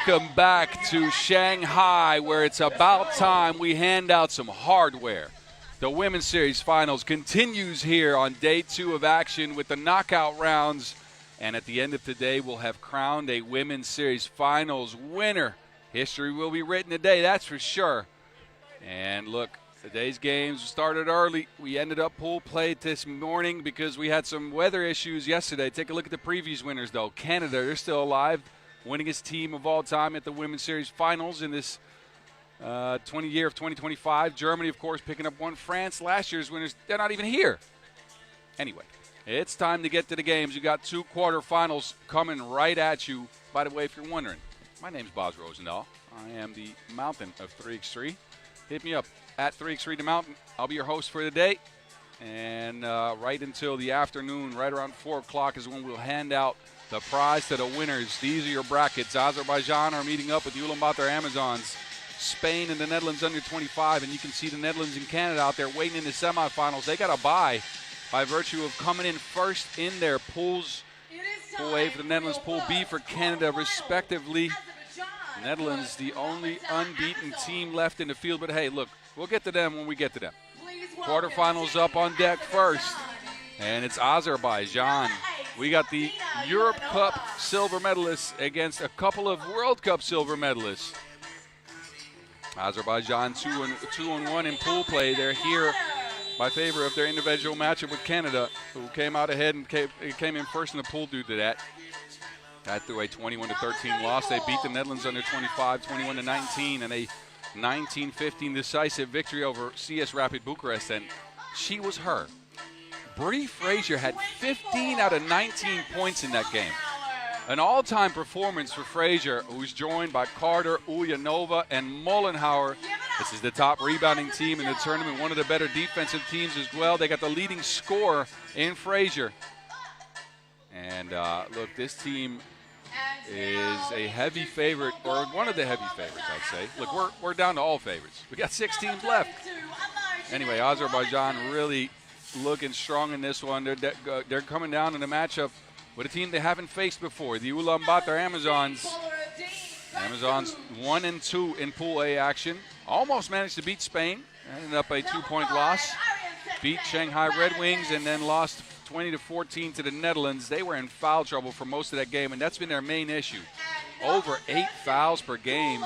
welcome back to Shanghai, where it's about time we hand out some hardware. The Women's Series Finals continues here on day 2 of action with the knockout rounds. And at the end of today, we'll have crowned a Women's Series Finals winner. History will be written today, that's for sure. And look, today's games started early. We ended up pool play this morning because we had some weather issues yesterday. Take a look at the previous winners, though. Canada, they're still alive. Winningest team of all time at the Women's Series Finals in this 20 year of 2025. Germany, of course, picking up one. France, last year's winners, they're not even here. Anyway, it's time to get to the games. You got 2 quarterfinals coming right at you. By the way, if you're wondering, my name's Boz Rosendahl. I am the Mountain of 3x3. Hit me up at 3x3 the Mountain. I'll be your host for the day. And right until the afternoon, right around 4 o'clock is when we'll hand out the prize to the winners. These are your brackets. Azerbaijan are meeting up with the Ulaanbaatar Amazons. Spain and the Netherlands under 25. And you can see the Netherlands and Canada out there waiting in the semifinals. They got a bye by virtue of coming in first in their pools. Pool A for the Netherlands, Pool B for Canada, respectively. Netherlands, the only unbeaten team left in the field. But, hey, look, we'll get to them when we get to them. Quarterfinals up on deck first. And it's Azerbaijan. We got the Europe Cup silver medalists against a couple of World Cup silver medalists. Azerbaijan 2-1 in pool play. They're here by favor of their individual matchup with Canada, who came out ahead and came in first in the pool due to that. That through a 21-13 loss. They beat the Netherlands under 25, 21-19, and a 19-15 decisive victory over CS Rapid Bucharest. And she was her. Brie Frazier had 15 out of 19 points in that game. An all-time performance for Frazier, who's joined by Carter, Ulaanbaatar, and Mollenhauer. This is the top rebounding team in the tournament, one of the better defensive teams as well. They got the leading scorer in Frazier. And look, this team is a heavy favorite, or one of the heavy favorites, I'd say. Look, we're down to all favorites. We got 6 teams left. Anyway, Azerbaijan really looking strong in this one. They're coming down in a matchup with a team they haven't faced before, the Ulaanbaatar Amazons. Amazons 1-2 in Pool A action. Almost managed to beat Spain. Ended up a 2-point loss. Beat Shanghai Red Wings and then lost 20-14 to the Netherlands. They were in foul trouble for most of that game, and that's been their main issue. Over 8 fouls per game.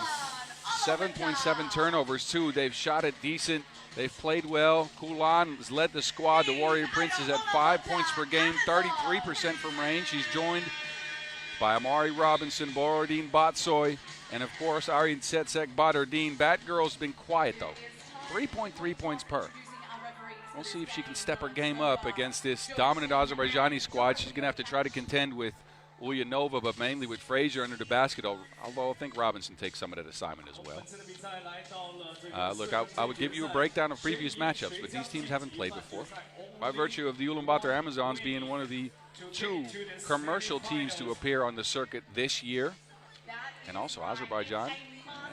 7.7 turnovers, too. They've shot it decent. They've played well. Kulan has led the squad. The Warrior Princess at 5 points per game, 33% from range. She's joined by Amari Robinson, Borodin Batsoy, and, of course, Aryan Tsetsek Badardine. Batgirl's been quiet, though. 3.3 points per. We'll see if she can step her game up against this dominant Azerbaijani squad. She's going to have to try to contend with Ulaanbaatar, but mainly with Frazier under the basket, although I think Robinson takes some of that assignment as well. Look, I would give you a breakdown of previous matchups, but these teams haven't played before. By virtue of the Ulaanbaatar Amazons being one of the 2 commercial teams to appear on the circuit this year, and also Azerbaijan,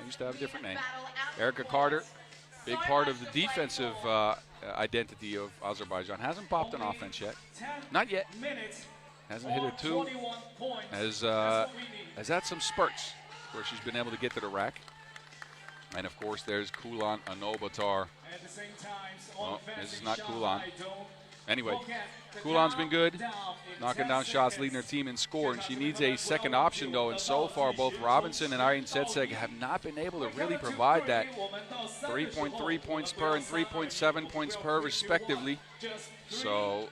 used to have a different name. Erica Carter, big part of the defensive identity of Azerbaijan. Hasn't popped on offense yet. Not yet. Hasn't hit a 2. Has had some spurts where she's been able to get to the rack. And, of course, there's Ulaanbaatar. Well, this is not Kulan. Anyway, Kulan's been good, knocking down shots, leading her team in score. And she needs a second option, though. And so far, both Robinson and Aryan Tsetsek have not been able to really provide that. 3.3 points per and 3.7 points per, respectively. So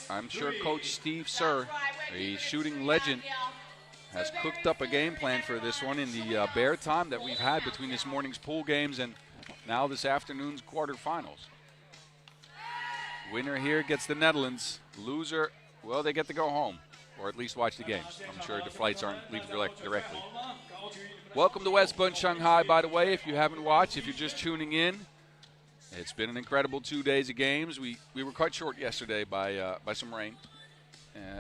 I'm sure Coach Steve Sir, a shooting legend, has cooked up a game plan for this one in the bare time that we've had between this morning's pool games and now this afternoon's quarterfinals. Winner here gets the Netherlands. Loser, well, they get to go home, or at least watch the games. I'm sure the flights aren't leaving directly. Welcome to West Bund, Shanghai, by the way, if you haven't watched, if you're just tuning in. It's been an incredible 2 days of games. We were cut short yesterday by some rain,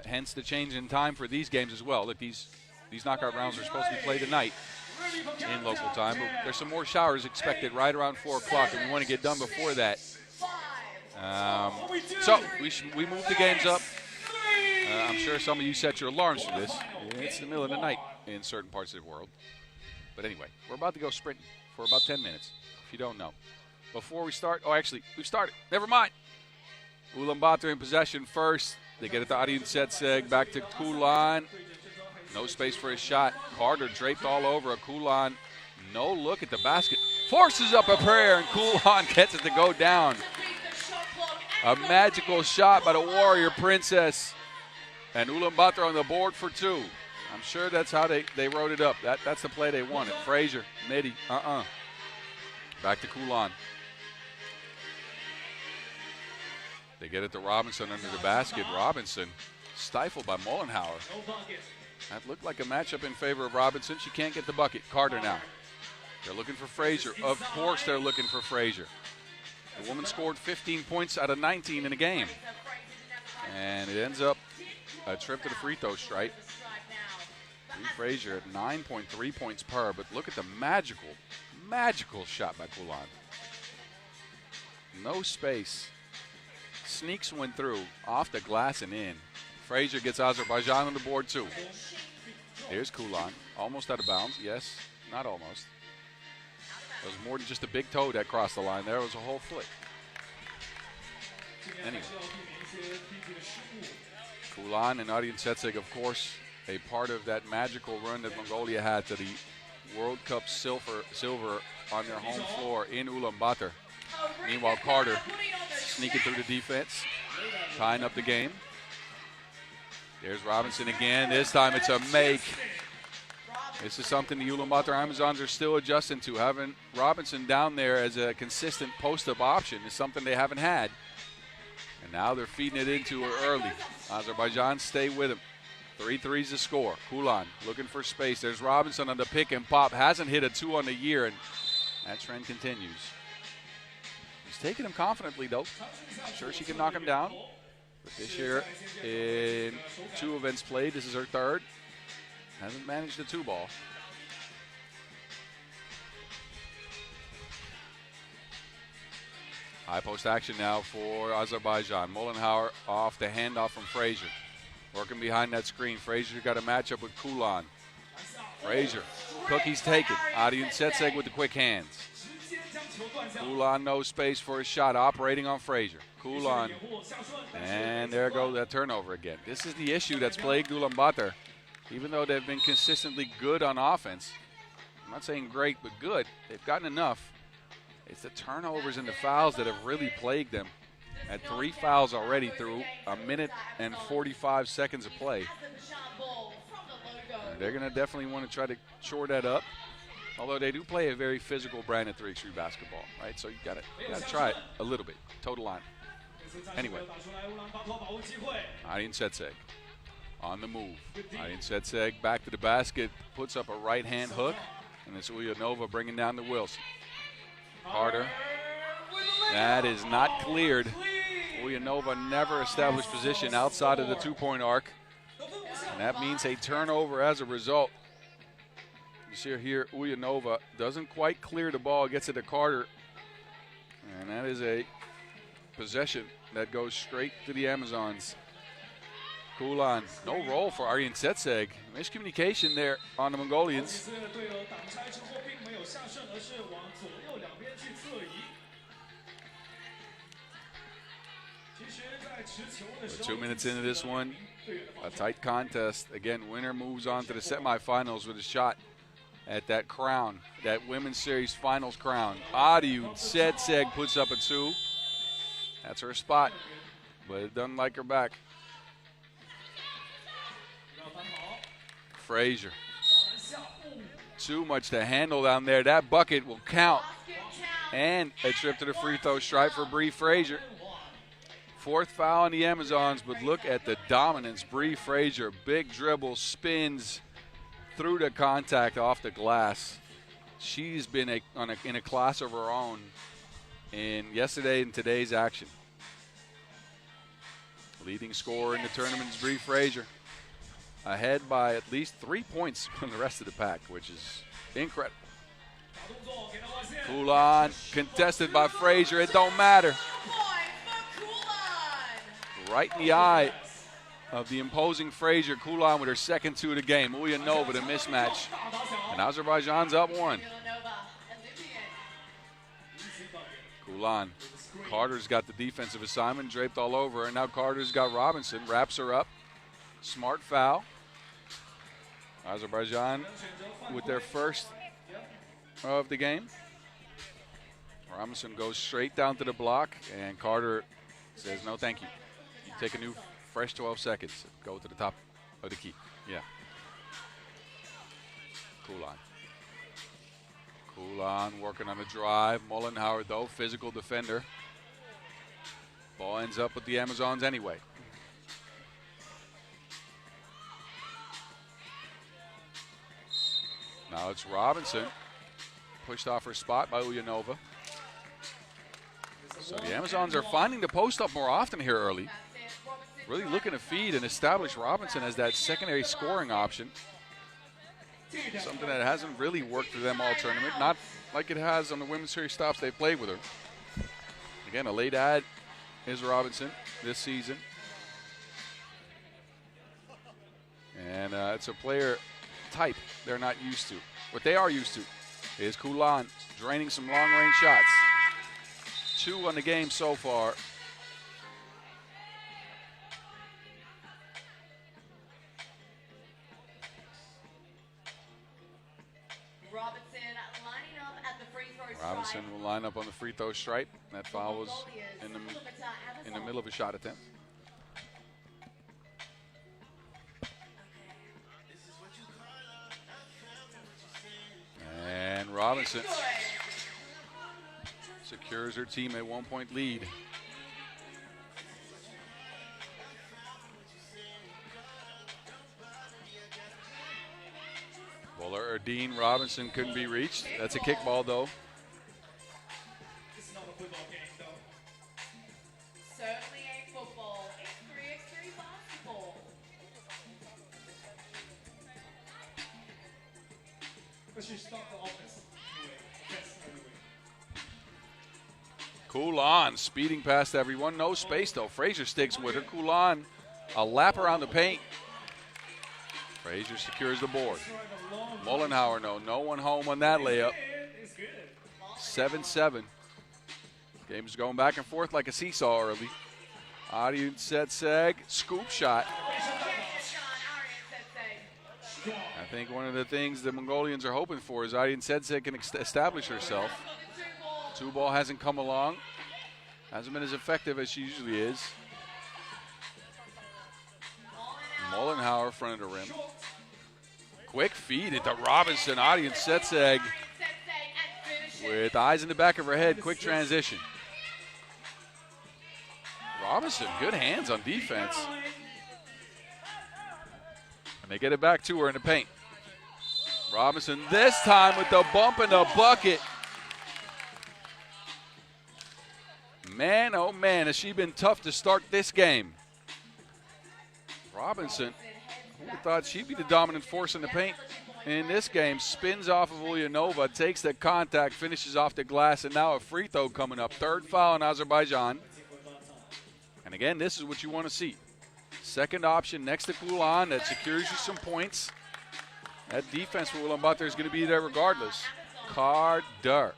hence the change in time for these games as well. Look, these knockout rounds are supposed to be played tonight in local time, but there's some more showers expected right around 4 o'clock, and we want to get done before that. So we moved the games up. I'm sure some of you set your alarms for this. It's the middle of the night in certain parts of the world. But anyway, we're about to go sprinting for about 10 minutes, if you don't know. Before we start, oh, actually, we've started. Never mind. Ulaanbaatar in possession first. They get it to Arjen Setseg, back to Kulan. No space for his shot. Carter draped all over a Kulan. No look at the basket. Forces up a prayer, and Kulan gets it to go down. A magical shot by the Warrior Princess. And Ulaanbaatar on the board for 2. I'm sure that's how they wrote it up. That's the play they wanted. Frazier, midi, Back to Kulan. They get it to Robinson under the basket. Robinson stifled by Mollenhauer. That looked like a matchup in favor of Robinson. She can't get the bucket. Carter now. They're looking for Frazier. Of course they're looking for Frazier. The woman scored 15 points out of 19 in a game. And it ends up a trip to the free throw stripe. Frazier at 9.3 points per, but look at the magical shot by Kulan. No space. Sneaks one through, off the glass and in. Frazier gets Azerbaijan on the board too. Here's Kulan, almost out of bounds. Yes, not almost. It was more than just a big toe that crossed the line there. It was a whole foot. Anyway. Kulan and Arjen Setseg, of course, a part of that magical run that Mongolia had to the World Cup silver on their home floor in Ulaanbaatar. Meanwhile, Carter sneaking through the defense, tying up the game. There's Robinson again. This time it's a make. This is something the Ulaanbaatar Amazons are still adjusting to. Having Robinson down there as a consistent post-up option is something they haven't had. And now they're feeding it into her early. Azerbaijan stay with him. 3 threes to score. Kulan looking for space. There's Robinson on the pick and pop. Hasn't hit a 2 on the year, and that trend continues. He's taking him confidently, though. I'm sure she can knock him down. But this year, in 2 events played, this is her 3rd. Hasn't managed a 2-ball. High post action now for Azerbaijan. Mollenhauer off the handoff from Frazier. Working behind that screen. Frazier got a matchup with Kulan. Frazier, cookies taken. Arjen Setseg with the quick hands. Kulan no space for his shot, operating on Frazier. Kulan, and there goes that turnover again. This is the issue that's plagued Ulaanbaatar. Even though they've been consistently good on offense, I'm not saying great, but good, they've gotten enough. It's the turnovers and the fouls that have really plagued them. Had 3 fouls already through a minute and 45 seconds of play. They're going to definitely want to try to shore that up. Although they do play a very physical brand of 3x3 basketball, right? So you got to try it a little bit. Total line. Anyway, Arjen Setseg on the move. Arjen Setseg back to the basket, puts up a right-hand hook, and it's Ulaanova bringing down the Wilson. Carter. That is not cleared. Ulaanova never established position outside of the 2-point arc. And that means a turnover as a result. You see here, Ulaanova doesn't quite clear the ball, gets it to Carter. And that is a possession that goes straight to the Amazons. Kulan, no roll for Arjen Setseg. Miscommunication there on the Mongolians. We're 2 minutes into this one. A tight contest. Again, winner moves on to the semifinals with a shot at that crown, that Women's Series Finals crown. Arjen Setseg puts up a 2. That's her spot, but it doesn't like her back. Frazier. Too much to handle down there. That bucket will count. And a trip to the free throw stripe for Bree Frazier. 4th foul on the Amazons, but look at the dominance. Bree Frazier, big dribble, spins through the contact off the glass. She's been in a class of her own in yesterday and today's action. Leading scorer in the tournament is Bree Frazier. Ahead by at least 3 points from the rest of the pack, which is incredible. Kulan contested by Frazier. It don't matter. Right in the eye of the imposing Frazier. Kulan with her second 2 of the game. Ulaanova the mismatch. And And Azerbaijan's up 1. Ulan. Carter's got the defensive assignment draped all over her. And now Carter's got Robinson. Wraps her up. Smart foul. Azerbaijan with their first of the game. Robinson goes straight down to the block. And Carter says, no, thank you. You take a new fresh 12 seconds. Go to the top of the key. Yeah. Ulan working on the drive. Mullenhauer, though, physical defender. Ball ends up with the Amazons anyway. Now it's Robinson. Pushed off her spot by Ulaanbaatar. So the Amazons are finding the post up more often here early. Really looking to feed and establish Robinson as that secondary scoring option. Something that hasn't really worked for them all tournament. Not like it has on the women's series stops they've played with her. Again, a late add is Robinson this season. And it's a player type they're not used to. What they are used to is Ulan draining some long-range shots. 2 on the game so far. Robinson will line up on the free throw stripe. That foul was in the middle of a shot attempt. And Robinson secures her team a 1-point lead. Bowler or Dean Robinson couldn't be reached. That's a kickball, though. It's not a football game, though. Certainly ain't football. It's 3x3 basketball. But she stopped the offense. Ulan speeding past everyone. No space, though. Frazier sticks with her. Ulan, a lap around the paint. Frazier secures the board. Mullenhauer, no one home on that layup. 7-7. Game's going back and forth like a seesaw early. Aryan Setseg, scoop shot. I think one of the things the Mongolians are hoping for is Aryan Setseg can establish herself. 2-ball hasn't come along. Hasn't been as effective as she usually is. Mullenhauer front of the rim. Quick feed into Robinson. Aryan Setseg with eyes in the back of her head. Quick transition. Robinson, good hands on defense. And they get it back to her in the paint. Robinson this time with the bump and the bucket. Man, oh man, has she been tough to start this game. Robinson, who thought she'd be the dominant force in the paint in this game, spins off of Ulaanbaatar, takes the contact, finishes off the glass, and now a free throw coming up. 3rd foul on Azerbaijan. And again, this is what you want to see. Second option next to Ulan that secures you some points. That defense for Ulaanbaatar is going to be there regardless. Carter.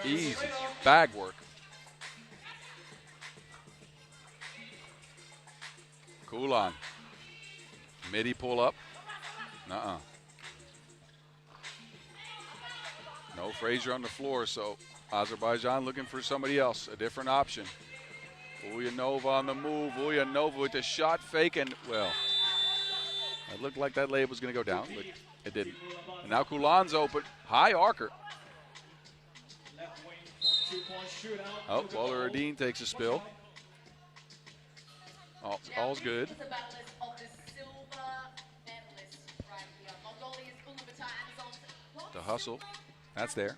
Easy. Bag work. Ulan. Midi pull up. No Frazier on the floor, so Azerbaijan looking for somebody else, a different option. Ulaanbaatar on the move. Ulaanbaatar with the shot fake, and, well, it looked like that layup was going to go down, but it didn't. And now Ulan's open. High arcer. Oh, Bowler Dean takes a spill. All's good. The hustle, that's there.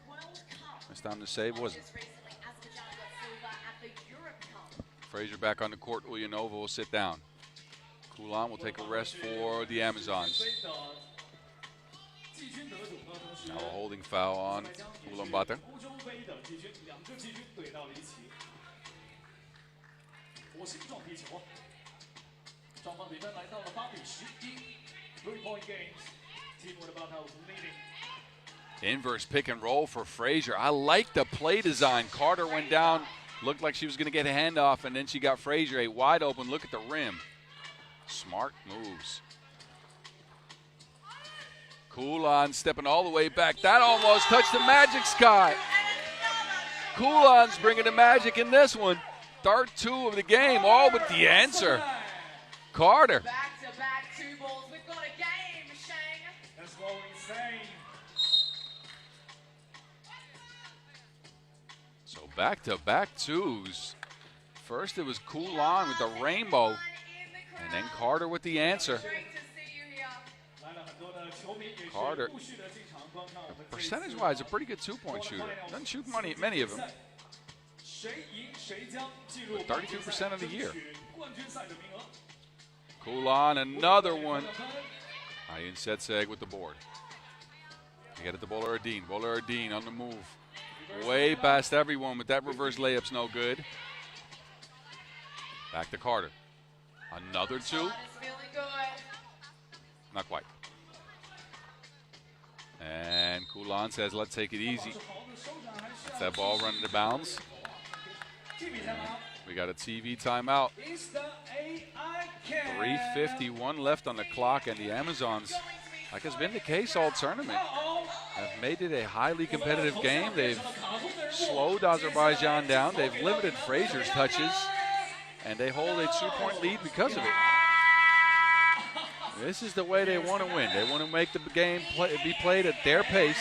It's time to save, wasn't it? Frazier back on the court. Ulaanbaatar will sit down. Ulan will take a rest for the Amazons. Now a holding foul on Ulaanbaatar. Inverse pick and roll for Frazier. I like the play design. Carter went down, looked like she was going to get a handoff, and then she got Frazier a wide open look at the rim. Smart moves. Kulan stepping all the way back. That almost touched the Magic sky. Kulan's bringing the Magic in this one. Third two of the game, all but the answer. Carter. Back-to-back 2 balls. We've got a game, Shang. That's what we say. So back-to-back twos. First it was Kulan with the rainbow, and then Carter with the answer. Great to see you here. Carter, percentage-wise, a pretty good two-point shooter. Doesn't shoot many of them, but 32% of the year. Kulan, another one. Ayin Setseg with the board. You get it to Bowler Erdeen. Bowler Erdeen on the move. Way past everyone, but that reverse layup's no good. Back to Carter. Another two. Is feeling good. Not quite. And Kulan says, let's take it easy. That's that ball running to bounds. We got a TV timeout. 3:51 left on the clock, and the Amazons, like has been the case all tournament, have made it a highly competitive game. They've slowed Azerbaijan down. They've limited Frazier's touches, and they hold a 2-point lead because of it. This is the way they want to win. They want to make the game be played at their pace.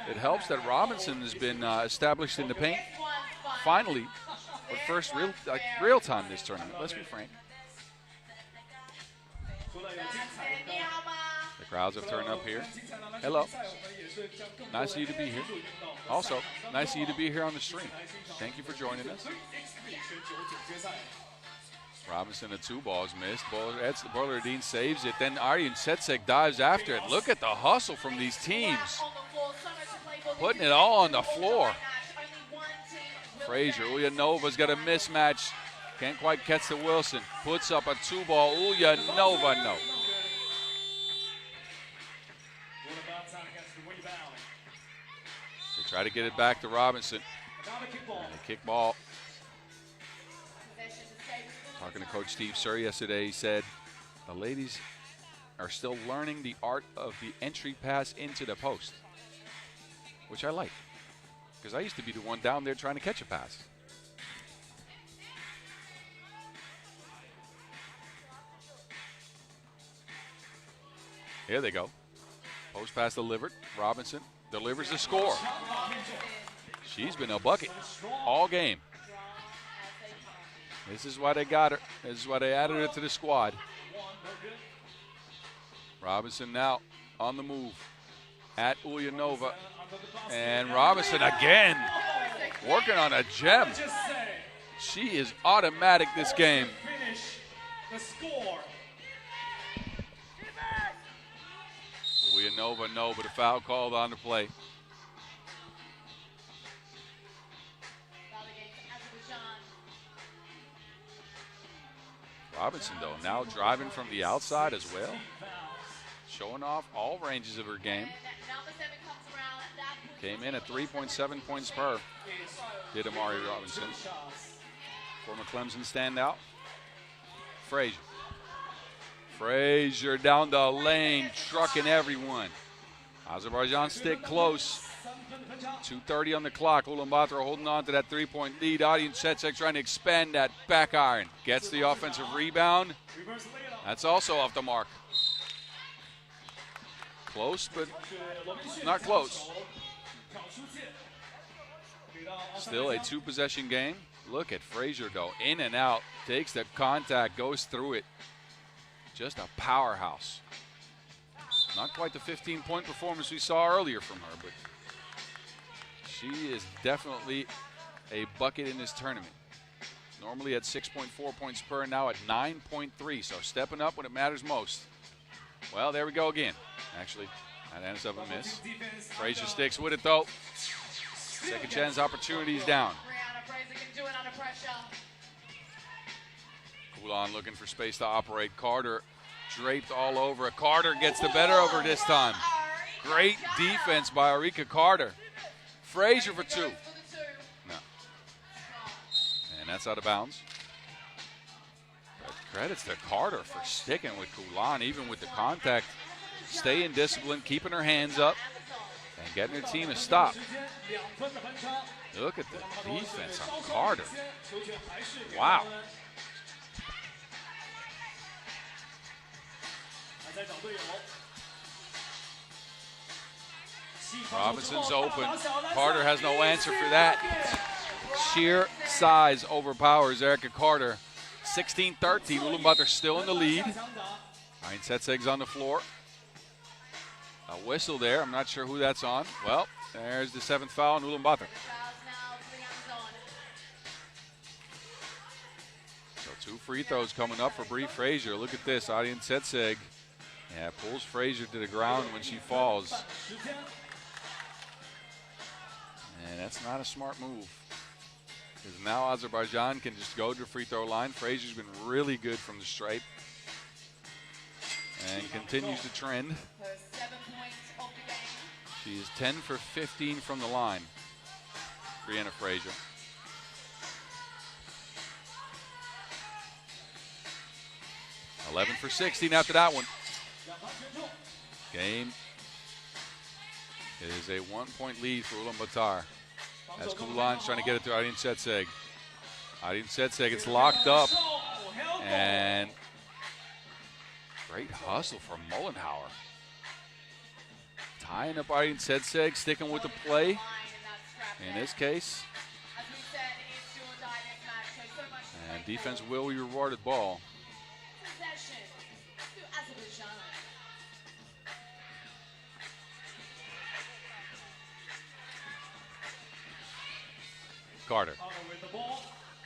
It helps that Robinson has been established in the paint. Finally, for first real time this tournament. Let's be frank. The crowds have turned up here. Hello. Nice of you to be here. Also, nice of you to be here on the stream. Thank you for joining us. Robinson, a 2 balls missed. Bowler Erdeen saves it. Then Ayin Setseg dives after it. Look at the hustle from these teams. Putting it all on the floor. Frazier, Ulaanova's got a mismatch. Can't quite catch the Wilson. Puts up a 2-ball. Ulaanova, no. They try to get it back to Robinson. And a kick ball. Talking to Coach Steve Sir yesterday, he said the ladies are still learning the art of the entry pass into the post, which I like, because I used to be the one down there trying to catch a pass. Here they go. Post pass delivered. Robinson delivers the score. She's been a bucket all game. This is why they got her. This is why they added her to the squad. Robinson now on the move at Ulaanova. And Robinson again working on a gem. She is automatic this game. Ulaanova, no, but a foul called on the play. Robinson, though, now driving from the outside as well. Showing off all ranges of her game. Came in at 3.7 points per. Did Amari Robinson. Former Clemson standout. Frazier. Frazier down the lane, trucking everyone. Azerbaijan stick close. 2:30 on the clock. Ulaanbaatar holding on to that 3-point lead. Ayin Setseg trying to expand that back iron. Gets the offensive rebound. That's also off the mark. Close, but not close. Still a 2-possession game. Look at Frazier, though. In and out. Takes the contact, goes through it. Just a powerhouse. Not quite the 15-point performance we saw earlier from her, but she is definitely a bucket in this tournament. Normally at 6.4 points per, now at 9.3, so stepping up when it matters most. Well, there we go again. Actually, that ends up a miss. Frazier sticks with it, though. Second chance opportunities down. Kulan looking for space to operate. Carter draped all over it. Carter gets the better of her this time. Great defense by Arika Carter. Frazier for two. No. And that's out of bounds. But credits to Carter for sticking with Kulan, even with the contact, staying disciplined, keeping her hands up, and getting her team a stop. Look at the defense on Carter. Wow. Robinson's open. Carter has no answer for that. Sheer size overpowers Erica Carter. 16-13. Ulaanbaatar still in the lead. Ryan Setseg's on the floor. A whistle there. I'm not sure who that's on. Well, there's the 7th foul on Ulaanbaatar. So 2 free throws coming up for Bree Frazier. Look at this. Ryan Setseg. Yeah, pulls Frazier to the ground when she falls. And that's not a smart move. Because now Azerbaijan can just go to the free throw line. Frazier's been really good from the stripe. And continues the trend. She is 10 for 15 from the line. Brianna Frazier. $11 for 16 after that one. Game is a 1-point lead for Ulaanbaatar. As Kulan's trying to get it to Arine Setseg. Arine Setseg gets locked up. And great hustle from Mullenhauer. Tying up Arine Setseg, sticking with the play. In this case. And defense will be rewarded ball. Carter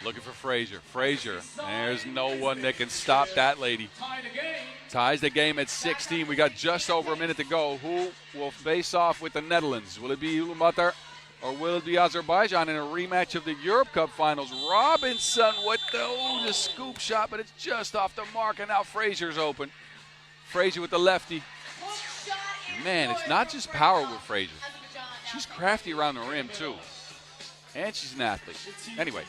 looking for Frazier. Frazier, there's no one that can stop that lady. Ties the game at 16. We got just over a minute to go. Who will face off with the Netherlands? Will it be Ulaanbaatar or will it be Azerbaijan in a rematch of the Europe Cup Finals? Robinson with the scoop shot, but it's just off the mark, and now Frazier's open. Frazier with the lefty. Man, it's not just power with Frazier. She's crafty around the rim, too. And she's an athlete. Anyway,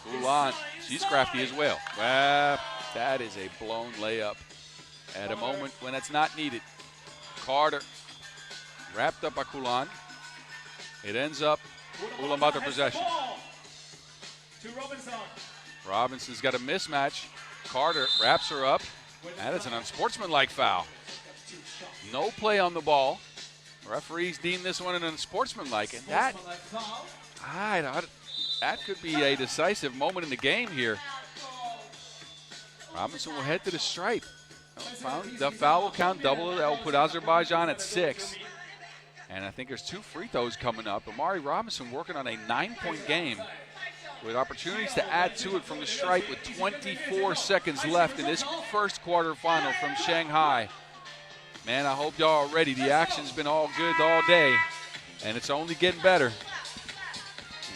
Kulan, she's crafty as well. Well, that is a blown layup at a moment when it's not needed. Carter wrapped up by Kulan. It ends up Ulaanbaatar possession. Robinson's got a mismatch. Carter wraps her up. That is an unsportsmanlike foul. No play on the ball. Referees deem this one an unsportsmanlike, and that could be a decisive moment in the game here. Robinson will head to the stripe. The foul will count double. That will put Azerbaijan at 6. And I think there's 2 free throws coming up. Amari Robinson working on a 9-point game with opportunities to add to it from the stripe with 24 seconds left in this first quarterfinal from Shanghai. Man, I hope y'all are ready. The action's been all good all day, and it's only getting better.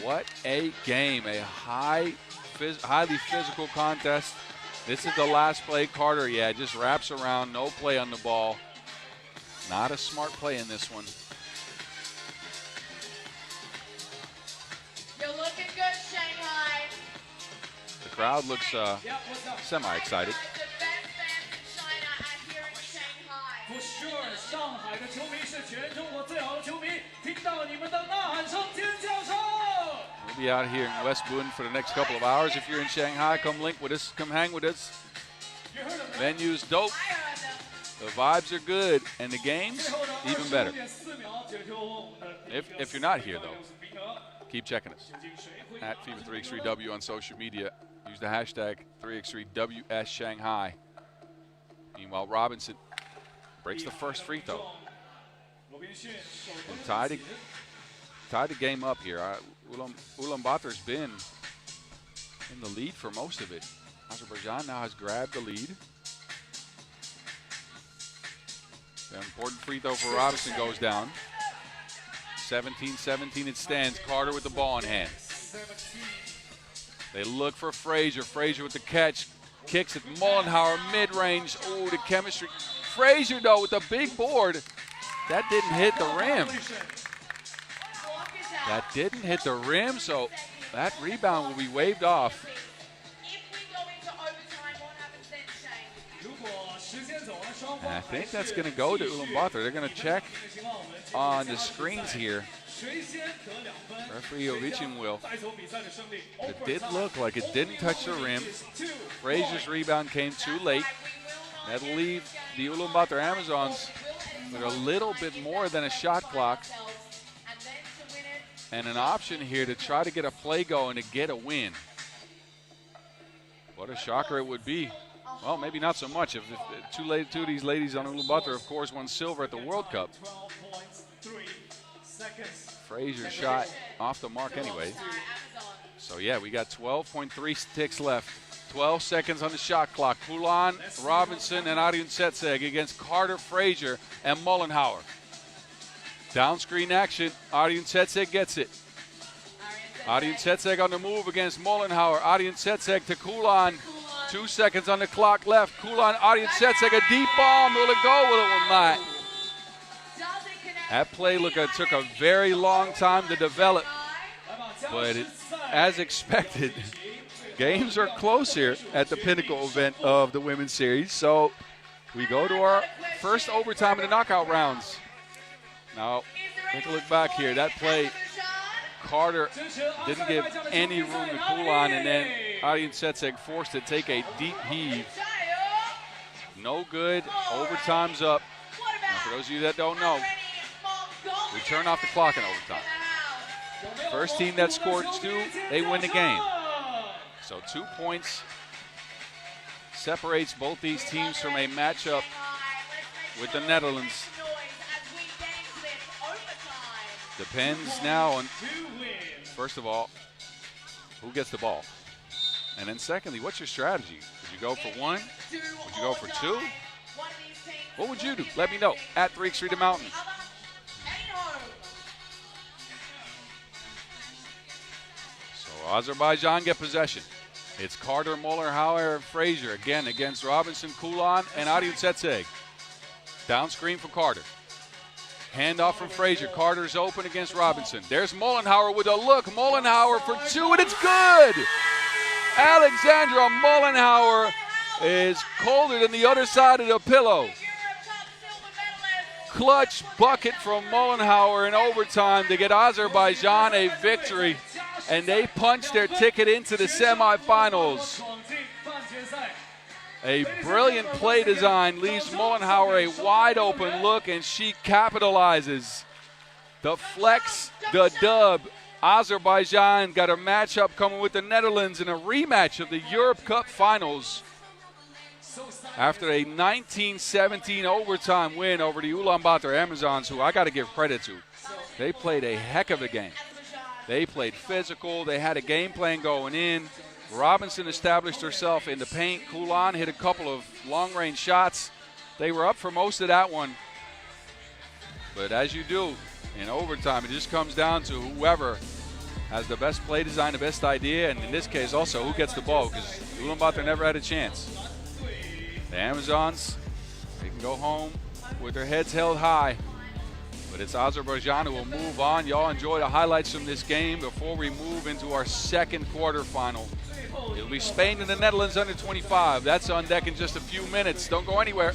What a game, a highly physical contest. This is the last play. Carter, just wraps around, no play on the ball. Not a smart play in this one. You're looking good, Shanghai. The crowd looks semi-excited. We'll be out here in West Bund for the next couple of hours. If you're in Shanghai, come link with us, come hang with us. Venue's dope. The vibes are good, and the game's even better. If you're not here, though, keep checking us at FIBA 3x3W on social media. Use the hashtag 3x3WS Shanghai. Meanwhile, Robinson breaks the first free throw. And tied the game up here. Ulaanbaatar's been in the lead for most of it. Azerbaijan now has grabbed the lead. The important free throw for Robinson goes down. 17-17 it stands. Carter with the ball in hand. They look for Frazier. Frazier with the catch. Kicks it. Mullenhauer mid-range. Oh, the chemistry. Frazier, though, with a big board. That didn't hit the rim. That didn't hit the rim, so that rebound will be waved off. And I think that's going to go to Ulaanbaatar. They're going to check on the screens here. Referee Ovichin will. It did look like it didn't touch the rim. Frazier's rebound came too late. That'll leave the Ulaanbaatar Amazons with a little bit more than a shot clock and an option here to try to get a play going to get a win. What a shocker it would be. Well, maybe not so much. If two of these ladies on Ulaanbaatar, of course, won silver at the World Cup. Frazier shot off the mark anyway. So, yeah, we got 12.3 ticks left. 12 seconds on the shot clock. Kulan, Robinson, and Arjun Setseg against Carter, Frazier, and Mollenhauer. Down screen action. Arjun Setseg gets it. Arjun Setseg on the move against Mollenhauer. Arjun Setseg to Kulan. 2 seconds on the clock left. Kulan, Arjun Setseg, a deep bomb. Will it go? Will it will not? That play took a very long time to develop, but as expected, games are close here at the pinnacle event of the women's series. So we go to our first overtime in the knockout rounds. Now, take a look back here. That play, Carter didn't give any room to Kulan, and then Arjun Setseg forced to take a deep heave. No good. Overtime's up. Now, for those of you that don't know, we turn off the clock in overtime. First team that scored 2, they win the game. So 2 points separates both these teams from a matchup with the Netherlands. Depends now on, first of all, who gets the ball. And then secondly, what's your strategy? Would you go for 1? Would you go for 2? What would you do? Let me know at 3x3 The Mountain. So Azerbaijan get possession. It's Carter, Mollenhauer, and Frazier again against Robinson, Kulan, and Arjun Setseg. Down screen for Carter. Handoff from Frazier. Carter's open against Robinson. There's Mollenhauer with a look. Mollenhauer for 2, and it's good! Alexandra Mollenhauer is colder than the other side of the pillow. Clutch bucket from Mollenhauer in overtime to get Azerbaijan a victory, and they punch their ticket into the semifinals. A brilliant play design leaves Mollenhauer a wide open look, and she capitalizes. The flex, the dub. Azerbaijan got a matchup coming with the Netherlands in a rematch of the Europe Cup Finals. After a 19-17 overtime win over the Ulaanbaatar Amazons, who I got to give credit to. They played a heck of a game. They played physical. They had a game plan going in. Robinson established herself in the paint. Kulan hit a couple of long-range shots. They were up for most of that one. But as you do in overtime, it just comes down to whoever has the best play design, the best idea, and in this case also who gets the ball, because Ulaanbaatar never had a chance. The Amazons, they can go home with their heads held high. But it's Azerbaijan who will move on. Y'all enjoy the highlights from this game before we move into our second quarterfinal. It'll be Spain and the Netherlands under 25. That's on deck in just a few minutes. Don't go anywhere.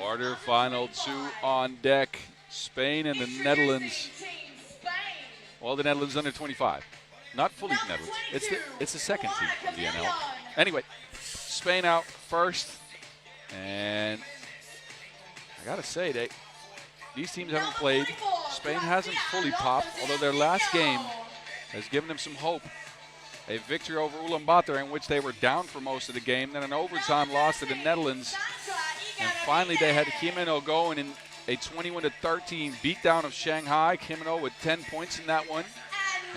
Quarterfinal 2 on deck. Spain and the Netherlands. Well, the Netherlands under 25. Not fully Netherlands. It's the second team from the NL. Anyway, Spain out first. And I got to say, these teams haven't played. Spain hasn't fully popped, although their last game has given them some hope. A victory over Ulaanbaatar in which they were down for most of the game, then an overtime loss to the Netherlands. And finally they had Jimeno going in a 21-13 beatdown of Shanghai. Jimeno with 10 points in that one.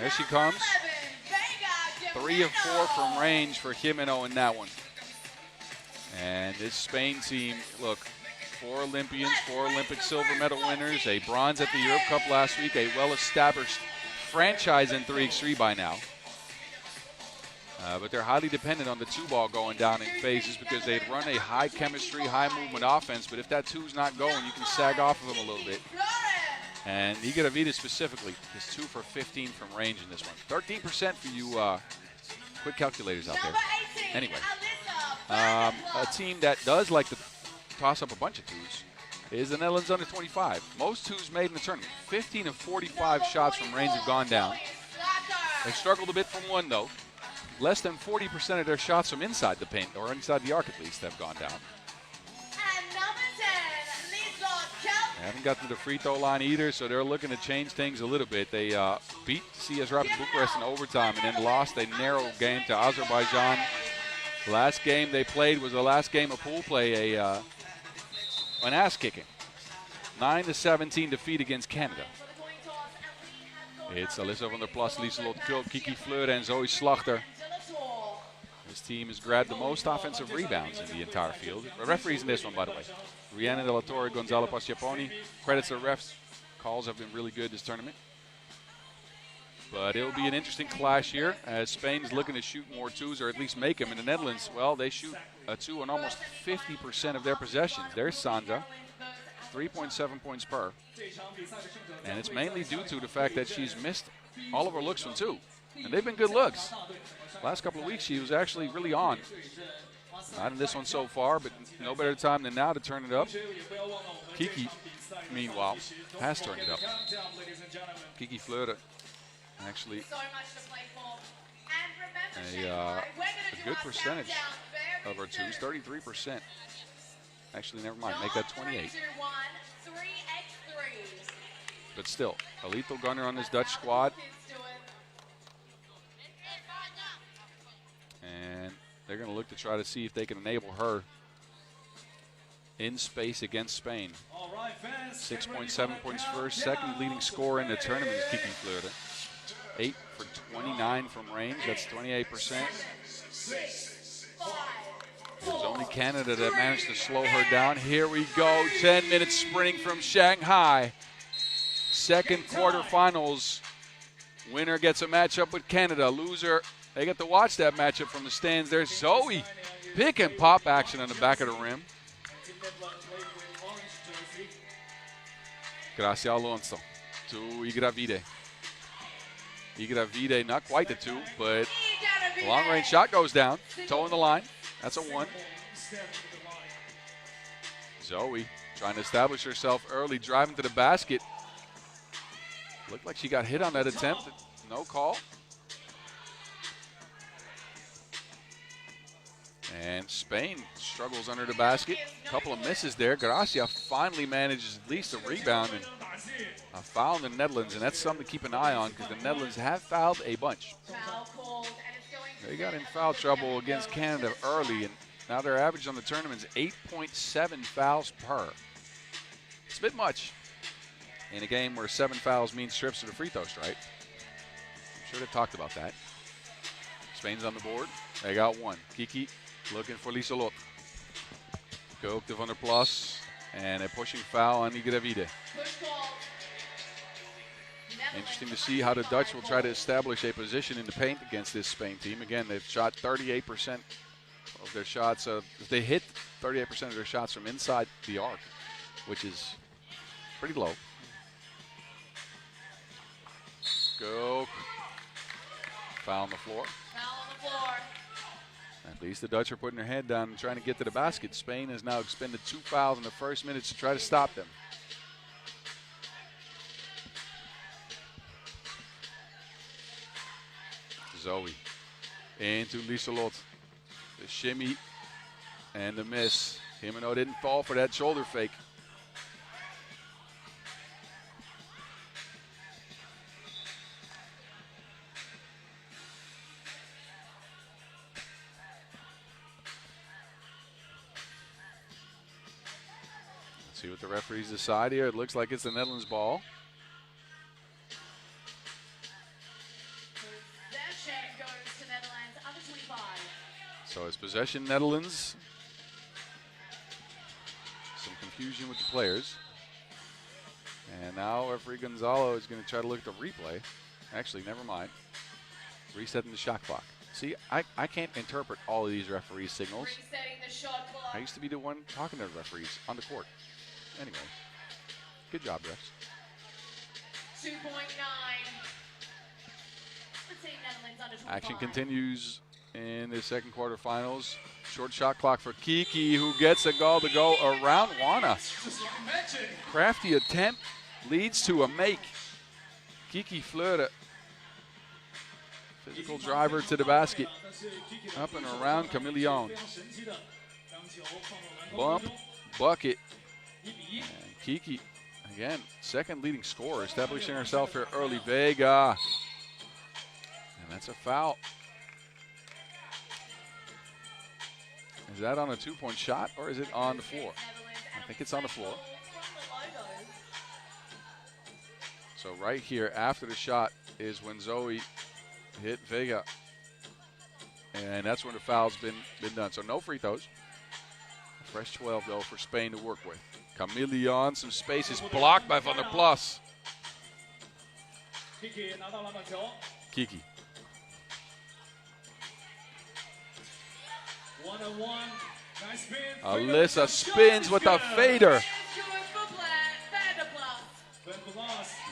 There she comes. 3 of 4 from range for Jimeno in that one. And this Spain team, look, 4 Olympians, 4 Olympic silver medal winners, a bronze at the Europe Cup last week, a well-established franchise in 3x3 by now. But they're highly dependent on the 2-ball going down in phases because they'd run a high chemistry, high movement offense, but if that 2's not going, you can sag off of them a little bit. And Ulaanbaatar specifically is 2 for 15 from range in this one. 13% for you quick calculators out there. Anyway, a team that does like to toss up a bunch of 2s is the Netherlands under 25. Most 2s made in the tournament. 15 of 45 shots from range have gone down. They struggled a bit from 1 though. Less than 40% of their shots from inside the paint, or inside the arc at least, have gone down. They haven't got to the free throw line either, so they're looking to change things a little bit. They beat CS Rapid Bucharest in overtime and then lost a narrow game to Azerbaijan. The last game they played was the last game of pool play, an ass-kicking. 9-17 defeat against Canada. It's Alyssa van der Plas, Lieselot Kulp, Kiki Fleur, and Zoe Slachter. This team has grabbed the most offensive rebounds in the entire field. The referees in this one, by the way. Rihanna de la Torre, Gonzalo Pasciaponi. Credits to the refs. Calls have been really good this tournament. But it'll be an interesting clash here as Spain is looking to shoot more 2s, or at least make them. In the Netherlands, well, they shoot a 2 on almost 50% of their possessions. There's Sandra, 3.7 points per. And it's mainly due to the fact that she's missed all of her looks from 2. And they've been good looks. Last couple of weeks, she was actually really on. Not in this one so far, but no better time than now to turn it up. Kiki, meanwhile, has turned it up. Kiki Fleur, actually, a good percentage of her 2s, 33%. Actually, never mind, make that 28. But still, a lethal gunner on this Dutch squad. And they're going to look to try to see if they can enable her in space against Spain. 6.7 points first, second leading scorer in the tournament is Kiki Fleur. 8 for 29 from range, that's 28%. It was only Canada that managed to slow her down. Here we go, 10 minutes sprinting from Shanghai. Second quarterfinals. Winner gets a matchup with Canada. Loser, they get to watch that matchup from the stands. There's Zoe. Pick and pop action on the back of the rim. Gracia Alonso to Ulaanbaatar. Ulaanbaatar, not quite the 2, but long range shot goes down. Toe in the line. That's a 1. Zoe trying to establish herself early, driving to the basket. Looked like she got hit on that attempt. No call. And Spain struggles under the basket. A couple of misses there. Gracia finally manages at least a rebound and a foul in the Netherlands, and that's something to keep an eye on because the Netherlands have fouled a bunch. They got in foul trouble against Canada early, and now their average on the tournament is 8.7 fouls per. It's a bit much in a game where 7 fouls means trips to the free throw strike. I'm sure they talked about that. Spain's on the board. They got 1. Kiki looking for Lieselot. Go to Van der Plas, and a pushing foul on Ulaanbaatar. Interesting to see how the Dutch will try to establish a position in the paint against this Spain team. Again, they've shot 38% of their shots. They hit 38% of their shots from inside the arc, which is pretty low. Go. Foul on the floor. At least the Dutch are putting their head down and trying to get to the basket. Spain has now expended 2 fouls in the first minutes to try to stop them. Zoe into Lieselot. The shimmy and the miss. Jimeno didn't fall for that shoulder fake. Let's see what the referees decide here. It looks like it's the Netherlands ball. So it's possession Netherlands. Some confusion with the players. And now referee Gonzalo is going to try to look at the replay. Actually, never mind. Resetting the shot clock. See, I can't interpret all of these referee signals. Resetting the shot clock. I used to be the one talking to the referees on the court. Anyway, good job, refs. 2.9. Let's say Netherlands under 25. Action continues in the second quarterfinals. Short shot clock for Kiki, who gets a goal to go around Wana. Crafty attempt leads to a make. Kiki Fleuren, physical driver to the basket. Up and around Camilleon. Bump, bucket. And Kiki, again, second leading scorer, establishing herself here early. Vega. And that's a foul. Is that on a two-point shot or is it on the floor? I think it's on the floor. So right here after the shot is when Zoe hit Vega. And that's when the foul's been done. So no free throws. Fresh 12 though for Spain to work with. Camilleon, some space is blocked by Van der Plas. Kiki. Alyssa spins with a fader.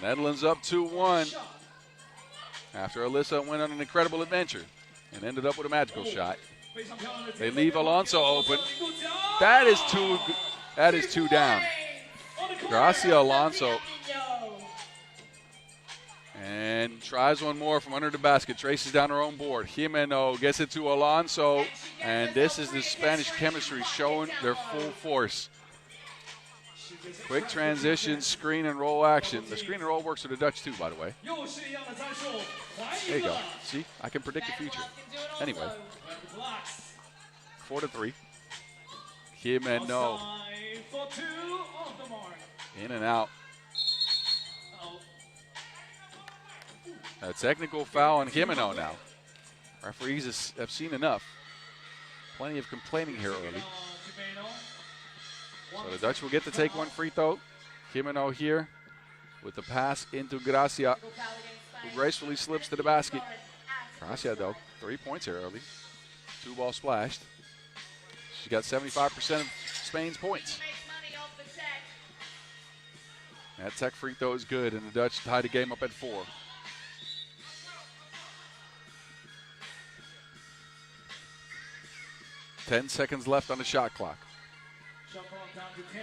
Netherlands up 2-1 after Alyssa went on an incredible adventure and ended up with a magical shot. They leave Alonso open. That is two down. Gracia Alonso. And tries one more from under the basket. Traces down her own board. Jimeno gets it to Alonso. And this is the Spanish chemistry showing their full force. Quick transition, screen and roll action. The screen and roll works for the Dutch too, by the way. There you go. See, I can predict the future. Anyway, 4-3. Jimeno. In and out. A technical foul on Jimeno now. Referees have seen enough. Plenty of complaining here early. So the Dutch will get to take one free throw. Jimeno here with the pass into Gracia, who gracefully slips to the basket. Gracia, though, 3 points here early. 2-ball splashed. She got 75% of Spain's points. That tech free throw is good, and the Dutch tie the game up at 4. Ten seconds left on the shot clock. Shot clock down to 10.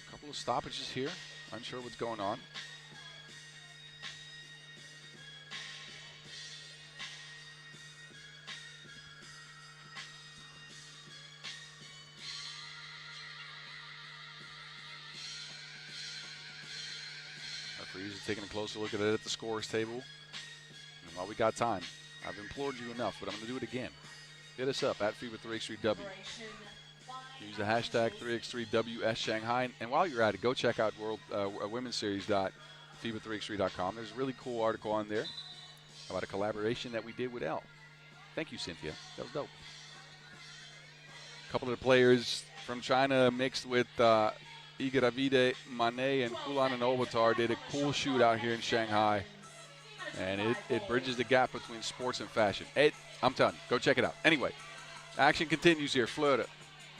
A couple of stoppages here. Unsure what's going on. Referees are taking a closer look at it at the scorers table. And while we got time, I've implored you enough, but I'm going to do it again. Hit us up at FIBA 3x3W. Use the hashtag 3x3WS Shanghai. And while you're at it, go check out Women's Series.FIBA3x3.com. There's a really cool article on there about a collaboration that we did with Elle. Thank you, Cynthia. That was dope. A couple of the players from China mixed with Ulaanbaatar, Mane, and Ulaanbaatar did a cool shoot out here in Shanghai. And it bridges the gap between sports and fashion. I'm telling you, go check it out. Anyway, action continues here. Fleuren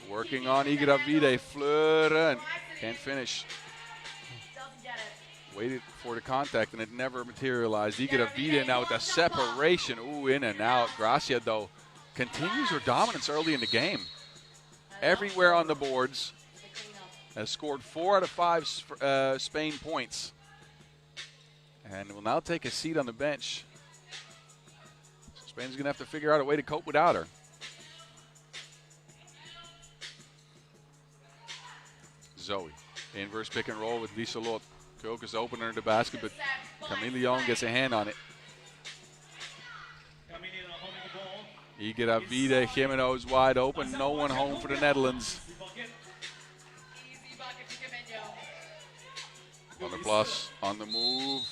working on Ulaanbaatar. Fleuren can't finish. Waited for the contact, and it never materialized. Ulaanbaatar now with a separation. Ooh, in and out. Gracia, though, continues her dominance early in the game. Everywhere on the boards. Has scored 4 out of 5 Spain points. And will now take a seat on the bench. So Spain's going to have to figure out a way to cope without her. Zoe. Inverse pick and roll with Lieselot. Kook is open under the basket, but Camille gets a hand on it. Ulaanbaatar, Jimenez wide open. No one home for the Netherlands. On the plus, on the move.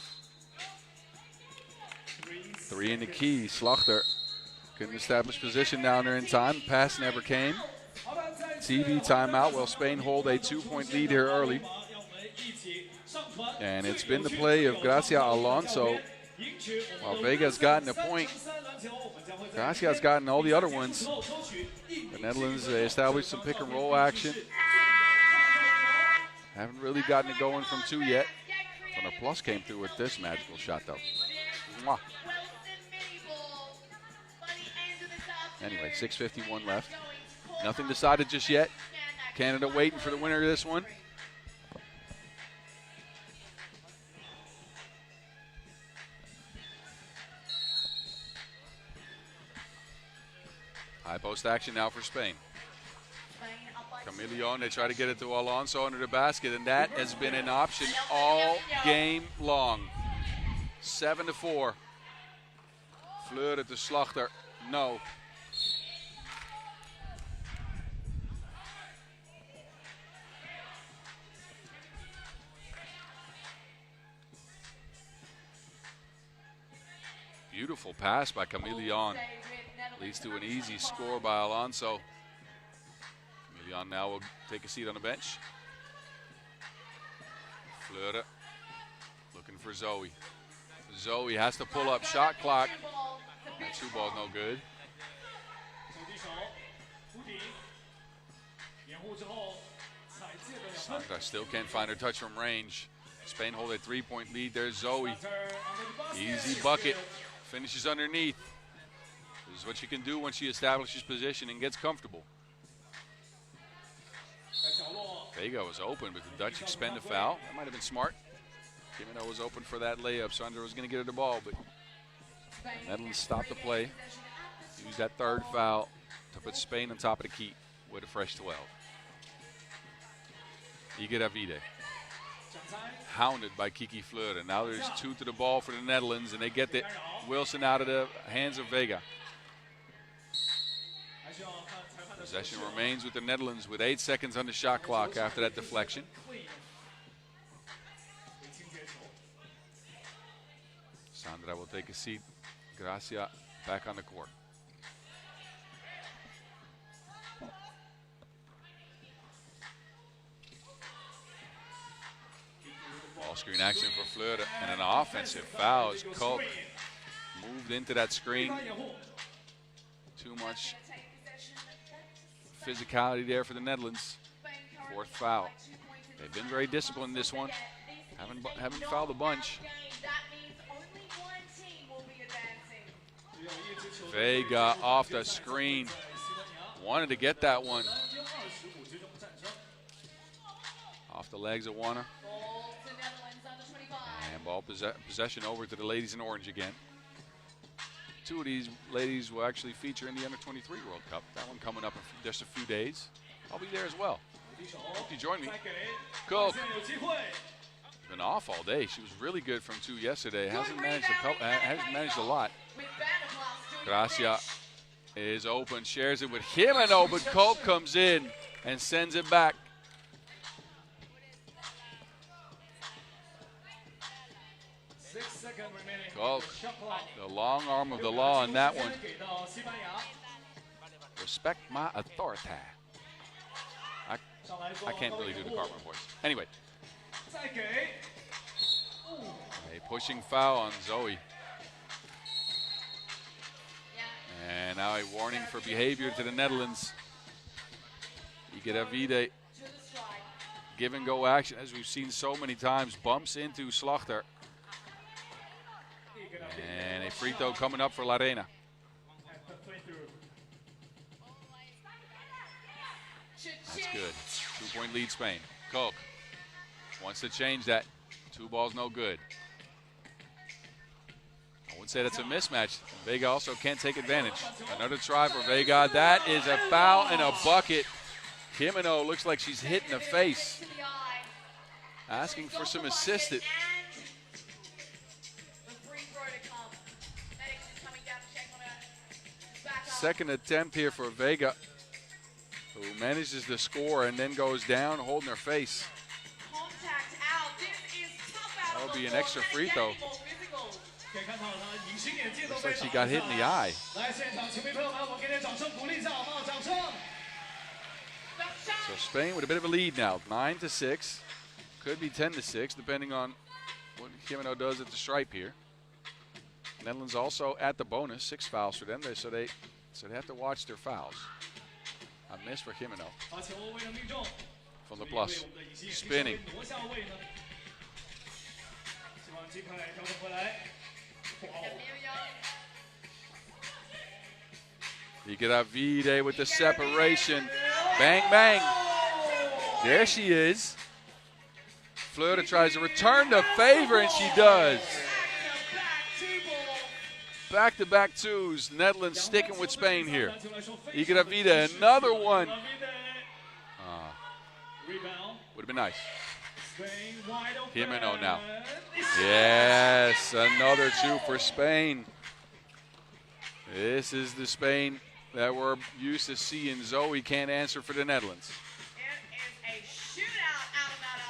3 in the key. Slachter couldn't establish position down there in time. Pass never came. TV timeout while Spain hold a 2-point lead here early. And it's been the play of Gracia Alonso. While Vega's gotten a point, Gracia's gotten all the other ones. The Netherlands, they established some pick and roll action. Haven't really gotten it going from 2 yet. But a plus came through with this magical shot, though. Mwah. Anyway, 6:51 left. Nothing decided just yet. Canada waiting for the winner of this one. High post action now for Spain. Camille, they try to get it to Alonso under the basket, and that has been an option all game long. 7-4. Fleur to Slachter. No. Beautiful pass by Camille. Leads to an easy score by Alonso. Camille now will take a seat on the bench. Fleur looking for Zoe. Zoe has to pull up shot clock. That 2 ball no good. Sandra still can't find her touch from range. Spain hold a 3-point lead. There's Zoe. Easy bucket. Finishes underneath. This is what she can do when she establishes position and gets comfortable. Vega was open, but the Dutch expend a foul. That might have been smart. Jimenez was open for that layup. Sandra was going to get her the ball, but the Netherlands stopped the play. Used that 3rd foul to put Spain on top of the key with a fresh 12. Ulaanbaatar. Hounded by Kiki Fleur. And now there's 2 to the ball for the Netherlands, and they get the Wilson out of the hands of Vega. Possession remains with the Netherlands with 8 seconds on the shot clock after that deflection. Sandra will take a seat. Gracia back on the court. Ball screen action for Fleur, and an offensive foul as Koch moved into that screen. Too much physicality there for the Netherlands. 4th foul. They've been very disciplined in this one. Haven't fouled a bunch. Vega off the screen. Wanted to get that one. Off the legs of Warner. And ball possession over to the ladies in orange again. 2 of these ladies will actually feature in the Under-23 World Cup. That one coming up in just a few days. I'll be there as well. Hope you join me. Cool. She's been off all day. She was really good from 2 yesterday. Hasn't managed a lot. Gracia is open, shares it with Jimenez, but Colt comes in and sends it back. Colt, the long arm of the law on that one. Respect my authority. I can't really do the Cartman voice. Anyway. A pushing foul on Zoe. And now a warning for behavior to the Netherlands. Ulaanbaatar give and go action, as we've seen so many times. Bumps into Slachter. And a free throw coming up for La Reina. That's good. 2-point lead Spain. Koch wants to change that. 2 balls, no good. I wouldn't say that's a mismatch. Vega also can't take advantage. Another try for Vega. That is a foul and a bucket. Jimeno looks like she's hit in the face. Asking for some assistance. Second attempt here for Vega, who manages to score and then goes down holding her face. That'll be an extra free throw. Looks like she got hit in the eye. So Spain with a bit of a lead now, 9-6. Could be 10-6, depending on what Jimeno does at the stripe here. Netherlands also at the bonus, 6 fouls for them, so they have to watch their fouls. A miss for Jimeno. From the plus, spinning. Ulaanbaatar with the separation. Bang, bang. There she is. Fleur tries to return the favor, and she does. Back-to-back twos. Netherlands sticking with Spain here. Ulaanbaatar, another one. Would have been nice. Jimeno now. Yes, another 2 for Spain. This is the Spain that we're used to seeing. Zoe can't answer for the Netherlands. It is a shootout out of that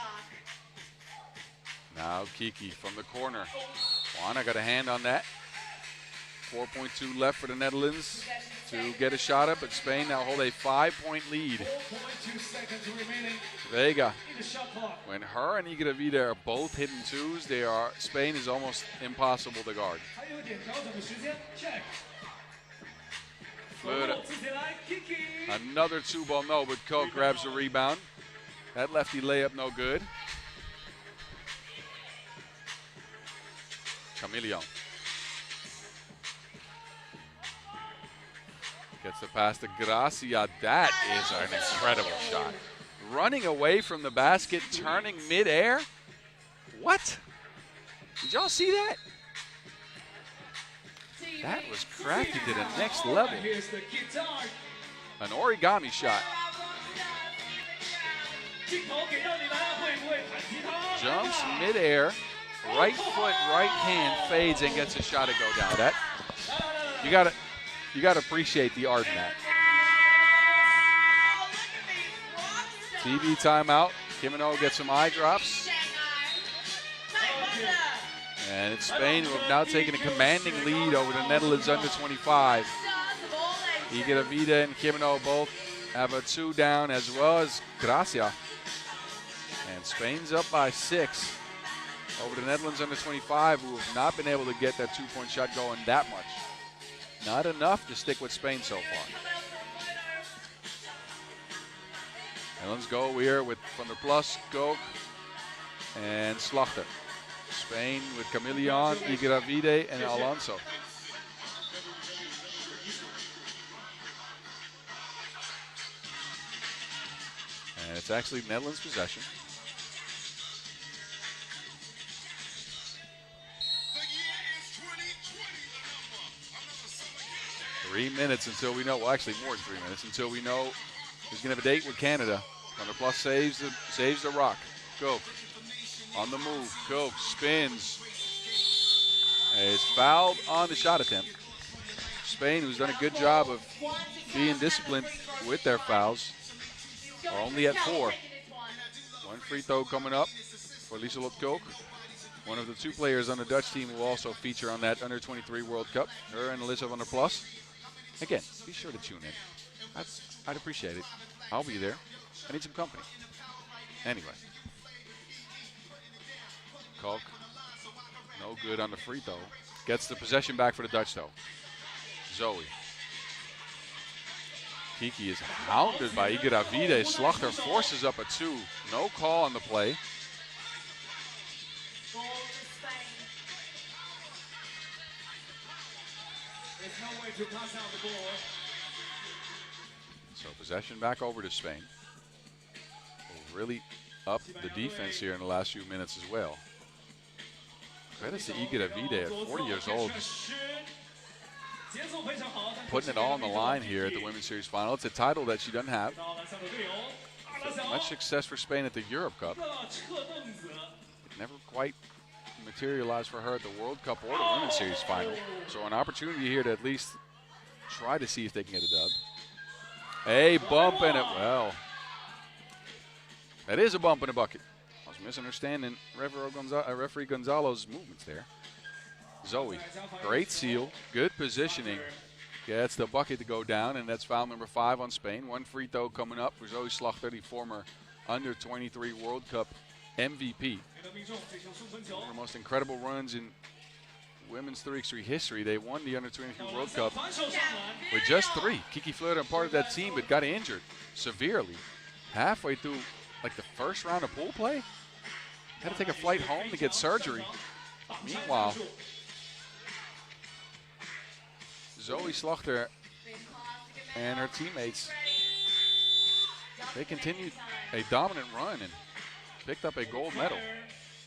arc. Now Kiki from the corner. Juana got a hand on that. 4.2 left for the Netherlands to get a shot up, but Spain now hold a 5-point lead. Vega, when her and Ulaanbaatar are both hitting 2s, Spain is almost impossible to guard. Fleur, another 2-ball, no, but Koch grabs the rebound. That lefty layup, no good. Chameleon. Gets the pass to Gracia. That is an incredible shot. Running away from the basket, turning midair. What? Did y'all see that? That was crafted to the next level. An origami shot. Jumps midair, right foot, right hand, fades and gets a shot to go down. That you gotta appreciate the art in that. TV timeout. Jimeno gets some eye drops. And it's Spain who have now taken a commanding lead over the Netherlands under 25. Ulaanbaatar and Jimeno both have a 2 down, as well as Gracia. And Spain's up by 6 over the Netherlands under 25, who have not been able to get that 2-point shot going that much. Not enough to stick with Spain so far. Netherlands go here with from the plus, Koch and Slachter. Spain with Chameleon, Ulaanbaatar, and Alonso. And it's actually Netherlands' possession. Three minutes until we know, well, actually more than 3 minutes until we know he's going to have a date with Canada. Under plus saves the rock. Koch on the move. Koch spins. Is fouled on the shot attempt. Spain, who's done a good job of being disciplined with their fouls, are only at 4. One free throw coming up for Lieselot Koch. One of the 2 players on the Dutch team will also feature on that under 23 World Cup. Her and Alyssa on the plus. Again, be sure to tune in. I'd appreciate it. I'll be there. I need some company. Anyway. Koch, no good on the free throw. Gets the possession back for the Dutch, though. Zoe. Kiki is hounded by Igravide. Slachter forces up a 2. No call on the play. Ball to Spain. There's no way to pass out the ball. So possession back over to Spain. Will really up the defense here in the last few minutes as well. Credit to Igravide at 40 years old. Putting it all on the line here at the Women's Series Final. It's a title that she doesn't have. Much success for Spain at the Europe Cup. It never quite materialized for her at the World Cup or the Women's Series Final. So an opportunity here to at least try to see if they can get a dub. A bump and it, well, that is a bump in a bucket. I was misunderstanding referee Gonzalo's movements there. Zoe, great seal, good positioning. Gets the bucket to go down, and that's foul number 5 on Spain. 1 free throw coming up for Zoe Slachter, the former under-23 World Cup MVP. One of the most incredible runs in women's 3x3 history. They won the under-23 World Cup with just 3. Kiki Fleuren, part of that team, but got injured severely halfway through, like the first round of pool play. Had to take a flight home to get surgery. Meanwhile, Zoe Slachter and her teammates, they continued a dominant run and picked up a gold medal.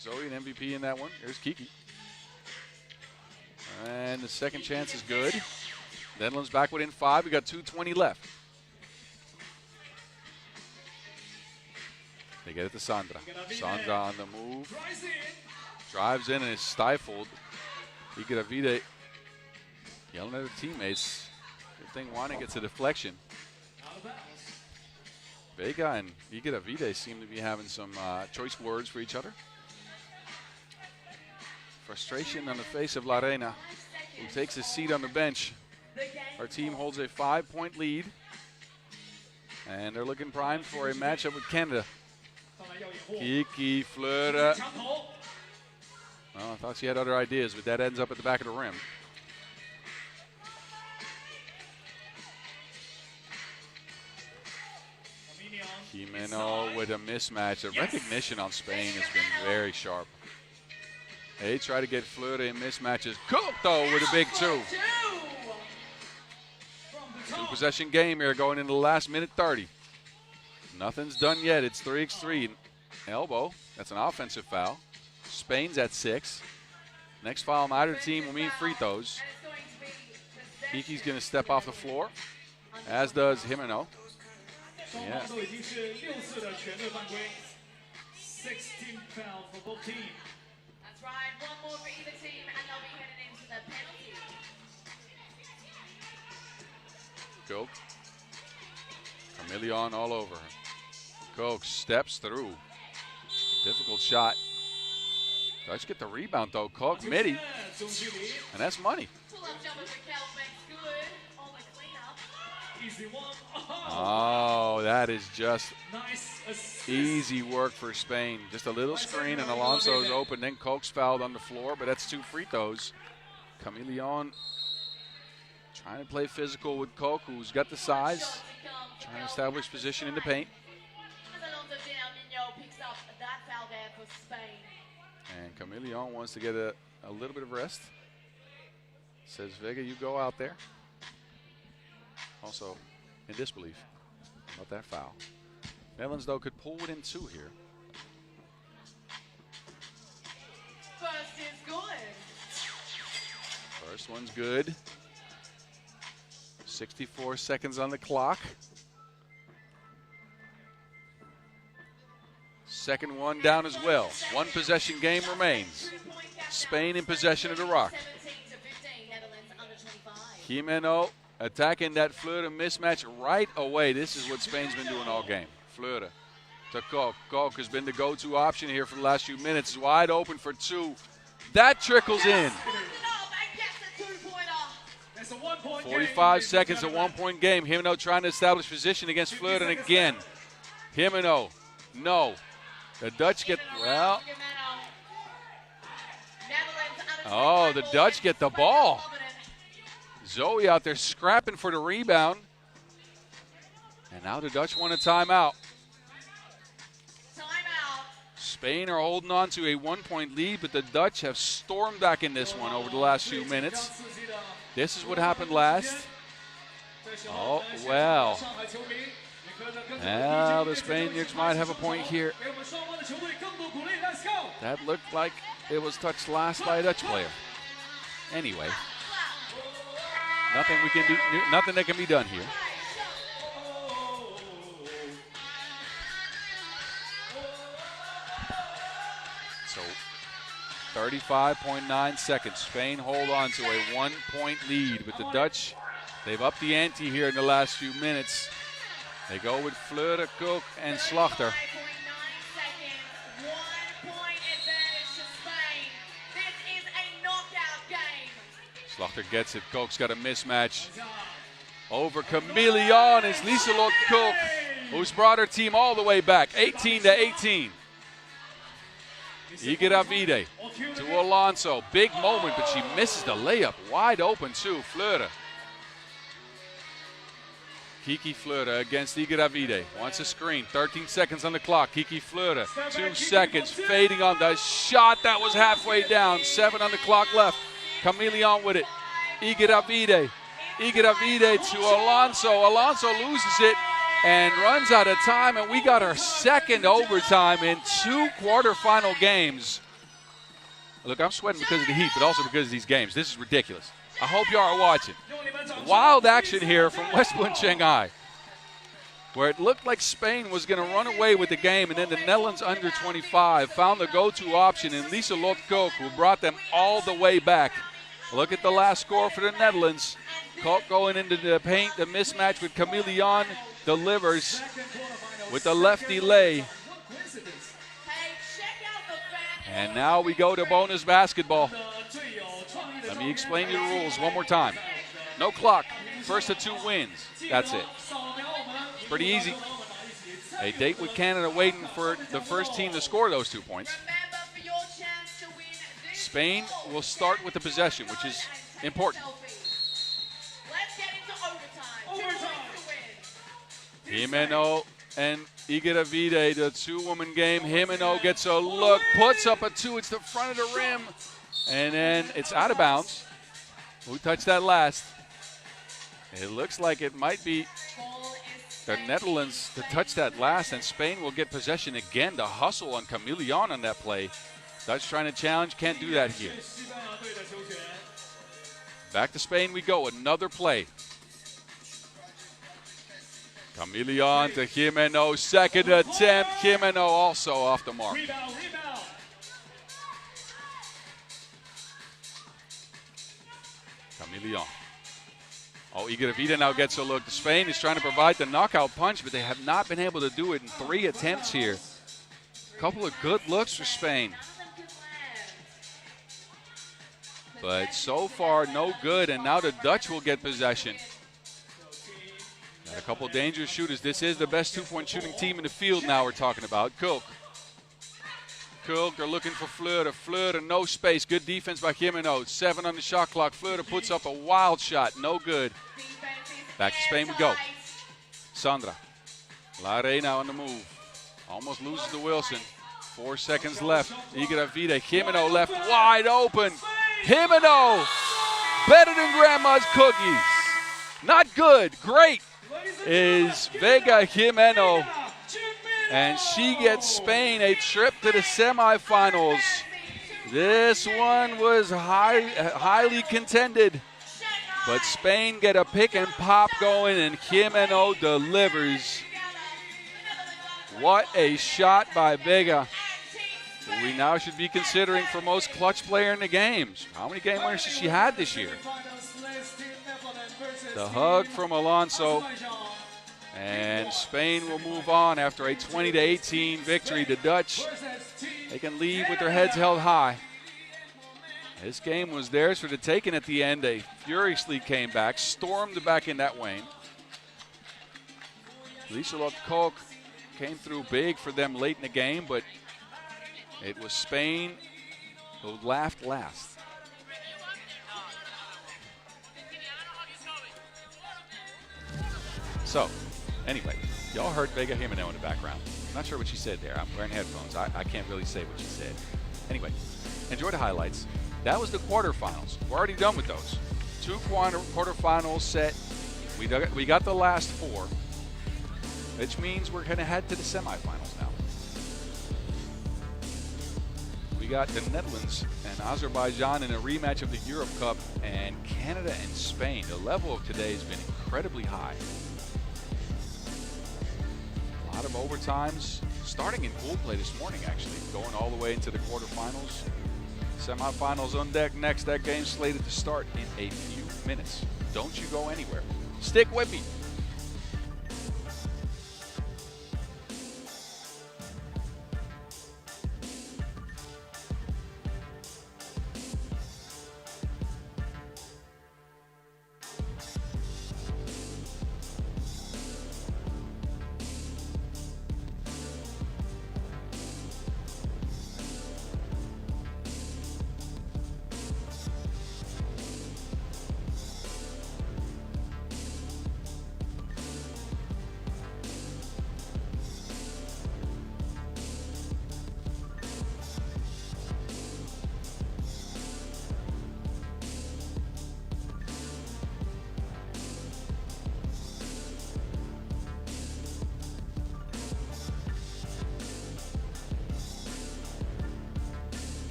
Zoe an MVP in that one. Here's Kiki. And the second chance is good. Netherlands back within 5. We got 2:20 left. They get it to Sandra. Sandra on the move. Drives in and is stifled. Igravide yelling at her teammates. Good thing Juana gets a deflection. Vega and Igravide seem to be having some choice words for each other. Frustration on the face of Larena, who takes his seat on the bench. Our team holds a 5-point lead, and they're looking primed for a matchup with Canada. Kiki Fleuren. Well, I thought she had other ideas, but that ends up at the back of the rim. Jimeno with a mismatch. The recognition on Spain has been very sharp. They try to get Fleuren in mismatches. Cook, though, with a big 2. 2-possession game here going into the last minute 30. Nothing's done yet. It's 3x3. Elbow. That's an offensive foul. Spain's at 6. Next foul on either team will mean free throws. Kiki's going to step off the floor, as does Jimeno. Yeah. 16 fouls for both teams. That's right. One more for either team, and they'll be headed into the penalty. Coke. Chameleon all over her. Coke steps through. Difficult shot. Dutch get the rebound though. Coke midi. And that's money. Pull-up jumper for Kel makes good on the cleanup. Easy one. Oh, that is just Nice assist. easy work for Spain. Just a little screen and Alonso's open. Then Coke's fouled on the floor, but that's 2 free throws. Chameleon trying to play physical with Coke, who's got the size. Trying to establish position in the paint. Picks up that foul there for Spain. And Chameleon wants to get a little bit of rest. Says, Vega, you go out there. Also in disbelief about that foul. Netherlands, though, could pull within 2 here. First is good. First one's good. 64 seconds on the clock. Second one down as well. 1 possession game remains. Spain in possession of the rock. 17-15, Netherlands under 25. Jimeno attacking that Fleuren mismatch right away. This is what Spain's been doing all game. Fleuren to Coke. Coke has been the go-to option here for the last few minutes. Is wide open for 2. That trickles in. 45 seconds, a 1-point game. Jimeno trying to establish position against Fleuren again. Jimeno, no. The Dutch get, well. Oh, the Dutch get the ball. Zoe out there scrapping for the rebound. And now the Dutch want a timeout. Timeout. Spain are holding on to a 1-point lead, but the Dutch have stormed back in this one over the last few minutes. This is what happened last. Oh, well. Now the Spaniards might have a point here. That looked like it was touched last by a Dutch player. Anyway, nothing that can be done here. So 35.9 seconds. Spain hold on to a 1-point lead, but the Dutch, they've upped the ante here in the last few minutes. They go with Fleur, Cook, and Slachter. 5.9 seconds. 1 point advantage to Spain. This is a knockout game. Slachter gets it. Cook's got a mismatch. Over Chameleon is Lieselot Cook, who's brought her team all the way back, 18-18. Igaravidé to Alonso. Big moment, but she misses the layup. Wide open, too. Fleur. Kiki Fleur against Igaravidé. Wants a screen. 13 seconds on the clock. Kiki Fleur. 2 seconds. Fading on the shot. That was halfway down. 7 on the clock left. Chameleon with it. Igaravidé. Igaravidé to Alonso. Alonso loses it and runs out of time, and we got our second overtime in 2 quarterfinal games. Look, I'm sweating because of the heat, but also because of these games. This is ridiculous. I hope you are watching. Wild action here from West Point Shanghai, where it looked like Spain was going to run away with the game, and then the Netherlands under 25 found the go-to option in Lieselot Koch, who brought them all the way back. Look at the last score for the Netherlands. Koch going into the paint, the mismatch with Chameleon delivers with the lefty lay. And now we go to bonus basketball. Let me explain you the rules one more time. No clock. First of 2 wins. That's it. It's pretty easy. A date with Canada waiting for the first team to score those 2 points. Spain will start with the possession, which is important. Jimeno and Igaravidé, the 2-woman game. Jimeno gets a look, puts up a 2. It's the front of the rim, and then it's out of bounds. Who touched that last? It looks like it might be the Netherlands to touch that last, and Spain will get possession again. The hustle on Chameleon on that play. Dutch trying to challenge, can't do that here. Back to Spain we go, another play. Chameleon to Jimeno, second attempt. Jimeno also off the mark. Chameleon. Oh, Igaravidé now gets a look. Spain is trying to provide the knockout punch, but they have not been able to do it in 3 attempts here. A couple of good looks for Spain. But so far, no good, and now the Dutch will get possession. Got a couple dangerous shooters. This is the best 2-point shooting team in the field now we're talking about. Kulk. Kulk, they're looking for Fleur. Fleur, no space. Good defense by Jimeno. 7 on the shot clock. Fleur puts up a wild shot. No good. Back to Spain we go. Sandra. Lare now on the move. Almost loses to Wilson. 4 seconds left. Igaravidé. Jimeno left wide open. Jimeno, better than grandma's cookies. Not good, great is Vega Jimeno. And she gets Spain a trip to the semifinals. This one was highly contended. But Spain get a pick and pop going, and Jimeno delivers. What a shot by Vega. We now should be considering for most clutch player in the games. How many game winners has she had this year? The hug from Alonso. And Spain will move on after a 20-18 victory. The Dutch, they can leave with their heads held high. This game was theirs for the taking at the end. They furiously came back, stormed back in that lane. Lieselot Koch came through big for them late in the game, but it was Spain who laughed last. So, Anyway, y'all heard Vega Jimeno in the background. I'm not sure what she said there. I'm wearing headphones. I can't really say what she said. Anyway, enjoy the highlights. That was the quarterfinals. We're already done with those. 2 quarterfinals set. We got the last 4, which means we're going to head to the semifinals now. We got the Netherlands and Azerbaijan in a rematch of the Europe Cup, and Canada and Spain. The level of today has been incredibly high. A lot of overtimes, starting in pool play this morning actually, going all the way into the quarterfinals. Semifinals on deck next. That game slated to start in a few minutes. Don't you go anywhere. Stick with me.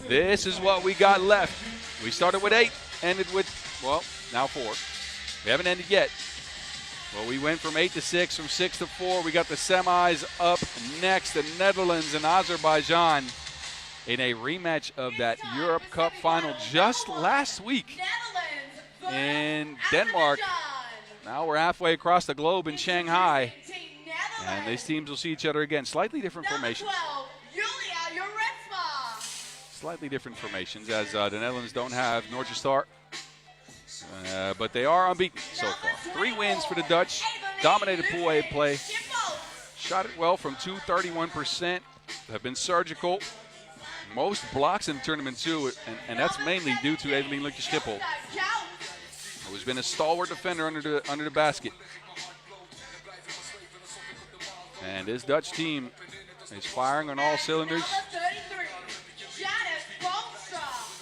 This is what we got left. We started with 8, ended with, well, now 4. We haven't ended yet. Well, we went from 8 to 6, from 6 to 4. We got the semis up next. The Netherlands and Azerbaijan in a rematch of that Europe Cup final just last week in Denmark. Now we're halfway across the globe in Shanghai. And these teams will see each other again. Slightly different formations. Slightly different formations, as the Netherlands don't have Noordstar, but they are unbeaten so far. 3 wins for the Dutch. Dominated Pool A play. Shot it well from 231%. Have been surgical. Most blocks in the tournament too, and that's mainly due to Evelien Luntje-Schiphol, who's been a stalwart defender under the basket. And this Dutch team is firing on all cylinders.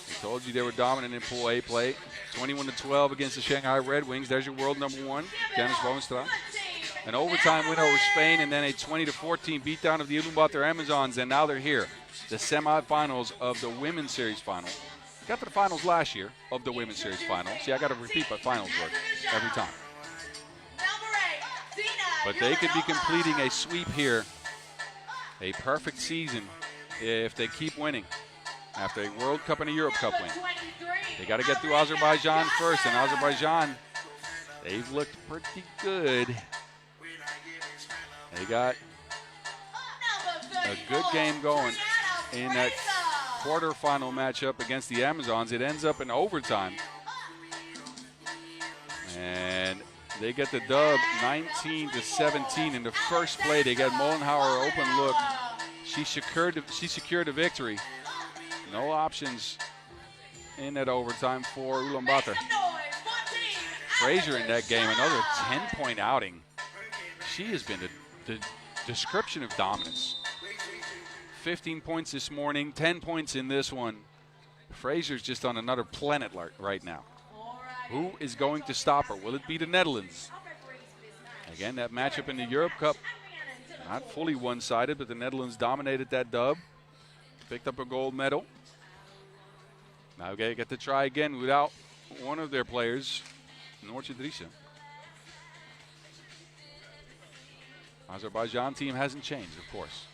I told you they were dominant in Pool A play. 21-12 against the Shanghai Red Wings. There's your world number 1, Janice Boonstra. An overtime win over Spain, and then a 20-14 beatdown of the Ulaanbaatar Amazons, and now they're here. The semifinals of the Women's Series final. Got to the finals last year of the Women's Series final. See, I got to repeat my finals work every time. But they could be completing a sweep here. A perfect season if they keep winning after a World Cup and a Europe Cup win. They got to get through Azerbaijan first, and Azerbaijan, they've looked pretty good. They got a good game going in that quarterfinal matchup against the Amazons. It ends up in overtime. And they get the dub 19-17. In the first play, they get Molenhauer open look. She secured the victory. No options in that overtime for Ulaanbaatar. Fraser in that game, another 10-point outing. She has been the description of dominance. 15 points this morning, 10 points in this one. Fraser's just on another planet right now. Who is going to stop her? Will it be the Netherlands? Again, that matchup in the Europe Cup, not fully one-sided, but the Netherlands dominated that dub. Picked up a gold medal. Now they get to try again without one of their players, Noortje Driessen. Azerbaijan team hasn't changed, of course.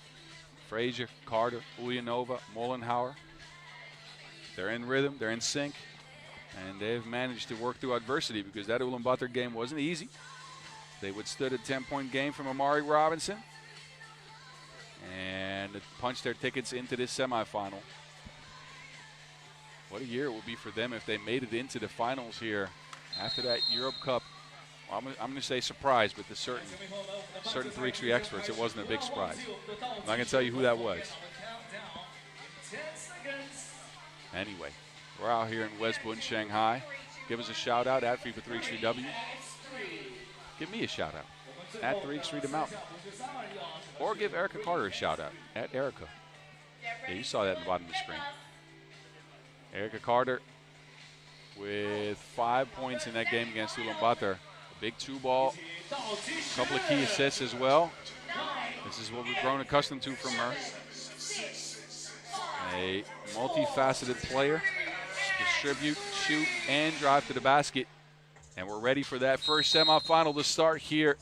Fraser, Carter, Ulyanova, Molenhauer. They're in rhythm, they're in sync, and they've managed to work through adversity because that Ulaanbaatar game wasn't easy. They withstood a 10-point game from Amari Robinson and punched their tickets into this semifinal. What a year it would be for them if they made it into the finals here After that Europe Cup, well, I'm going to say surprise, but to certain 3x3 experts, it wasn't a big surprise. I'm not going to tell you who that was. Anyway, we're out here in West Bund, Shanghai. Give us a shout out at FIBA 3x3W. Give me a shout out at 3x3 to Mountain. Or give Erica Carter a shout out at Erica. Yeah, you saw that at the bottom of the screen. Erica Carter with 5 points in that game against Ulaanbaatar. A big 2-ball, a couple of key assists as well. This is what we've grown accustomed to from her. A multifaceted player. Distribute, shoot, and drive to the basket. And we're ready for that first semifinal to start here.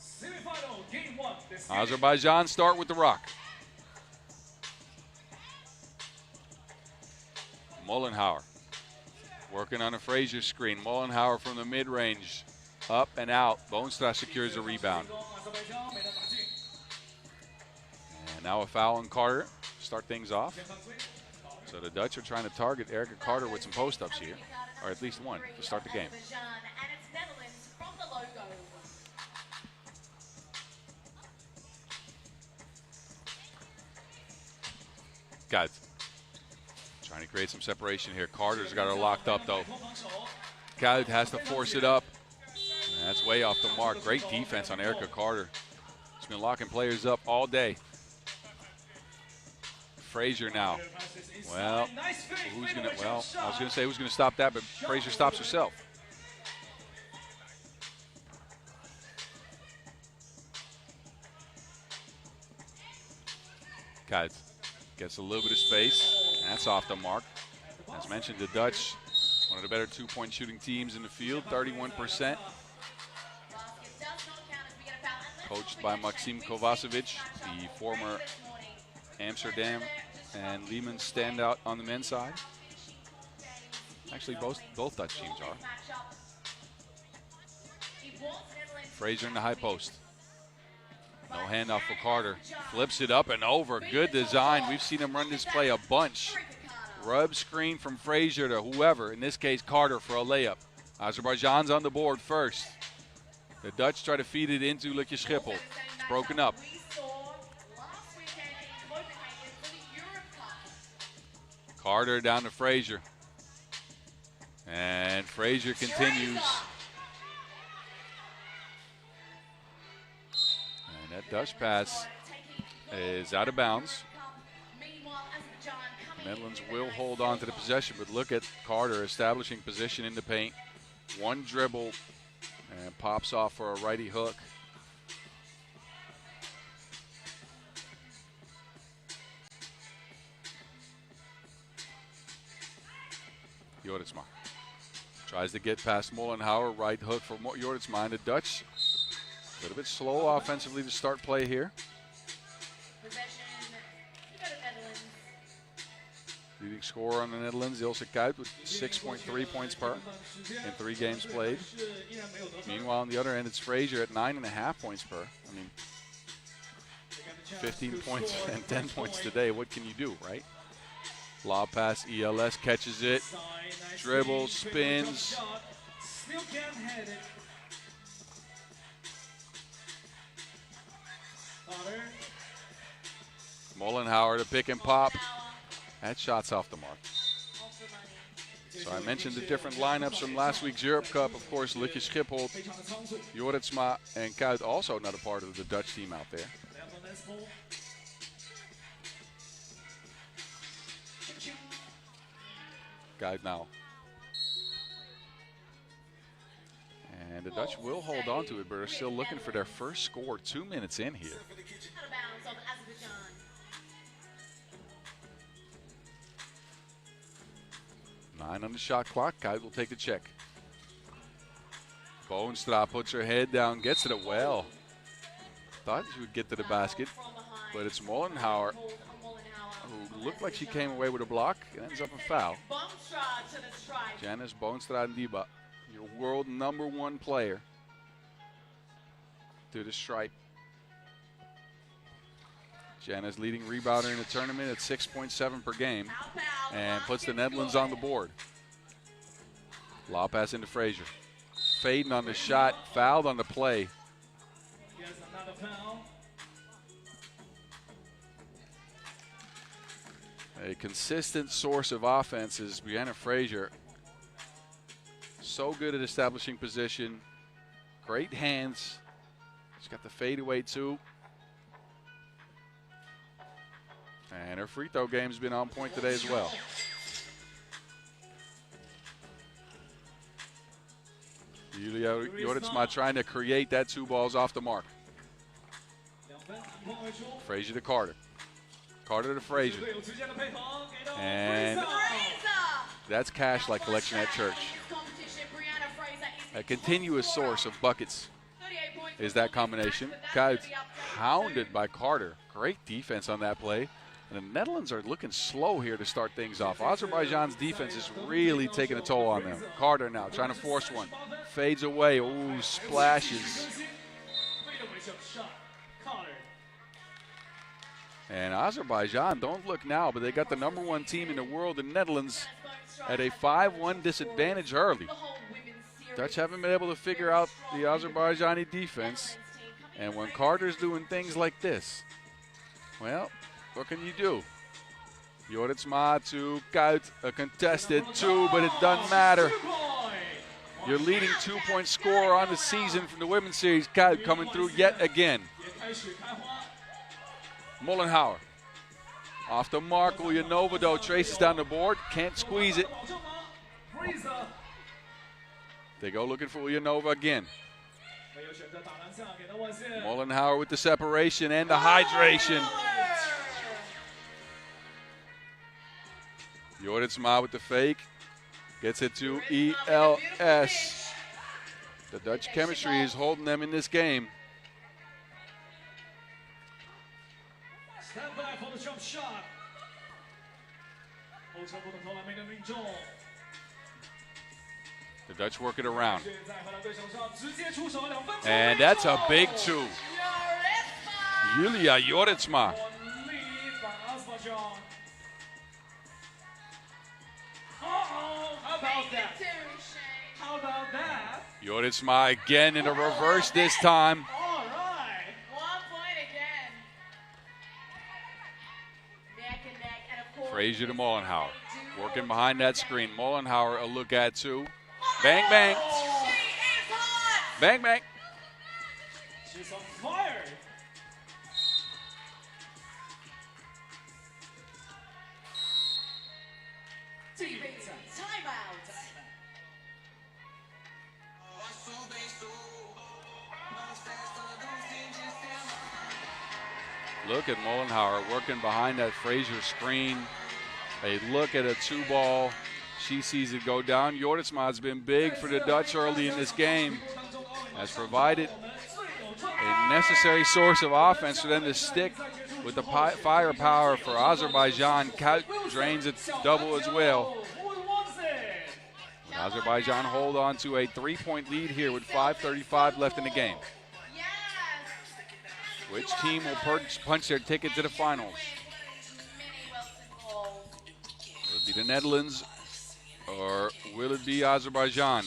Azerbaijan start with the rock. Mullenhauer working on a Frazier screen. Mullenhauer from the mid-range. Up and out. Boonstra secures a rebound. And now a foul on Carter. Start things off. So the Dutch are trying to target Erica Carter with some post-ups here. Or at least one to start the game. Guys, trying to create some separation here. Carter's got her locked up, though. Khaled has to force it up. And that's way off the mark. Great defense on Erica Carter. She's been locking players up all day. Frazier now. Well, who's gonna? Well, I was gonna say who's gonna stop that, but Frazier stops herself. Khaled gets a little bit of space. That's off the mark. As mentioned, the Dutch, one of the better two-point shooting teams in the field, 31%. Coached by Maxim Kovacevic, the former Amsterdam and Lehman standout on the men's side. Actually, both Dutch teams are. Frazier in the high post. No handoff for Carter. Flips it up and over. Good design. We've seen him run this play a bunch. Rub screen from Frazier to whoever, in this case Carter, for a layup. Azerbaijan's on the board first. The Dutch try to feed it into Lucky Schiphol. It's broken up. Carter down to Frazier. And Frazier continues. And that Dutch pass is out of bounds. The Netherlands will hold on to the possession, but look at Carter establishing position in the paint. One dribble and pops off for a righty hook. Joritsma tries to get past Mullenhauer. Right hook for Joritsma. The Dutch a little bit slow offensively to start play here. Leading scorer on the Netherlands, Ilse Kuyt, with 6.3 points per in 3 games played. Meanwhile, on the other end, it's Frazier at 9.5 points per. I mean, 15 points and 10 points today. What can you do, right? Lob pass, ELS catches it, dribbles, spins. Mullenhauer to pick and pop. That shot's off the mark. So I mentioned the different lineups from last week's Europe Cup. Of course, Lucky Schiphol, Joritsma, and Kuyt also not a part of the Dutch team out there. Kuyt now. And the Dutch will hold on to it, but are still looking for their first score 2 minutes in here. 9 on the shot clock. Kuyt will take the check. Boonstra puts her head down, gets it well. Thought she would get to the basket, but it's Mullenhauer, who looked like she came away with a block, and ends up a foul. Janice Boonstra Ndiba, your world #1 player, to the stripe. Janice leading rebounder in the tournament at 6.7 per game, and puts the Netherlands on the board. Lob pass into Frazier. fading on the shot, fouled on the play. Yes, another foul. A consistent source of offense is Brianna Frazier. So good at establishing position. Great hands. She's got the fadeaway too. And her free throw game's been on point today as well. Julia Joritsma trying to create that 2 balls off the mark. Frazier to Carter. Carter to Frazier. And that's cash like collection at church. A continuous source of buckets is that combination. Guys, hounded by Carter. Great defense on that play. And the Netherlands are looking slow here to start things off. Azerbaijan's defense is really taking a toll on them. Carter now trying to force one. Fades away. Ooh, splashes. And Azerbaijan, don't look now, but they got the #1 team in the world, the Netherlands, at a 5-1 disadvantage early. Dutch haven't been able to figure out the Azerbaijani defense. And when Carter's doing things like this, well, what can you do? Joritsma to Kuit, a contested 2, but it doesn't matter. Your leading 2-point scorer on the season from the women's series, Kuit, coming through yet again. Mullenhauer off the mark. Ulaanbaatar though traces down the board, can't squeeze it. They go looking for Ulaanbaatar again. Mullenhauer with the separation and the hydration. Joritsma with the fake. Gets it to ELS. The Dutch chemistry is holding them in this game. Stand by for the jump shot. The Dutch work it around. And that's a big 2. Julia Joritsma. How about that? Joritsma again in a reverse this time. All right. 1 point again. Neck and neck, and of course, Frazier to Mullenhauer. Working behind that screen. Mullenhauer a look at 2. Bang, bang. She is hot. Bang, bang. She's on fire. TV timeout. Look at Mullenhauer working behind that Frazier screen. A look at a 2 ball. She sees it go down. Joritsma has been big for the Dutch early in this game. Has provided a necessary source of offense for them to stick with the firepower for Azerbaijan. Kuit drains it double as well. Azerbaijan hold on to a 3-point lead here with 5:35 left in the game. Which team will punch their ticket to the finals? Will it be the Netherlands or will it be Azerbaijan?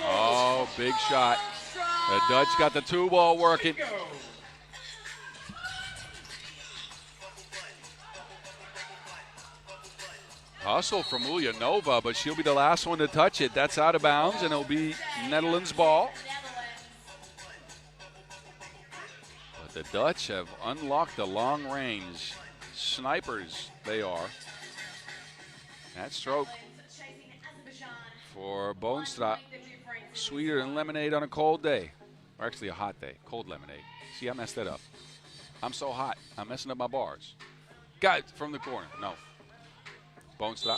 Oh, big shot. The Dutch got the 2 ball working. Hustle from Ulaanbaatar, but she'll be the last one to touch it. That's out of bounds, and it'll be Netherlands ball. But the Dutch have unlocked the long range. Snipers, they are. That stroke for Boonstra, sweeter than lemonade on a cold day. Or actually a hot day, cold lemonade. See, I messed that up. I'm so hot, I'm messing up my bars. Got it from the corner, no. Boonstra.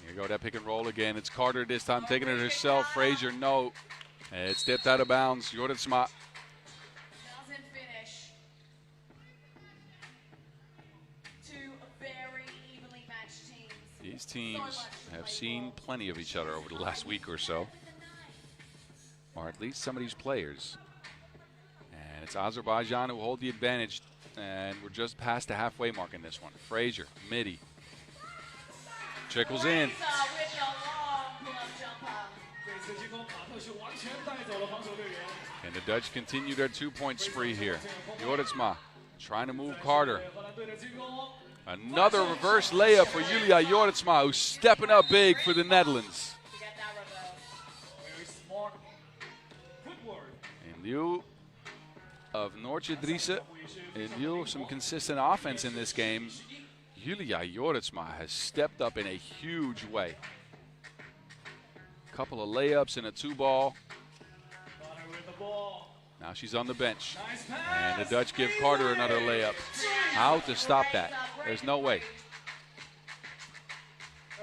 Here you go, that pick and roll again. It's Carter this time, taking it herself. Frazier, no. It's tipped out of bounds. Joritsma. Doesn't finish. 2 very evenly matched teams. These teams have seen plenty of each other over the last week or so. Or at least some of these players. And it's Azerbaijan who hold the advantage And we're just past the halfway mark in this one. Frazier, midi. Trickles in. With the long pull-up jumper. 这次进攻，马特是完全带走了防守队员。 And the Dutch continue their 2-point spree here. Jorritsma trying to move Carter. 荷兰队的进攻， Another reverse layup for Julia Jorritsma, who's stepping up big for the Netherlands. To get that reverse. very smart footwork. In lieu of Noortje Driessen, in lieu of some consistent offense in this game, Julia Jorritsma has stepped up in a huge way. Couple of layups and a 2-ball. Carter with the ball. Now she's on the bench. Nice And the pass. Dutch give Carter another layup. How to stop that? There's no way.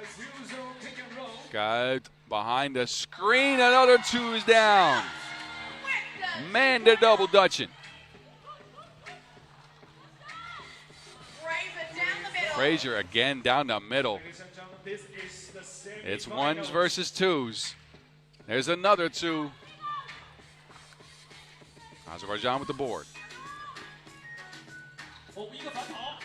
As usual, pick and roll. Got behind the screen. Another 2 is down. With the Man, they're double Dutching. Frazier down the middle. Frazier again down the middle. Ladies and gentlemen, this is the It's semi-finals. 1s versus 2s. There's another 2. Azerbaijan with the board. 哦，一个反跑，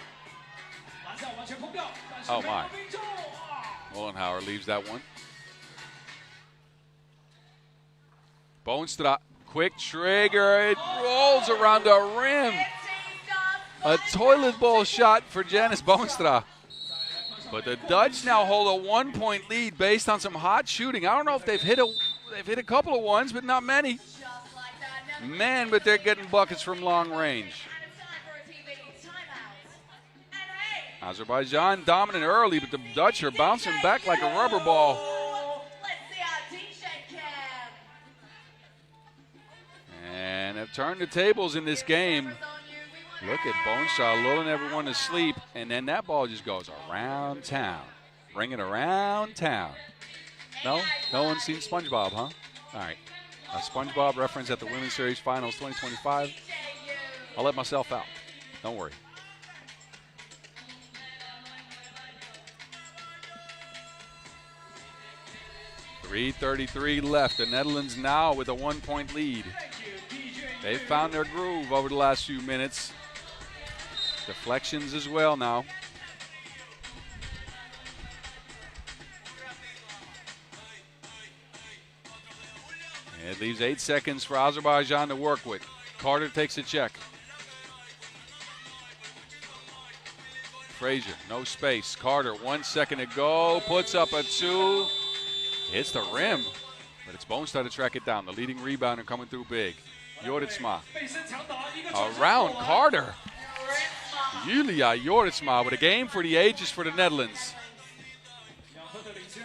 篮下完全空掉，但是 Oh 没有 my. 命中啊！ Mullenhauer leaves that one. Boonstra, quick trigger. It rolls around the rim. A toilet bowl shot for Janice Boonstra. But the Dutch now hold a 1-point lead based on some hot shooting. I don't know if they've hit a couple of ones, but not many. Just like that. Man, but they're getting buckets from long range. And it's time for a TV timeout. And hey, Azerbaijan dominant early, but the Dutch are bouncing back like a rubber ball. let's see our DJ cam. And have turned the tables in this game. Cameras on you. We want Look at Boneshaw lulling everyone to sleep, and then that ball just goes around town. Bring it around town. No? No one's seen SpongeBob, huh? All right. A SpongeBob reference at the Women's Series Finals 2025. I'll let myself out. Don't worry. .333 left. The Netherlands now with a 1-point lead. They've found their groove over the last few minutes. Deflections as well now. It leaves 8 seconds for Azerbaijan to work with. Carter takes a check. Frazier, no space. Carter, 1 second to go. Puts up a 2. Hits the rim. But it's Bonestar to track it down. The leading rebounder coming through big. Jorritsma 背身强打，一个转身 around 过来 Carter. Julia Jorritsma with a game for the ages for the Netherlands. 两分的领先。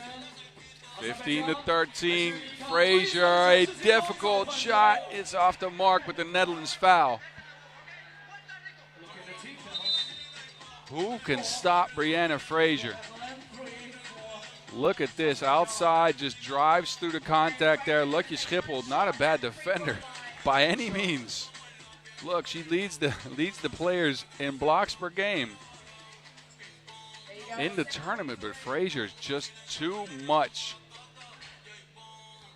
15 to 13. Frazier, a difficult shot. It's off the mark with the Netherlands foul. Look at the details. Who can stop Brianna Frazier? And 3 for Look at this. Outside, just drives through the contact there. Lucky Schiphol, not a bad defender by any means. Look, she leads the players in blocks per game in the tournament, but Frazier's just too much.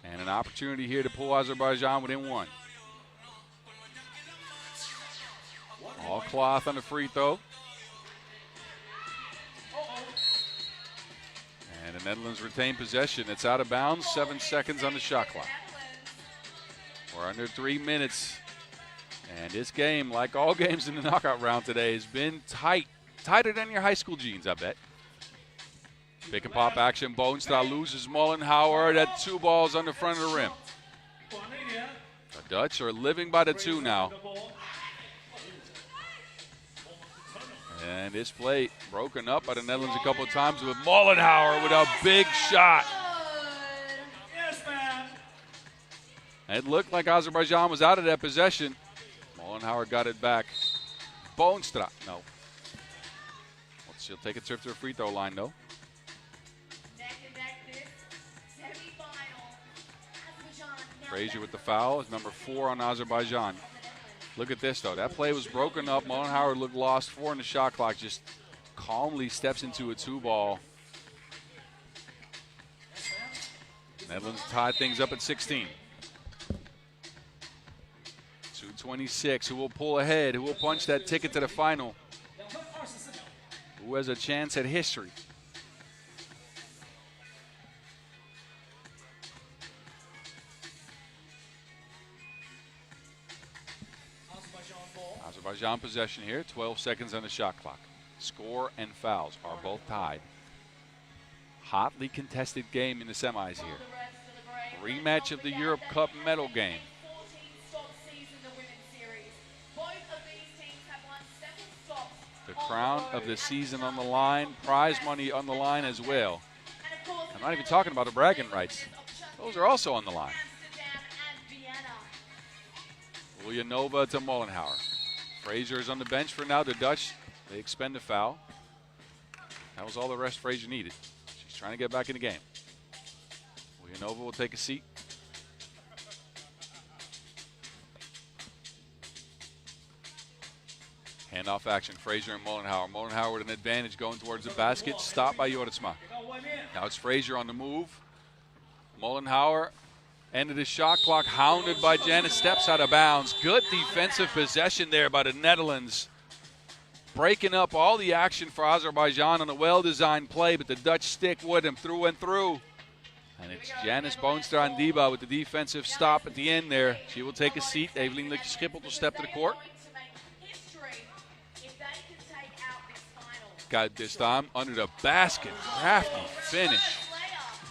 And an opportunity here to pull Azerbaijan within 1. All cloth on the free throw. And the Netherlands retain possession. It's out of bounds. 7 seconds on the shot clock. We're under 3 minutes. And this game, like all games in the knockout round today, has been tight. Tighter than your high school jeans, I bet. Pick and pop action. Boonstra loses Mullenhauer. That 2 balls on the front of the rim. 短了一点。 The Dutch are living by the 2 now. And this play broken up by the Netherlands a couple of times with Mullenhauer with a big shot. Yes, man. It looked like Azerbaijan was out of that possession. Mullenhauer got it back. Boonstra, no. She'll take a trip to the free throw line, though. Neck and neck this semifinal. Azerbaijan now Frazier with the foul is number 4 on Azerbaijan. Look at this, though. That play was broken up. Mullenhauer looked lost. 4 on the shot clock. Just calmly steps into a 2 ball. Netherlands tied things up at 16. 26. Who will pull ahead? Who will punch that ticket to the final? Who has a chance at history? Azerbaijan possession here. 12 seconds on the shot clock. Score and fouls are both tied. Hotly contested game in the semis here. Rematch of the Europe Cup medal game. The crown of the season on the line, prize money on the line as well. I'm not even talking about the bragging rights. Those are also on the line. Ulaanbaatar to Mollenhauer. Fraser is on the bench for now. The Dutch, they expend a foul. That was all the rest Fraser needed. She's trying to get back in the game. Ulaanbaatar will take a seat. Handoff action, Fraser and Mollenhauer. Mollenhauer with an advantage going towards the basket. Stopped by Jorritsma. Now it's Fraser on the move. Mollenhauer, end of the shot clock, hounded by Janice, steps out of bounds. Good defensive possession there by the Netherlands. Breaking up all the action for Azerbaijan on a well-designed play, but the Dutch stick with him through and through. And it's Janice Boonstra-Ndiba with the defensive stop at the end there. She will take a seat. Evelien Lutje-Schippel will step to the court. Got this time under the basket. Crafty finish.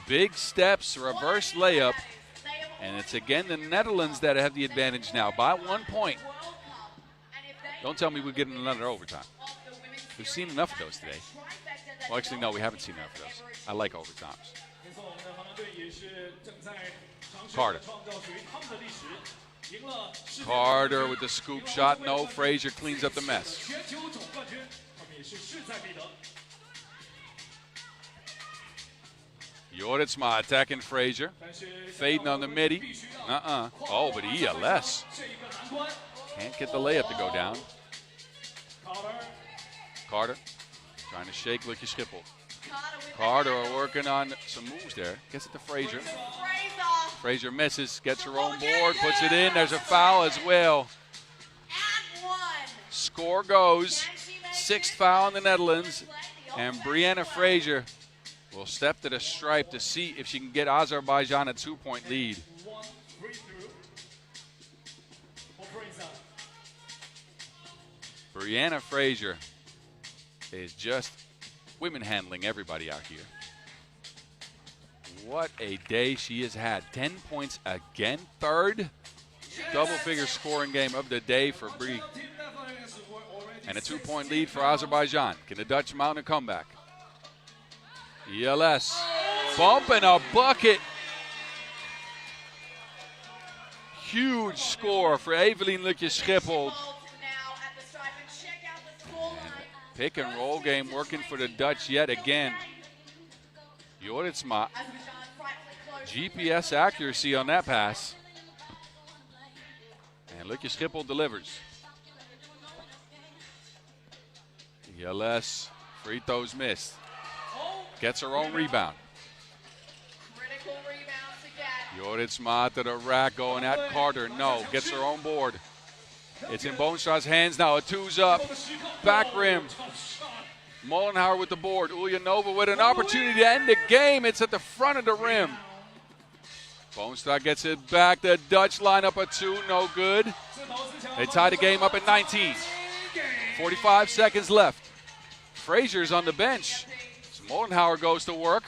Big steps, reverse layup. And it's again the Netherlands that have the advantage now by 1 point. Don't tell me we're getting another overtime. We've seen enough of those today. Well, actually, no, we haven't seen enough of those. I like overtimes. Carter. Carter with the scoop shot. No, Fraser cleans up the mess. Jorritsma attacking Fraser. Fading on the midi. Oh, but ELS. Can't get the layup to go down. Carter trying to shake Lutje-Schippel. Carter working on some moves there. Gets it to Fraser. Fraser misses, gets her own board, puts it in. There's a foul as well. Score goes. 6th foul in the Netherlands. And Brianna Fraser will step to the stripe to see if she can get Azerbaijan a 2-point lead. Brianna Fraser is just women handling everybody out here. What a day she has had. 10 points again. 3rd double-figure scoring game of the day for Brie. And a 2-point lead for Azerbaijan. Can the Dutch mount a comeback? ELS bumping a bucket. Huge score for Evelien Lutje-Schippel. Pick and roll game working for the Dutch yet again. Jorritsma, GPS accuracy on that pass. And Lutje-Schippel delivers. ELS, free throws missed. Gets her own rebound. Jorritsma to the rack, going at Carter. No, gets her own board. It's in Boonstra's hands now. A 2's up. Back rim. Mollenhauer with the board. Ulaanbaatar with an opportunity to end the game. It's at the front of the rim. Boonstra gets it back. The Dutch line up a 2. No good. They tie the game up at 19. 45 seconds left. Fraser's on the bench. So Mollenhauer goes to work.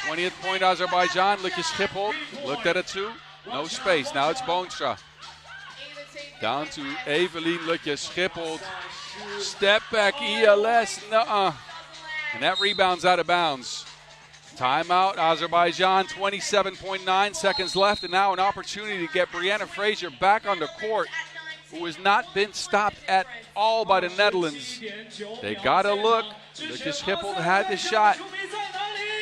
20th point Azerbaijan. Lutje-Schippel looked at a 2. No space. Now it's Boonstra. Down to Evelien Lutje-Schippel. Step back, ELS. Nuh-uh. And that rebound's out of bounds. Timeout, Azerbaijan. 27.9 seconds left. And now an opportunity to get Brianna Fraser back on the court, who has not been stopped at all by the Netherlands. They got a look. Lutje-Schippel had the shot.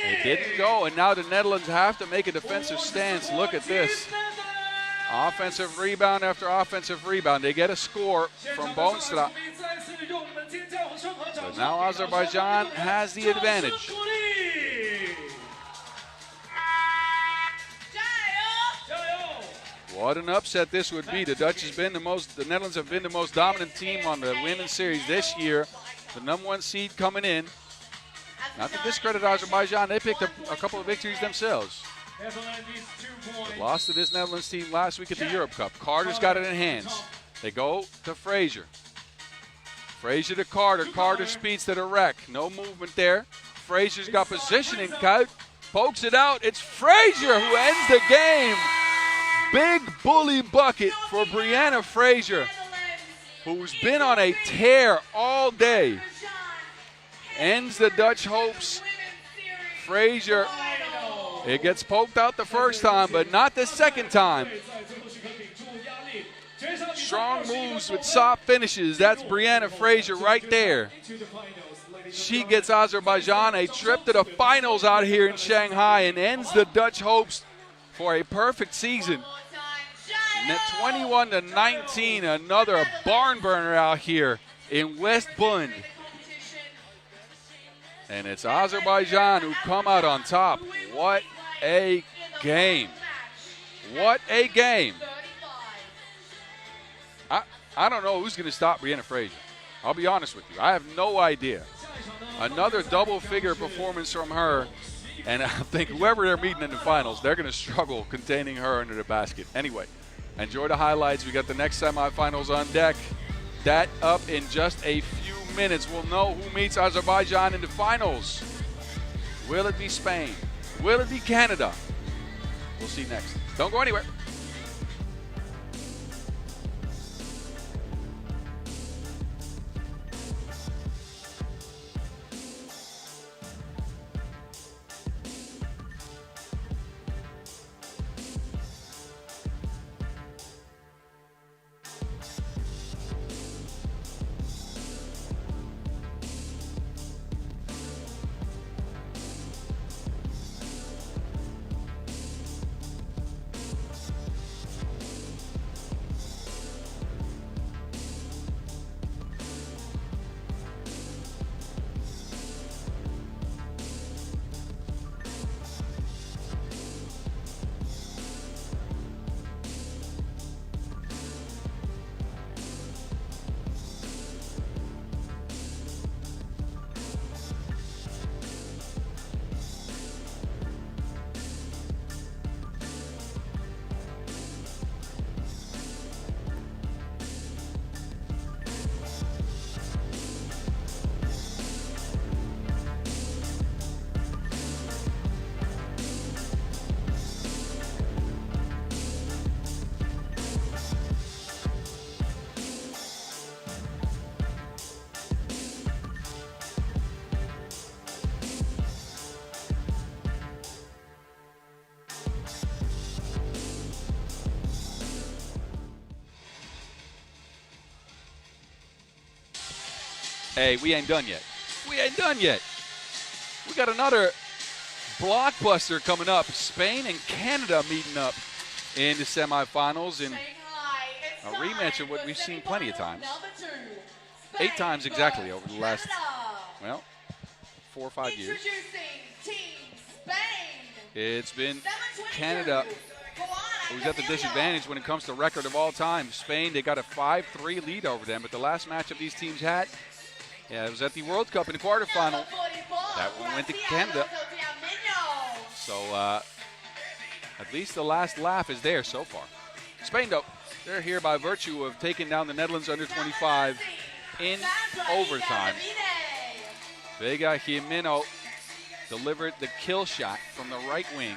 It didn't go, and now the Netherlands have to make a defensive stance. Look at this. Offensive rebound after offensive rebound. They get a score from Boonstra. So now Azerbaijan has the advantage. What an upset this would be. The Netherlands have been the most dominant team on the women's series this year. The #1 seed coming in. Not to discredit Azerbaijan, they picked up a couple of victories themselves. Netherlands needs 2 points. They lost to this Netherlands team last week at the Europe Cup. Carter's got it in hands. They go to Frazier. Frazier to Carter. Carter speeds to the wreck. No movement there. Frazier's got positioning. Pokes it out. It's Frazier who ends the game. Big bully bucket for Brianna Frazier, who's been on a tear all day. Ends the Dutch hopes. Frazier, it gets poked out the first time, but not the second time. Strong moves with soft finishes. That's Brianna Frazier right there. She gets Azerbaijan a trip to the finals out here in Shanghai and ends the Dutch hopes for a perfect season. 21-19, another barn burner out here in West Bund. And it's Azerbaijan who come out on top. What a game. What a game. I don't know who's going to stop Brianna Frazier. I'll be honest with you. I have no idea. Another double-figure performance from her. And I think whoever they're meeting in the finals, they're going to struggle containing her under the basket. Anyway, enjoy the highlights. We got the next semifinals on deck. That up in just a few minutes. We'll know who meets Azerbaijan in the finals. Will it be Spain? Will it be Canada? We'll see next. Don't go anywhere. Hey, we ain't done yet. We ain't done yet. We got another blockbuster coming up. Spain and Canada meeting up in the semifinals in a rematch of what we've seen plenty of times. 8 times exactly over the last, well, 4 or 5 years. It's been Canada who's at the disadvantage when it comes to record of all time. Spain, they got a 5-3 lead over them, but the last matchup these teams had, yeah, it was at the World Cup in the quarterfinal. That one went to Canada. So at least the last laugh is there so far. Spain, though, they're here by virtue of taking down the Netherlands under 25 in overtime. Vega Jimeno delivered the kill shot from the right wing.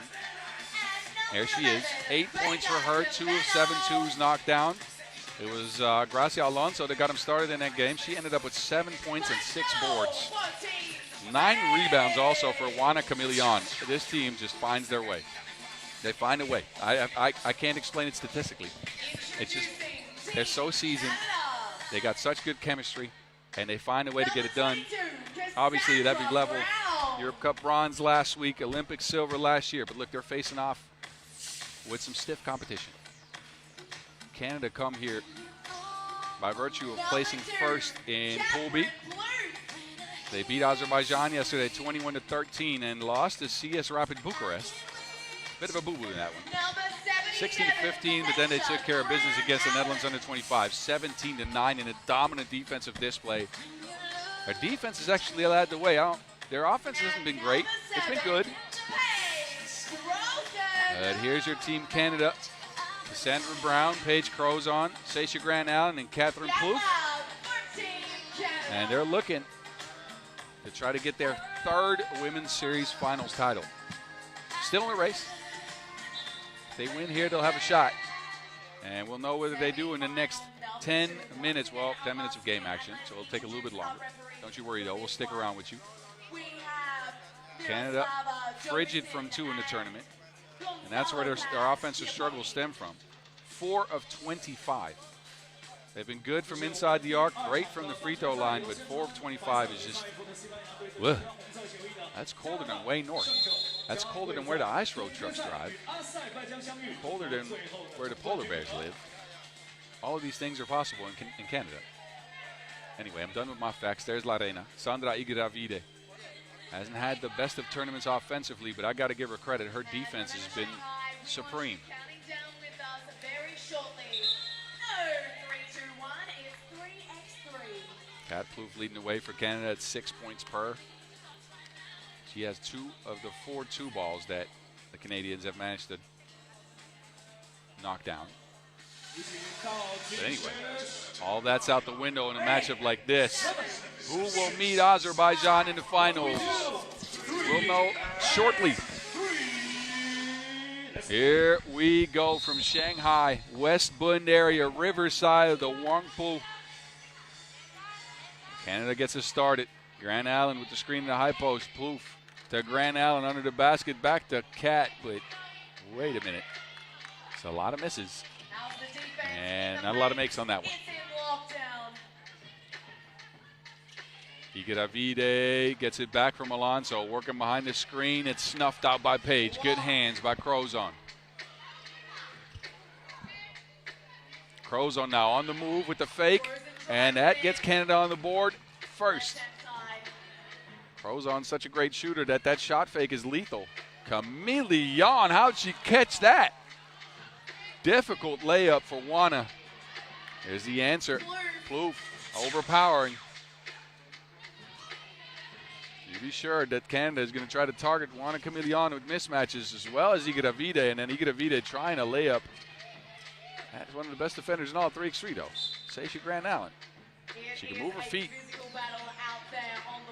There she is. 8 points for her, 2 of 7 twos knocked down. It was Gracia Alonso that got him started in that game. She ended up with 7 points and 6 boards. 9 rebounds also for Juana Camillion. This team just finds their way. They find a way. I can't explain it statistically. It's just they're so seasoned. They got such good chemistry, and they find a way to get it done. Obviously at every level. Europe Cup bronze last week, Olympic silver last year. But look, they're facing off with some stiff competition. Canada come here by virtue of placing first in Pool B. They beat Azerbaijan yesterday 21-13 and lost to CS Rapid Bucharest. Bit of a boo-boo in that one. 16-15, but then they took care of business against the Netherlands under 25, 17-9 in a dominant defensive display. Their defense has actually led the way. Their offense hasn't been great. It's been good. But here's your team Canada. Cassandra Brown, Paige Crozon, Sasha Grant Allen, and Catherine Plouffe. And they're looking to try to get their third Women's Series Finals title. Still in the race. If they win here, they'll have a shot. And we'll know whether they do in the next 10 minutes. Well, 10 minutes of game action, so it'll take a little bit longer. Don't you worry, though. We'll stick around with you. Canada, frigid from 2 in the tournament. And that's where their offensive struggles stem from. 4 of 25. They've been good from inside the arc, great from the free throw line, but 4 of 25 is just, ugh. That's colder than way north. That's colder than where the ice road trucks drive. Colder than where the polar bears live. All of these things are possible in Canada. Anyway, I'm done with my facts. There's La Reina. Sandra Iguravide hasn't had the best of tournaments offensively, but I got to give her credit. Her defense has been supreme. Counting down with us very shortly. No, 3-2-1 is 3x3. Kat Plouffe leading the way for Canada at 6 points per. She has 2 of the 4 2-balls that the Canadians have managed to knock down. But anyway, all that's out the window in a matchup like this. Who will meet Azerbaijan in the finals? We'll know shortly. Here we go from Shanghai, West Bund area, Riverside of the Huangpu. Canada gets us started. Grant Allen with the screen in the high post. Plouffe to Grant Allen under the basket, back to Kat, but wait a minute. It's a lot of misses. And not a lot of makes on that one. Iguravide gets it back from Alonso, working behind the screen. It's snuffed out by Paige. Good hands by Crozon. Crozon now on the move with the fake, and that gets Canada on the board first. Crozon's such a great shooter that shot fake is lethal. Chameleon, how'd she catch that? Difficult layup for Wana. Here's the answer. Plouffe overpowering. You be sure that Canada is going to try to target Wana Chameleon with mismatches as well as Iguravide, and then Iguravide trying a layup. That's one of the best defenders in all 3x3 though. Sasha Grant Allen. She can move her feet.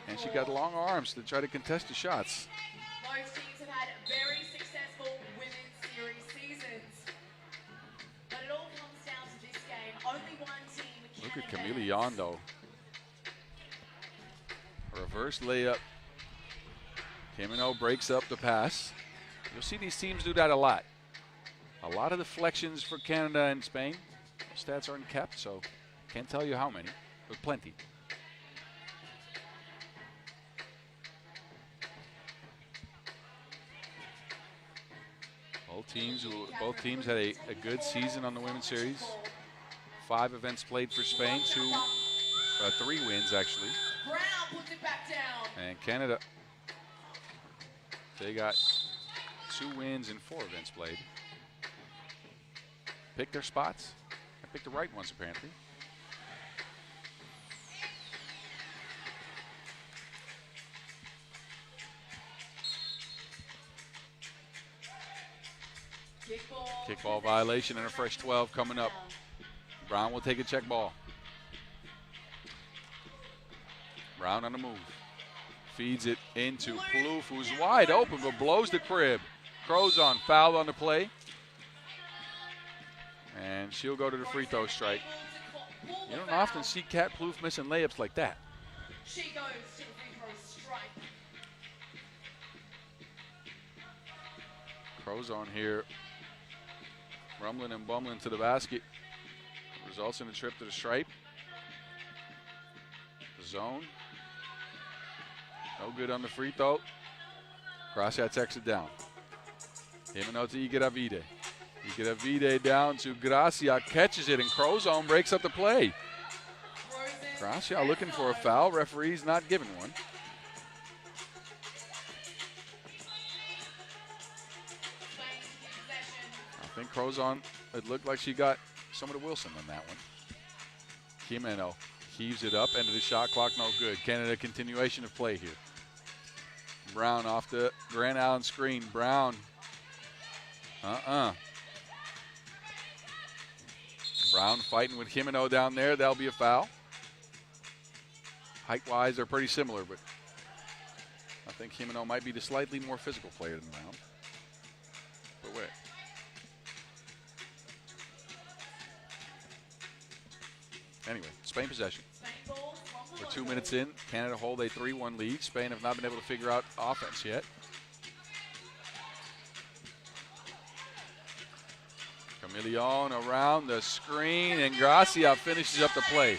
And she got long arms to try to contest the shots. Most teams have had very successful women's series seasons. But it all comes down to this game. Only one team. Look at Chameleon though. Reverse layup. Camino breaks up the pass. You'll see these teams do that a lot. A lot of deflections for Canada and Spain. Stats aren't kept, so can't tell you how many, but plenty. Both teams had a good season on the Women's Series. 5 events played for Spain, 3 wins actually. Brown puts it back down. And Canada, they got 2 wins and 4 events played. Pick their spots. I picked the right ones apparently. Kickball violation and a fresh 12 coming up. Brown will take a check ball. Brown on the move. Feeds it into Plouffe, who's wide open but blows the crib. Crozon fouled on the play. And she'll go to the free throw strike. You don't often see Kat Plouffe missing layups like that. She goes to the free throw strike. Crozon here, rumbling and bumbling to the basket. Results in a trip to the stripe. The zone. No good on the free throw. Gracia takes it down. Himeno to Iguravide. Iguravide down to Gracia, catches it, and Crozon breaks up the play. Gracia looking for a foul. Referee's not giving one. I think Crozon, it looked like she got some of the Wilson on that one. Jimeno heaves it up, end of the shot clock, no good. Canada continuation of play here. Brown off the Grant Allen screen. Brown. Brown fighting with Jimeno down there. That'll be a foul. Height-wise, they're pretty similar, but I think Jimeno might be the slightly more physical player than Brown. But wait. Anyway, Spain possession. We're 2 minutes in. Canada hold a 3-1 lead. Spain have not been able to figure out offense yet. Camillion around the screen, and Gracia finishes up the play.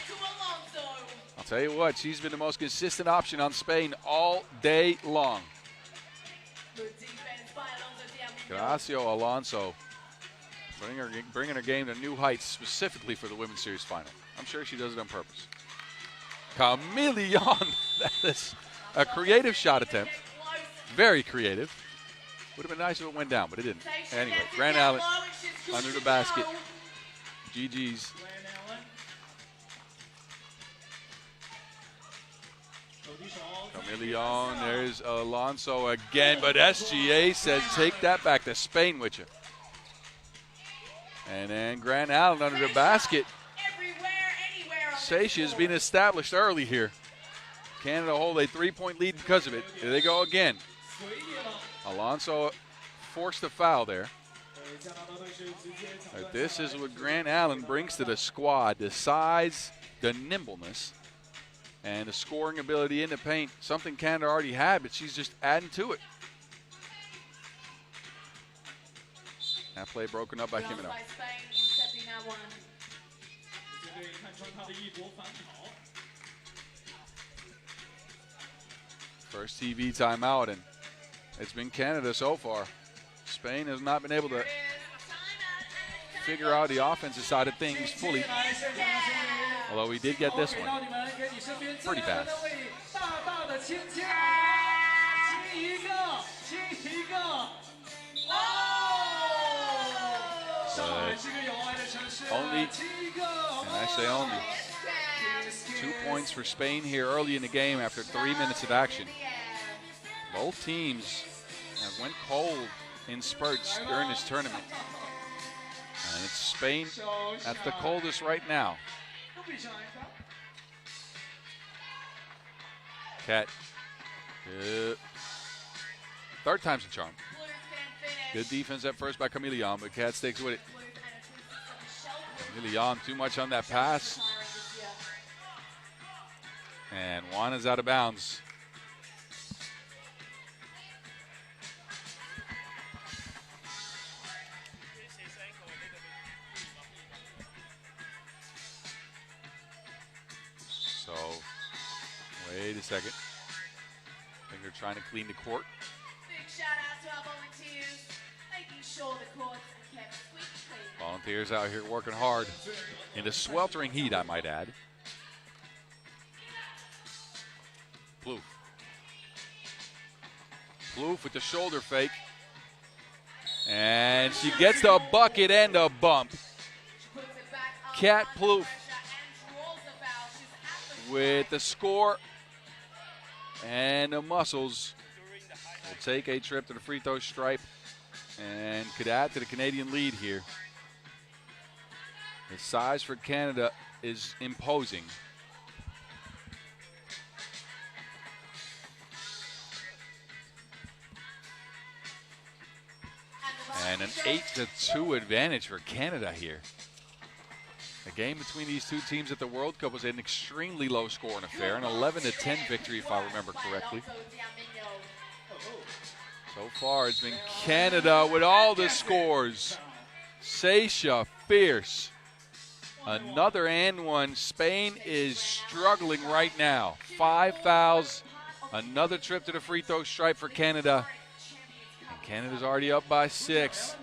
I'll tell you what, she's been the most consistent option on Spain all day long. Gracia Alonso bringing her game to new heights, specifically for the Women's Series Final. I'm sure she does it on purpose. Camillion, that is a creative shot attempt. Very creative. Would have been nice if it went down, but it didn't. Anyway, Grant Allen under the basket. GG's. Camillion, there's Alonso again, but SGA says take that back to Spain with you. And then Grant Allen under the basket. Seisha's being established early here. Canada hold a 3-point lead because of it. Here they go again. Alonso forced a foul there. But this is what Grant Allen brings to the squad. The size, the nimbleness, and the scoring ability in the paint. Something Canada already had, but she's just adding to it. That play broken up by Jimeno. First TV timeout, and it's been Canada so far. Spain has not been able to figure out the offensive side of things fully. Although we did get this one pretty fast. Only, and I say only, 2 points for Spain here early in the game after 3 minutes of action. Both teams have went cold in spurts during this tournament. And it's Spain at the coldest right now. Cat. Third time's a charm. Good defense at first by Camillion, but Cat sticks with it. Camillion too much on that pass. And Juana's out of bounds. So, wait a second. I think they're trying to clean the court. Big shout out to our volunteers, making sure the courts are kept squeaky clean. Volunteers out here working hard in the sweltering heat, I might add. Plouffe. Plouffe with the shoulder fake. And she gets the bucket and a bump. Kat Plouffe with the score and the muscles will take a trip to the free throw stripe and could add to the Canadian lead here. The size for Canada is imposing. And an 8-2 advantage for Canada here. The game between these two teams at the World Cup was an extremely low-scoring affair, an 11-10 victory, if I remember correctly. So far, it's been Canada with all the scores. Seisha, fierce. Another and one. Spain is struggling right now. 5 fouls. Another trip to the free throw stripe for Canada. And Canada's already up by 6.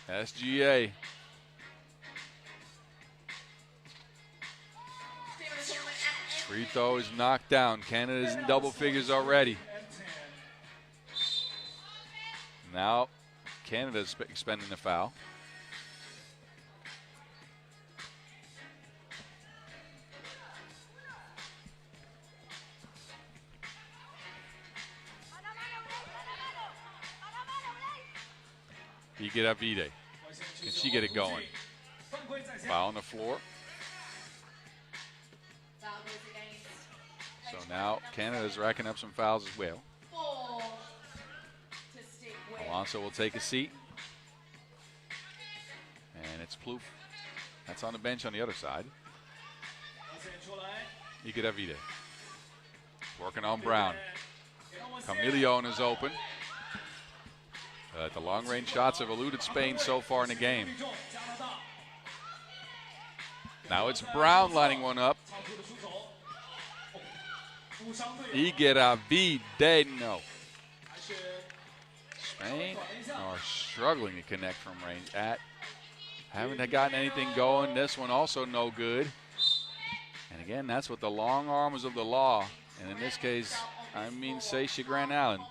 SGA. Free throw is knocked down. Canada's in double figures already. Now Canada's expending the foul. You get Avide. Can she get it going? Foul on the floor. Foul goes against So now Canada's racking up some fouls as well. 4 to stick with. Alonso will take a seat. And it's Plouffe. That's on the bench on the other side. You get Avide. Working on Brown. Camilion is open. The long-range shots have eluded Spain so far in the game. Now it's Brown lining one up. Avide, no. Spain are struggling to connect from range. Haven't gotten anything going. This one also no good. And again, that's what the long arms of the law, and in this case, I mean Seychia Grand Island,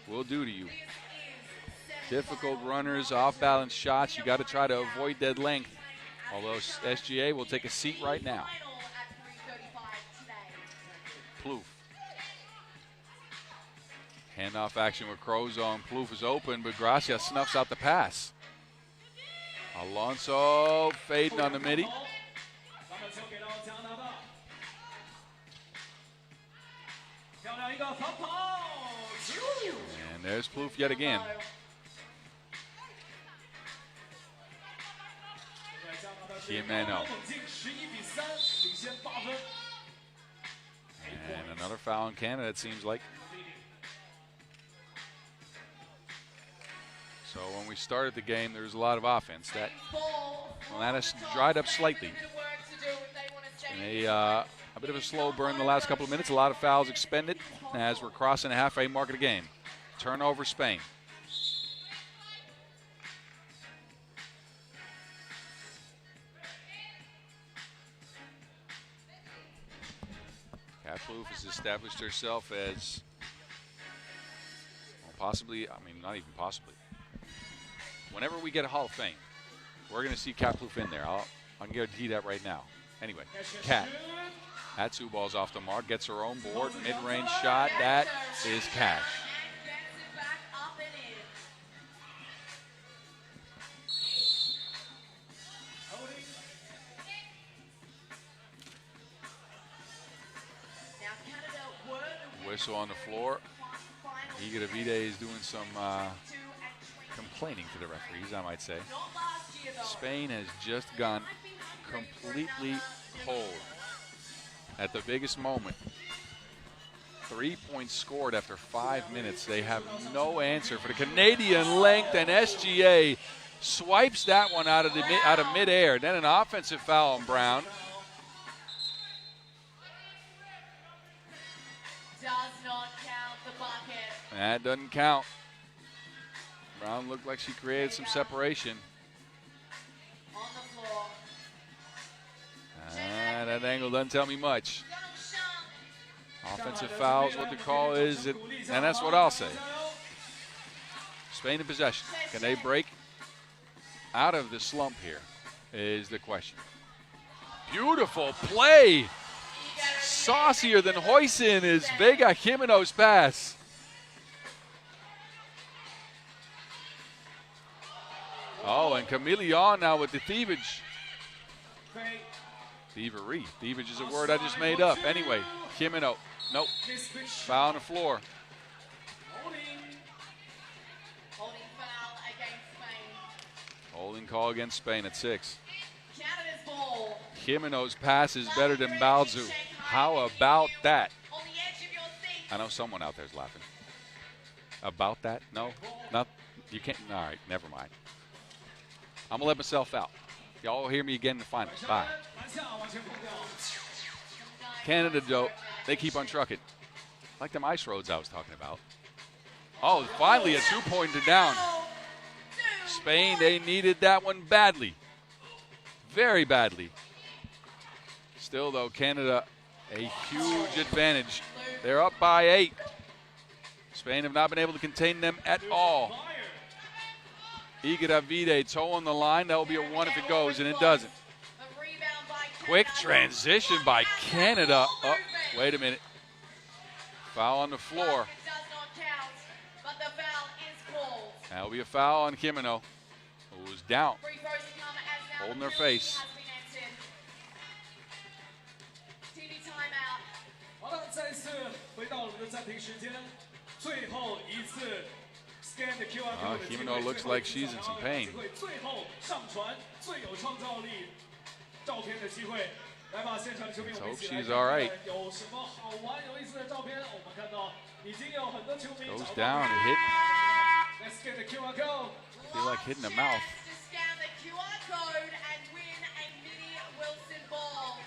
will do to you. Difficult runners, off-balance shots. You got to try to avoid dead length. Although SGA will take a seat right now. Plouffe. Handoff action with Crozon. Plouffe is open, but Gracia snuffs out the pass. Alonso fading on the midi. And there's Plouffe yet again. Jimeno. And another foul in Canada, it seems like. So when we started the game, there was a lot of offense. That has dried up slightly. And a bit of a slow burn the last couple of minutes. A lot of fouls expended as we're crossing the halfway mark of the game. Turnover, Spain. Plouffe has established herself as, well, possibly, I mean, not even possibly. Whenever we get a Hall of Fame, we're going to see Kat Plouffe in there. I can guarantee that right now. Anyway, Kat. That two balls off the mark, gets her own board, mid-range shot. That is cash. Whistle on the floor. Iga Davide is doing some complaining to the referees, I might say. Spain has just gone completely cold at the biggest moment. 3 points scored after 5 minutes. They have no answer for the Canadian length, and SGA swipes that one out of midair. Then an offensive foul on Brown. Does not count the bucket. That doesn't count. Brown looked like she created some separation. On the floor. That angle doesn't tell me much. Offensive fouls, what the call is, and that's what I'll say. Spain in possession. Can they break out of the slump here is the question. Beautiful play. Saucier than Hoisin is Vega Jimeno's pass. Oh, and Camilion now with the thievage. Thievery. Thievage is a word I just made up. Anyway, Jimeno. Nope. Foul on the floor. Holding foul against Spain. Holding call against Spain at 6. Canada's ball. Jimeno's pass is better than Balzu. How about that? On the edge of your seat. I know someone out there is laughing. About that? No? Not, you can't. All right, never mind. I'm going to let myself out. Y'all will hear me again in the finals. Bye. Canada, though, they keep on trucking. Like them ice roads I was talking about. Oh, finally a two-pointer down. Spain, they needed that one badly. Very badly. Still, though, Canada, a huge advantage. They're up by 8. Spain have not been able to contain them at all. Igedavide, toe on the line. That will be a 1 if it goes, and it doesn't. A rebound by Quick Canada. transition by Canada. Oh, wait a minute. Foul on the floor. It does not count, but the foul is called. That will be a foul on Kimino, who was down. Free throws to come as now Holding the her penalty face. has been entered. TV timeout. 好了，再次回到我们的暂停时间，最后一次 scan the QR code 的机会 Kimino looks like she's in some pain. 最后上传最有创造力照片的机会。来吧，现场的球迷，我们一起来 Let's hope she's 看 all right. 看有什么好玩有意思的照片。我们看到已经有很多球迷 Goes 找 down 到 and hit. Let's get the QR code. Feel like hitting the mouth. To scan the QR code and win a mini Wilson ball.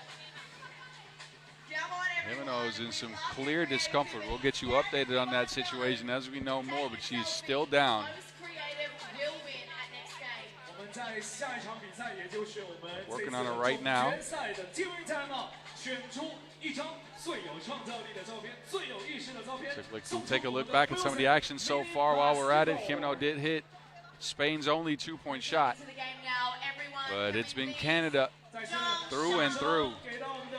Come on, everyone. Kimino's in some clear discomfort. We'll get you updated on that situation as we know more, but she's still down. Most creative will win at next game. 我们在下一场比赛，也就是我们这 Working 次 on it right now. 总决赛的 TV timeout，选出一张最有创造力的照片、最有意识的照片。 We'll take a look back at some of the action so far while we're at it. Kimino did hit Spain's only 2-point shot, To the game now, everyone. but it's been Canada 再次 through and through. 给到我们的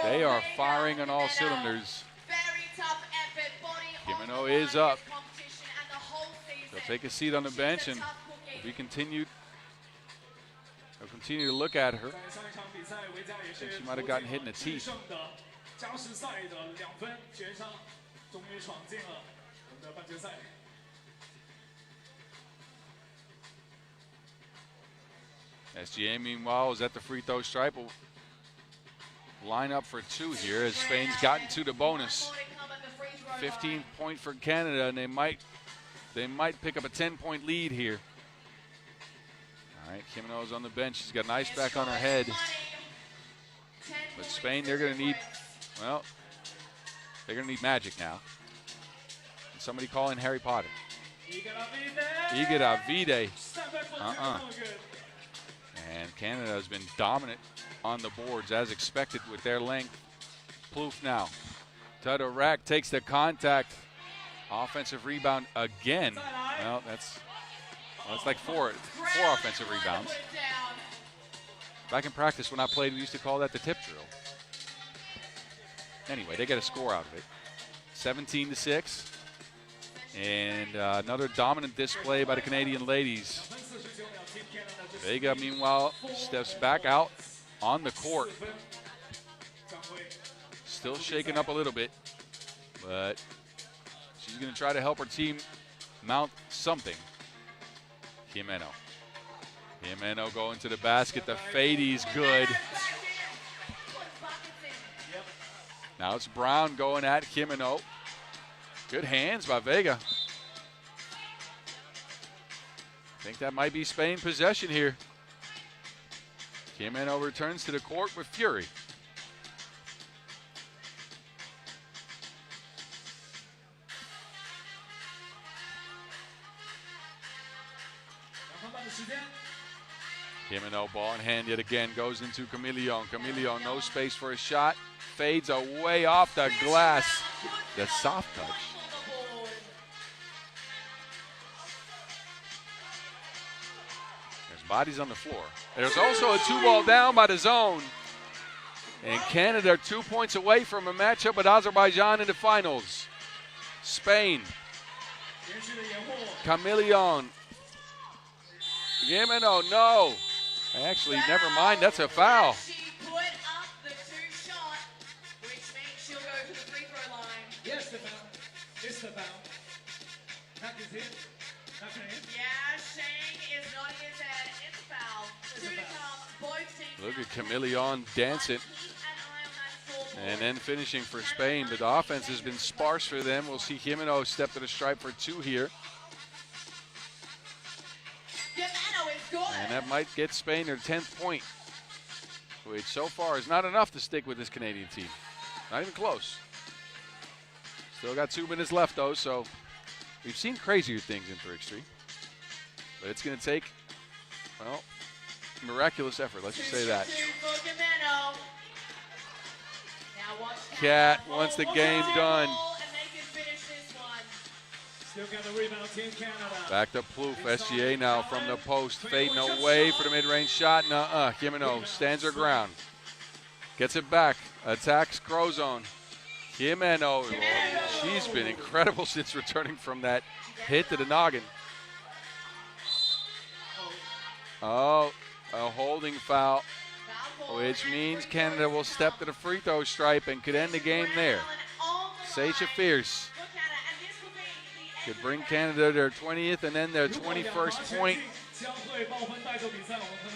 They are firing on all cylinders. Very tough effort, body on Kimino the is line up. in this competition and the whole season. They'll take a seat on the bench, and we continue. They'll continue to look at her. 在上一场比赛，维加也是 She might have gotten hit in the 取 teeth. 胜的加时赛的2分绝杀，终于闯进了我们的半决赛。 SGA, meanwhile, is at the free throw stripe. Will line up for 2 here as Spain's gotten to the bonus. 15 point for Canada, and they might pick up a 10-point lead here. All right, Kimino's on the bench. She's got an ice pack on her head. But Spain, they're going to need, well, they're going to need magic now. And somebody call in Harry Potter. Igedavide. And Canada has been dominant on the boards as expected with their length. Plouffe now. To the rack, takes the contact. Offensive rebound again. Well, that's like four offensive rebounds. Back in practice when I played, we used to call that the tip drill. Anyway, they get a score out of it. 17-6. And another dominant display by the Canadian ladies. Vega, meanwhile, steps back out on the court. Still shaking up a little bit, but she's going to try to help her team mount something. Jimeno going to the basket. The fade's good. Now it's Brown going at Jimeno. Good hands by Vega. I think that might be Spain possession here. Jimeno returns to the court with fury. Jimeno, ball in hand yet again, goes into Camillon. Camillon, no space for a shot. Fades away off the glass. The soft touch. There's bodies on the floor. There's also a 2-ball down by the zone. And Canada 2 points away from a matchup with Azerbaijan in the finals. Spain. Camillon. Jimeno, no. Actually, never mind. That's a foul. She put up the 2 shot, which means she'll go to the free throw line. Yes, the foul. It's the foul. Not his hit. Not your hit. Yeah, Shane is nodding his head. It's a foul. 2 to come. Both teams. Look at Camillon dancing. Keep an eye on that scoreboard. And then finishing for Spain, but the offense has been sparse for them. We'll see Jimeno step to the stripe for 2 here. Jimeno is good. And that might get Spain their 10th point, which so far is not enough to stick with this Canadian team. Not even close. Still got 2 minutes left, though, so we've seen crazier things in 3x3. But it's going to take, well, miraculous effort, let's just say that. 2 for Jimeno. Now watch Cat wants the game done. And they can finish this one. Look at the rebound, Team Canada. Back to Plouffe. SGA now from the post. Fading away for the mid-range shot. Nuh-uh. Jimeno stands her ground. Gets it back. Attacks Crozone. Jimeno. She's been incredible since returning from that hit to the noggin. Oh, a holding foul, which means Canada will step to the free throw stripe and could end the game there. Sasha Fierce could bring Canada their 20th and then their 21st point.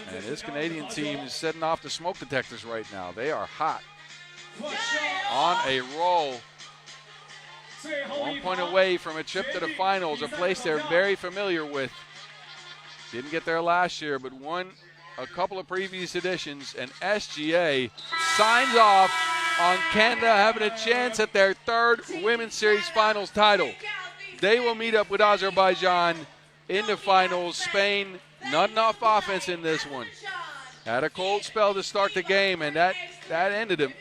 And this Canadian team is setting off the smoke detectors right now. They are hot. On a roll. 1 point away from a trip to the finals, a place they're very familiar with. Didn't get there last year, but won a couple of previous editions, and SGA signs off on Canada having a chance at their third Women's Series Finals title. They will meet up with Azerbaijan in the finals. Spain, not enough offense in this one. Had a cold spell to start the game, and that ended him.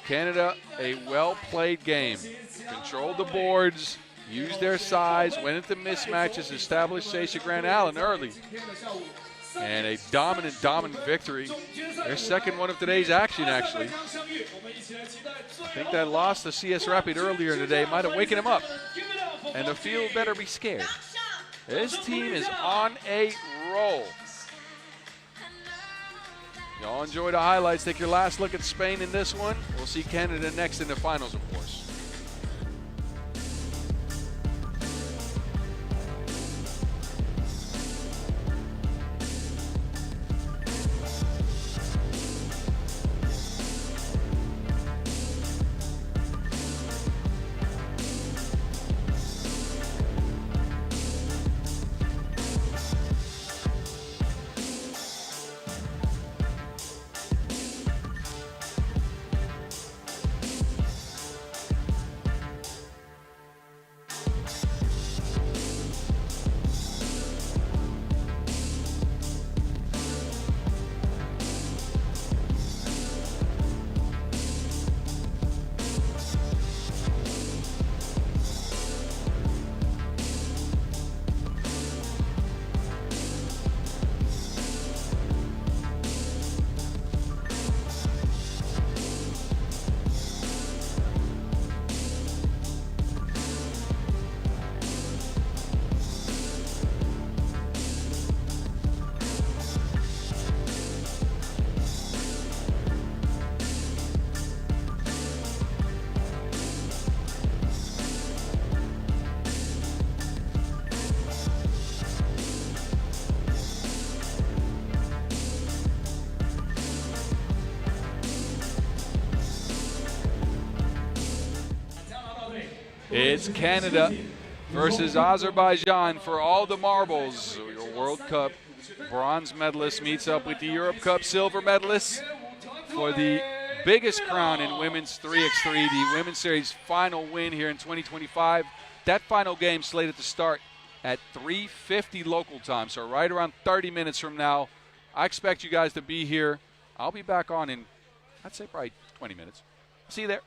Canada, a well-played game. Controlled the boards, used their size, went into mismatches, established Sasha Grant Allen early. And a dominant victory. Their second one of today's action, actually. I think that loss to CS Rapid earlier today might have wakened him up. And the field better be scared. This team is on a roll. Y'all enjoy the highlights. Take your last look at Spain in this one. We'll see Canada next in the finals, of course. It's Canada versus Azerbaijan for all the marbles. Your World Cup bronze medalist meets up with the Europe Cup silver medalist for the biggest crown in women's 3x3, the Women's Series final win here in 2025. That final game slated to start at 3:50 local time, so right around 30 minutes from now. I expect you guys to be here. I'll be back on in, I'd say, probably 20 minutes. See you there.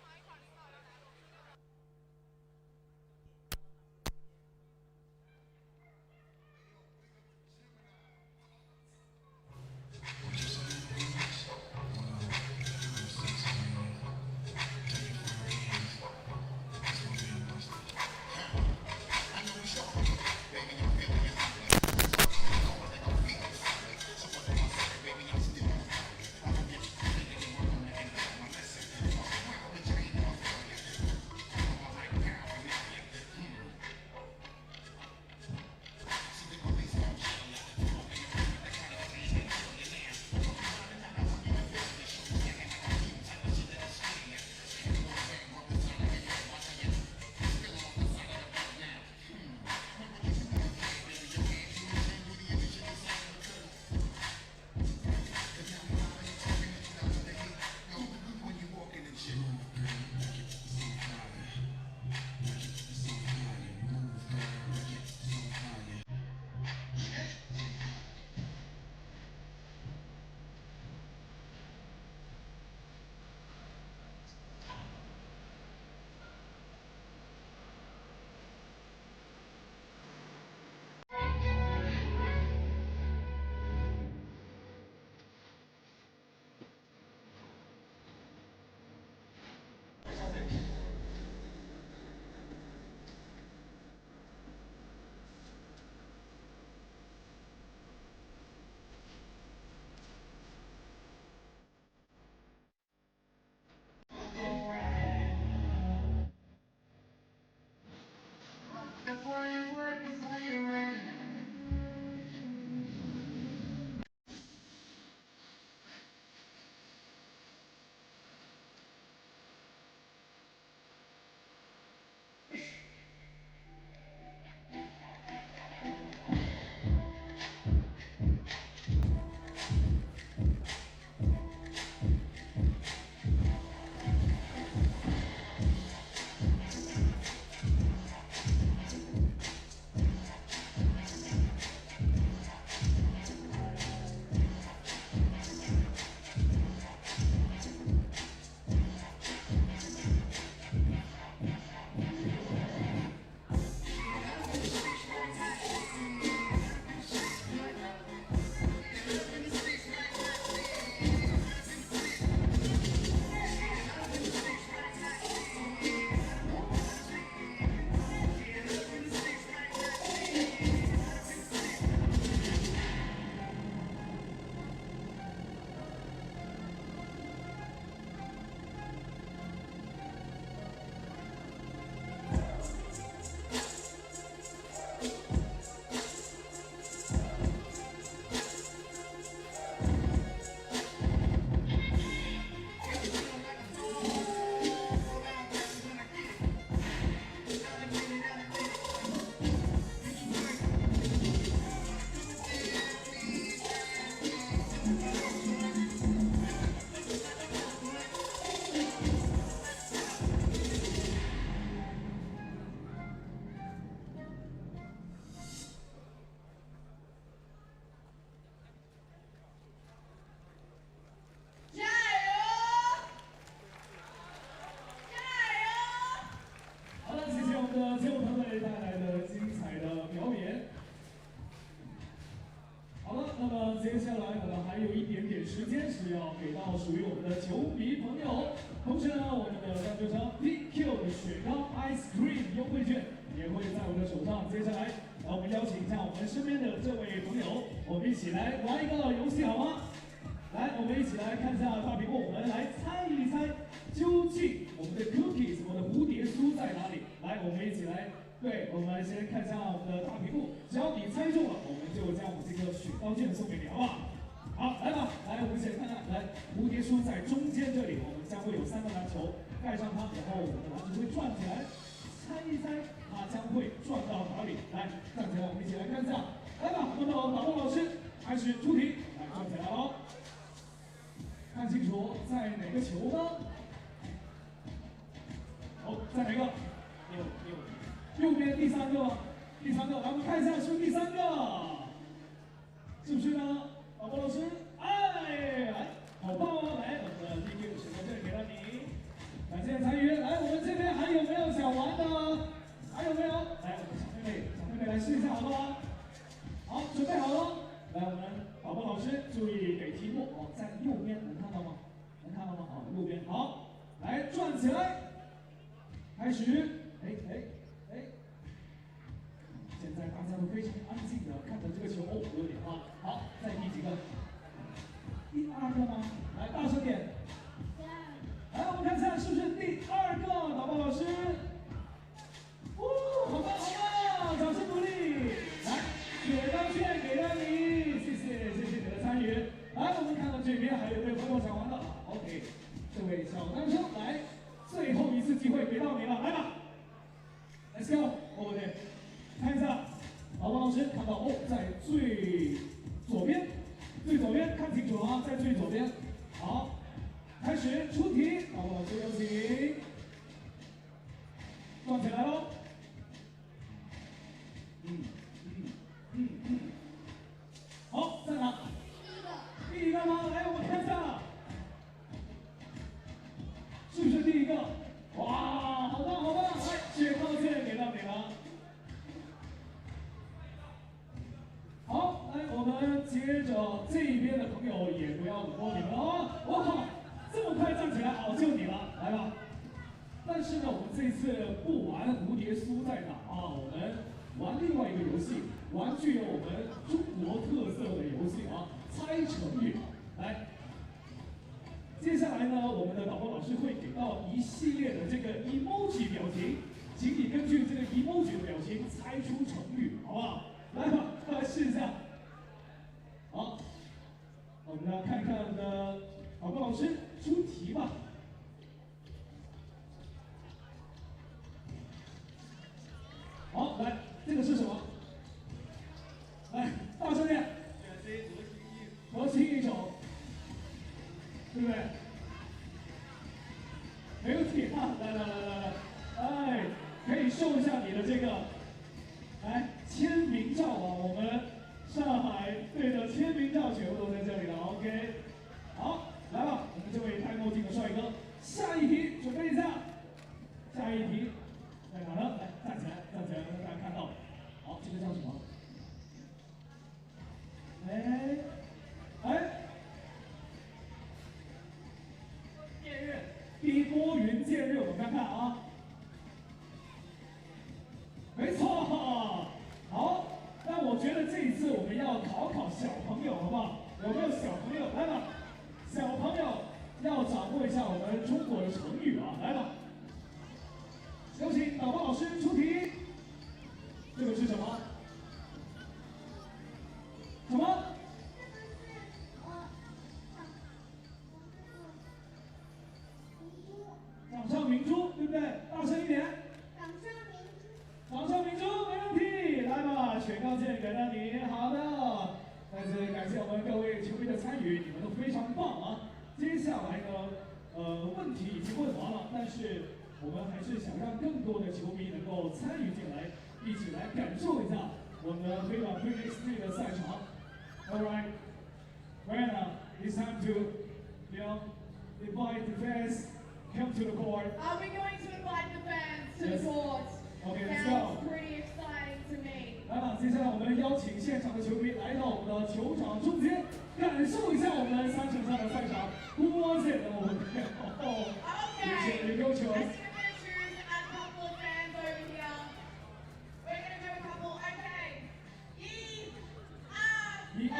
的球迷朋友。同时呢，我们的赞助商 PQ 的雪糕 Ice Cream 优惠券也会在我的手上。接下来，我们邀请一下我们身边的这位朋友，我们一起来玩一个游戏好吗？来，我们一起来看一下大屏幕，我们来猜一猜，究竟我们的 cookies， 我们的蝴蝶酥在哪里？来，我们一起来。对，我们先看一下我们的大屏幕，只要你猜中了，我们就将我们这个雪糕券送给你，好不好？好，来吧，来，我们先看看，来，蝴蝶酥在中间这里，我们将会有3个篮球，盖上它，然后我们的篮球会转起来，猜一猜它将会转到哪里？来，站起来，我们一起来看一下，来吧，那么导播老师开始出题，来，转起来哦，看清楚在哪个球呢？好，在哪个？右边第3个，第3个，来我们看一下是不是第3个，是不是呢？导播老师，哎，好棒哦！来，我们的第1个雪糕券给到你，感谢参与。来，我们这边还有没有想玩的？还有没有？来，我们小妹妹来试一下好不好？好，准备好了。来，我们导播老师注意给题目哦，在右边能看到吗？能看到吗？好，右边好，来转起来，开始。现在大家都非常安静的看着这个球，哦，有点啊。好，再第几个？第2个吗？来，大声点。来，我们看一下是不是第2个？导播老师。哦，好棒，好棒，掌声鼓励。来，雪糕券给到你，谢谢你的参与。来，我们看到这边还有位朋友想玩的 ，OK， 这位小男生来，最后一次机会给到你了，来吧 ，Let's go， 哦对。看一下，导播老师看到哦，在最左边，看清楚了啊，在最左边。好，开始出题，导播老师有请，转起来喽。好，在哪？第一个吗？来，我们看一下，是不是第1个？哇，好棒，好棒！来，雪糕券给到你了。好，来，我们接着这边的朋友也不要冷落你们啊！哇，这么快站起来，好，就你了，来吧。但是呢，我们这次不玩蝴蝶酥在哪啊？我们玩另外一个游戏，玩具有我们中国特色的游戏啊，猜成语。来，接下来呢，我们的导播老师会给到一系列的这个 emoji 表情，请你根据这个 emoji 的表情猜出成语，好不好？来吧，来试一下。好，我们来看看我们的导播老师出题吧。好，来，这个是什么？来，大声点。得心应手，对不对？没问题啊！来，哎，可以秀一下你的这个，来签名照啊！我们上海队的签名照全部都在这里了 ，OK。好，来吧，我们这位戴墨镜的帅哥，下一题准备一下。下一题在哪呢？来，站起来，让大家看到。好，这个叫什么？电热，第拨云见日，我们看看啊。没错，好，那我觉得这一次我们要考小朋友，好不好？有没有小朋友？来吧，小朋友要掌握一下我们中国的成语啊，来吧。有请导播老师出题。这个是什么？什么？掌上明珠，对不对？大声一点。掌上明珠，没问题。来吧，雪糕券给到你。好的，再次感谢我们各位球迷的参与，你们都非常棒啊。接下来呢，问题已经问完了，但是我们还是想让更多的球迷能够参与进来，一起来感受一下我们的FIBA 3x3的赛场。All right, right now it's time to, invite the fans come to the court. Are we going to invite the fans to Yes. the court? Okay, let's Sounds go. pretty exciting to me. 来吧，接下来我们邀请现场的球迷来到我们的球场中间。感受一下我们3乘3的赛场，多谢了我们的哦，谢谢刘球。 I think I'm going to choose a couple of fans over here. We're going to do a couple. Okay. 1、2、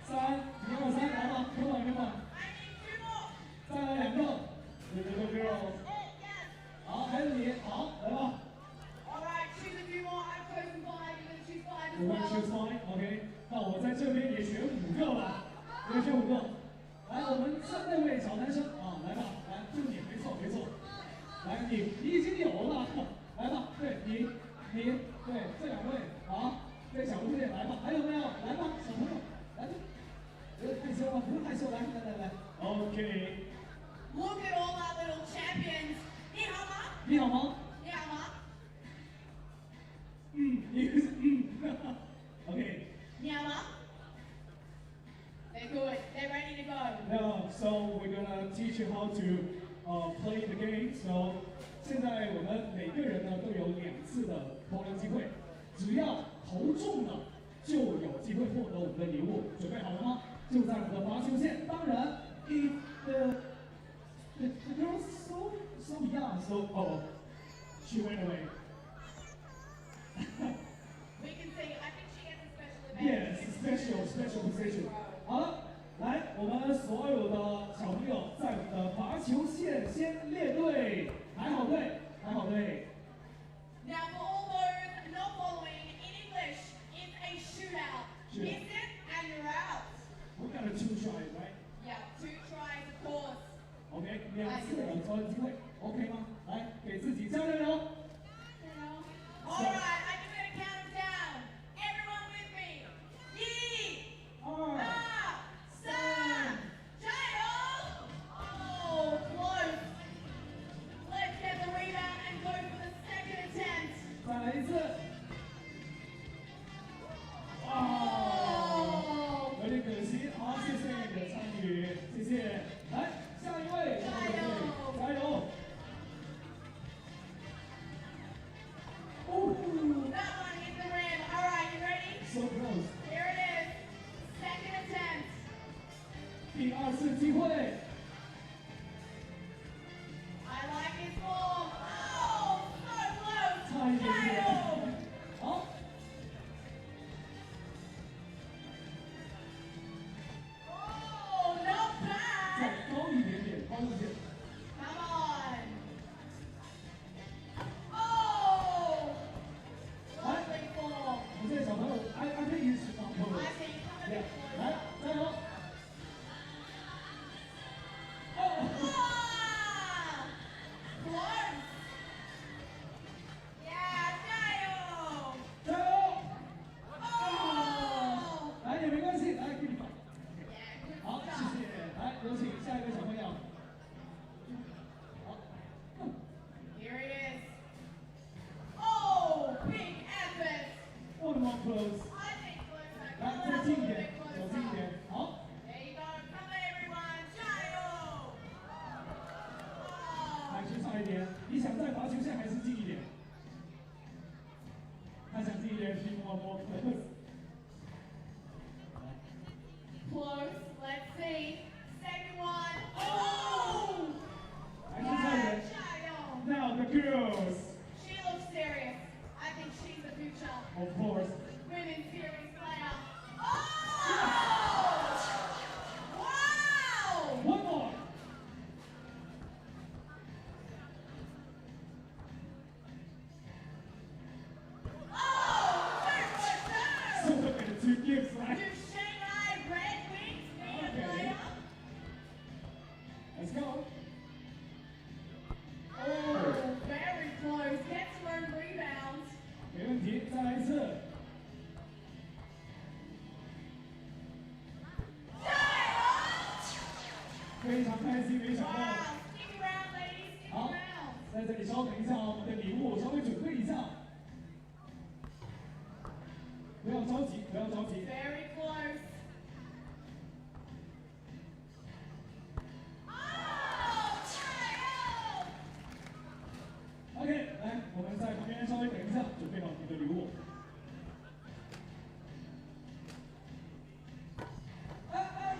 3，1、2、3，来吧 ，come on，come on， I need 2 more. 再来2个 ，little girls， Yes. 好，还有你，好，来吧。 All right. Choose a few more. I've chosen 5. You're going to choose 5 as 我们 choose well. fine，OK，那我在这边也选5个吧，也选5个。来，我们那位小男生啊，来吧，来，就你，没错没错。来，你已经有了，来吧，对你，对这2位，好，这小姑娘来吧，还有没有？来吧，小朋友，来吧，不用害羞了，不用害羞，来，OK， Look at all our little champions. 你好吗？你好吗？你好吗？OK。 你好吗？ They're good. They're ready to go. Now, so we're gonna teach you how to play the game. So 现在我们每个人呢都有2次的投篮机会，只要投中了就有机会获得我们的礼物。准备好了吗？就在我们的罚球线。当然 ，if the girls so young, so she went away. We can see. I think she gets a special advantage. Yes, special position. 好了，来，我们所有的小朋友在我们的罚球线先列队，排好队，排好队。 Now, for all those not following, in English, it's a shootout. Shootout. Miss it and you're out. We got a 2 try, right? Yeah, 2 tries, of course. OK，2次的投篮机会 ，OK 吗？来，给自己加油油。 All right, I'm going to count us down. Everyone with me. 1、2、3，加油! Oh, close. Let's get the rebound and go for the second attempt. 再来1次。Oh. 有点可惜，好，谢谢你的参与，谢谢。来，下一位，加油！ That one hit the rim. All right, you ready? So close。 Here it is. Second attempt. 第2次机会。 I like his form. Oh, so close. 差一点点 Fail. 好。 Oh, not 再 bad. 高一点点，高一点。 Come on. Oh, lovely form. 我这小朋友，I think he's strong. I think come a bit 来， closer. 加油！ Ah, close. Yeah, 加油. 加油！ Oh. 来也没关系，来给你放。 Yeah, good 好，谢 stuff. 谢。来，有请下一位小朋友。好， Here it is. Oh, big effort. one more close。 I think closer. 来， Come 再 on, a 近一 little 点 bit，走近一 closer. 点。好， There you go. Come on, everyone. 加油. 还 Oh. 是差一点。你想在罚球线还是近一点？他想近一点，是 one more close。 Close. Let's see. Second one. Oh. 还是差一 Yeah, 点。加油. Now the girls, She looks serious. I think she's the future of course. women's series player. Oh! Wow! One more. Oh! So 2 look at the 2 gifts, right? Do Shanghai Red Wings need a Okay. player? Let's go. Oh, very close. Gets her own rebounds. 没问题，再来一次。非常开心，没想到。 Wow. Stick around, ladies. Stick 好 around.，在这里稍等一下，我们的礼物稍微准备一下。不要着急，不要着急。 Very close. Oh, 加油! OK，来，我们在旁边稍微等一下，准备好你的礼物。哎哎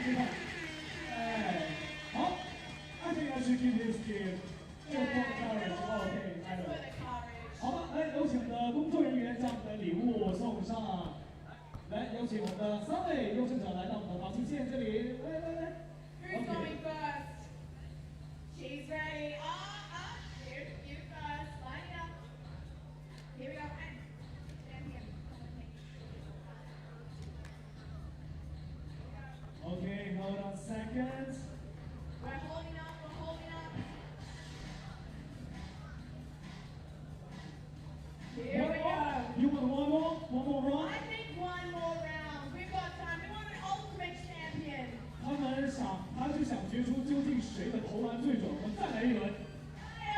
接看。哎，好，I think I should give this gift. Just for courage. OK， 来了。好吧，来有请我们的工作人员将我们的礼物送上。来，有请我们的3位优胜者来到我们的桃心线这里。来。Who's going first? She's ready. You first. Line it up. Here we go. Stand here. OK, hold on a second. We're holding up. Here we go. You want one more? One more round? I think one more round. We've got time. We want an ultimate champion. 他就想决出究竟谁的投篮最准。我们再来一轮。加油！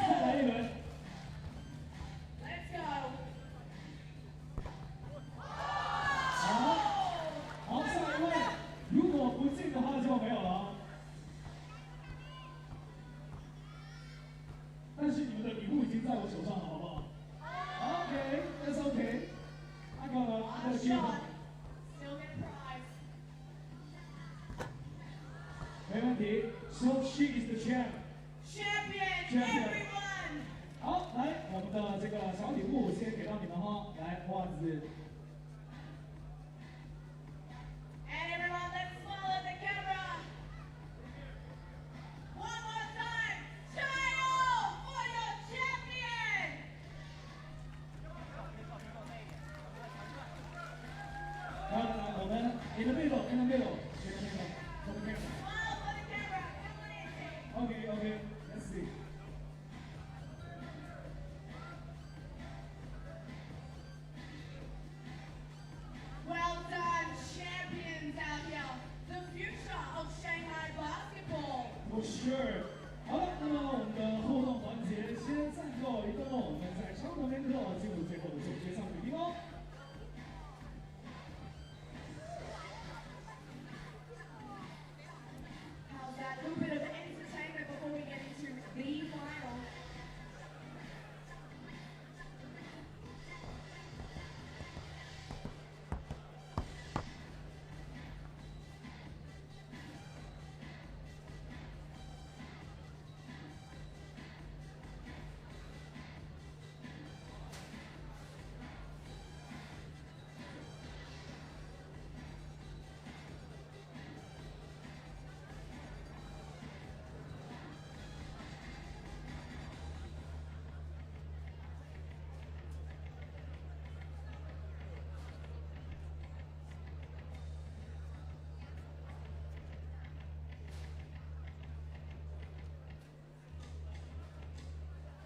再来一轮。Let's go. 好，下一位，如果不进的话就没有了啊。但是你们的礼物已经在我手上了，好不好 ？OK, that's okay. I gotta give them. Still get a prize. 没问题。So she is the champ. Champion, everyone. 好，来，我们的这个小礼物先给到你们哈，来袜子。And everyone, let's smile at the camera. One more time. Child for your champion. 来，我们 in the middle. For the camera. Smile for the camera. Come on in, team. Okay, let's see. Well done, champions out here. The future of Shanghai basketball. For sure. 好了，那么我们的互动环节先暂告一段落，我们在稍后片刻进入最后的总决赛比拼哦。How's that? A little bit of entertainment before we get into the final.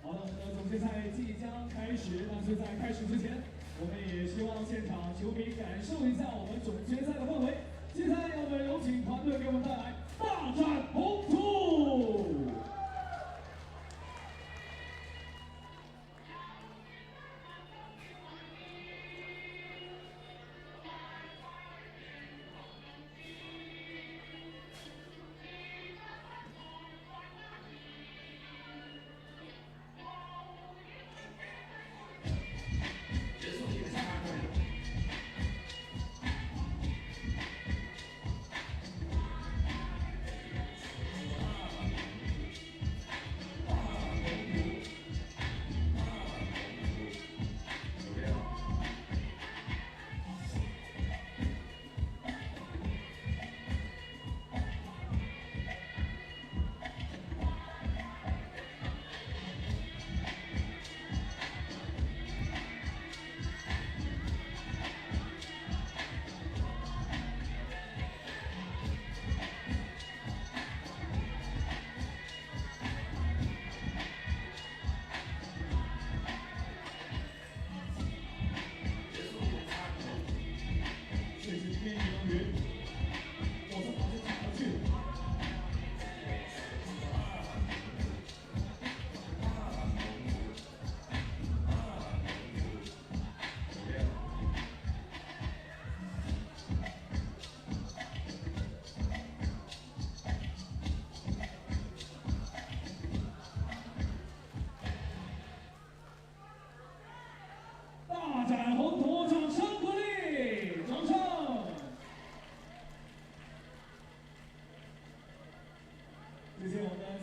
好的，我们的总决赛即将开始，但是在开始之前，我们也希望现场球迷感受一下我们总决赛的氛围。接下来，我们有请团队给我们带来大展宏图。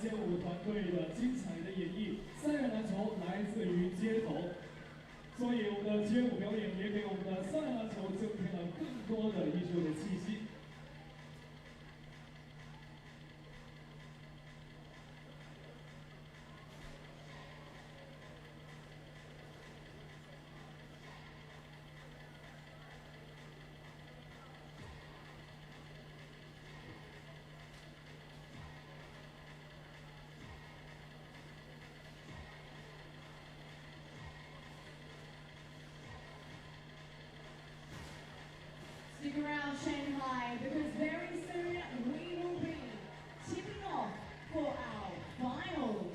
街舞团队的精彩的演绎。三人篮球来自于街头，所以我们的街舞表演也给我们的三人篮球增添了更多的艺术的气息。Stick around, Shanghai, because very soon we will be tipping off for our final.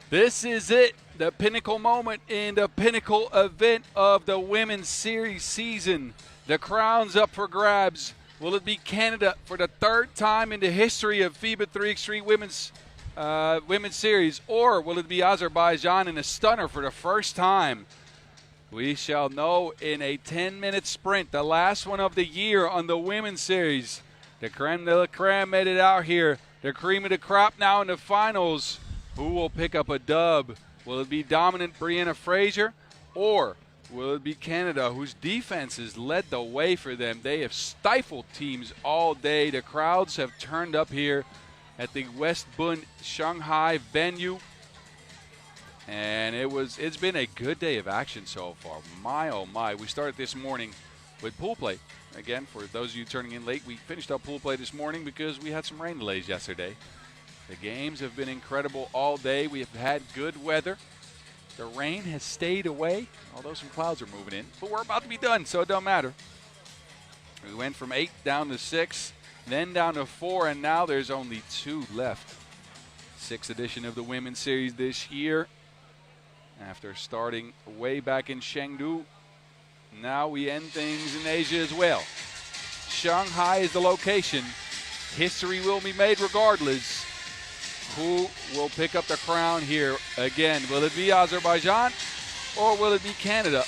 This is it, the pinnacle moment in the pinnacle event of the Women's Series season. The crown's up for grabs. Will it be Canada for the third time in the history of FIBA 3x3 Women's Series, or will it be Azerbaijan in a stunner for the first time? We shall know in a 10-minute sprint, the last one of the year on the Women's Series. The creme de la creme made it out here. The cream of the crop now in the finals. Who will pick up a dub? Will it be dominant Brianna Fraser, or will it be Canada, whose defenses led the way for them? They have stifled teams all day. The crowds have turned up here at the West Bund Shanghai venue, and it's been a good day of action so far. My oh my, we started this morning with pool play. Again, for those of you turning in late, we finished up pool play this morning because we had some rain delays yesterday. The games have been incredible all day. We have had good weather. The rain has stayed away, although some clouds are moving in. But we're about to be done, so it don't matter. We went from 8 down to 6, then down to 4, and now there's only 2 left. 6th edition of the Women's Series this year. After starting way back in Chengdu, now we end things in Asia as well. Shanghai is the location. History will be made regardless. Who will pick up the crown here again? Will it be Azerbaijan or will it be Canada?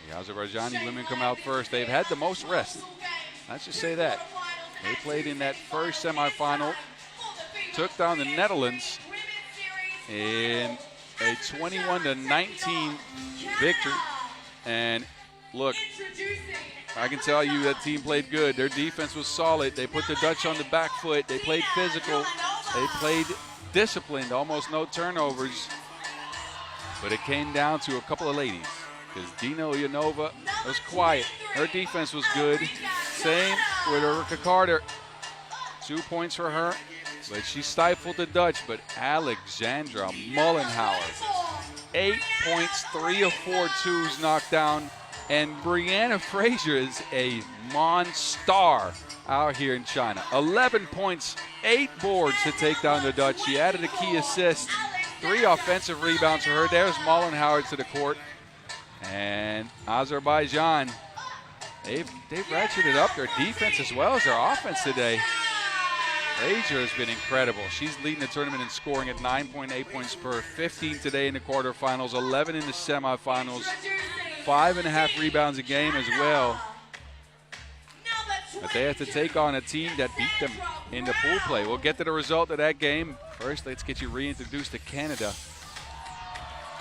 The Azerbaijani women come out first. They've had the most rest. Let's just say that. They played in that first semifinal, took down the Netherlands in a 21-19 victory. And look, I can tell you that team played good. Their defense was solid. They put the Dutch on the back foot. They played physical. They played disciplined, almost no turnovers. But it came down to a couple of ladies, because Dina Ulaanbaatar was quiet. Her defense was good. Same with Erica Carter. 2 points for her, but she stifled the Dutch. But Alexandra Mullenhauer, 8 points, 3 of 4 twos knocked down. And Brianna Fraser is a monster out here in China. 11 points, 8 boards to take down the Dutch. She added a key assist, 3 offensive rebounds for her. There's Mullenhauer to the court. And Azerbaijan, they've ratcheted up their defense as well as their offense today. Fraser has been incredible. She's leading the tournament in scoring at 9.8 points per, 15 today in the quarterfinals, 11 in the semifinals, 5.5 rebounds a game as well. But they have to take on a team that beat them in the pool play. We'll get to the result of that game. First, let's get you reintroduced to Canada.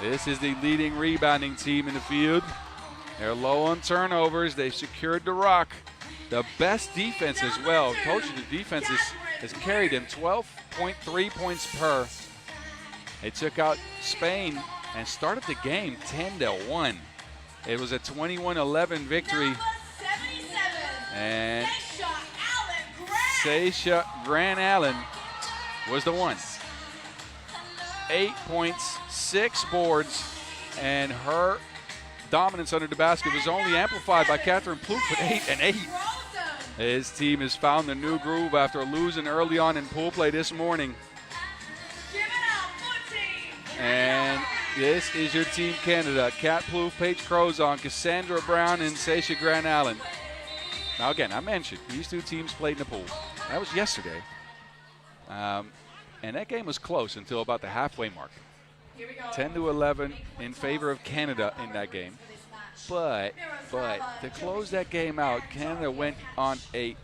This is the leading rebounding team in the field. They're low on turnovers. They've secured the rock. The best defense as well. I told you the defense has carried them, 12.3 points per. They took out Spain and started the game 10-1. It was a 21-11 victory. And Sasha Gran Allen was the one. 8 points, 6 boards, and her dominance under the basket was only amplified by Catherine Plouffe with 8 and 8. His team has found the new groove after losing early on in pool play this morning. And this is your team Canada. Cat Plouffe, Paige Crozon, Cassandra Brown, and Sasha Gran Allen. Now again, I mentioned these 2 teams played in the pool. That was yesterday. And that game was close until about the halfway mark. 10-11 in favor of Canada in that game. But to close that game out, Canada went on a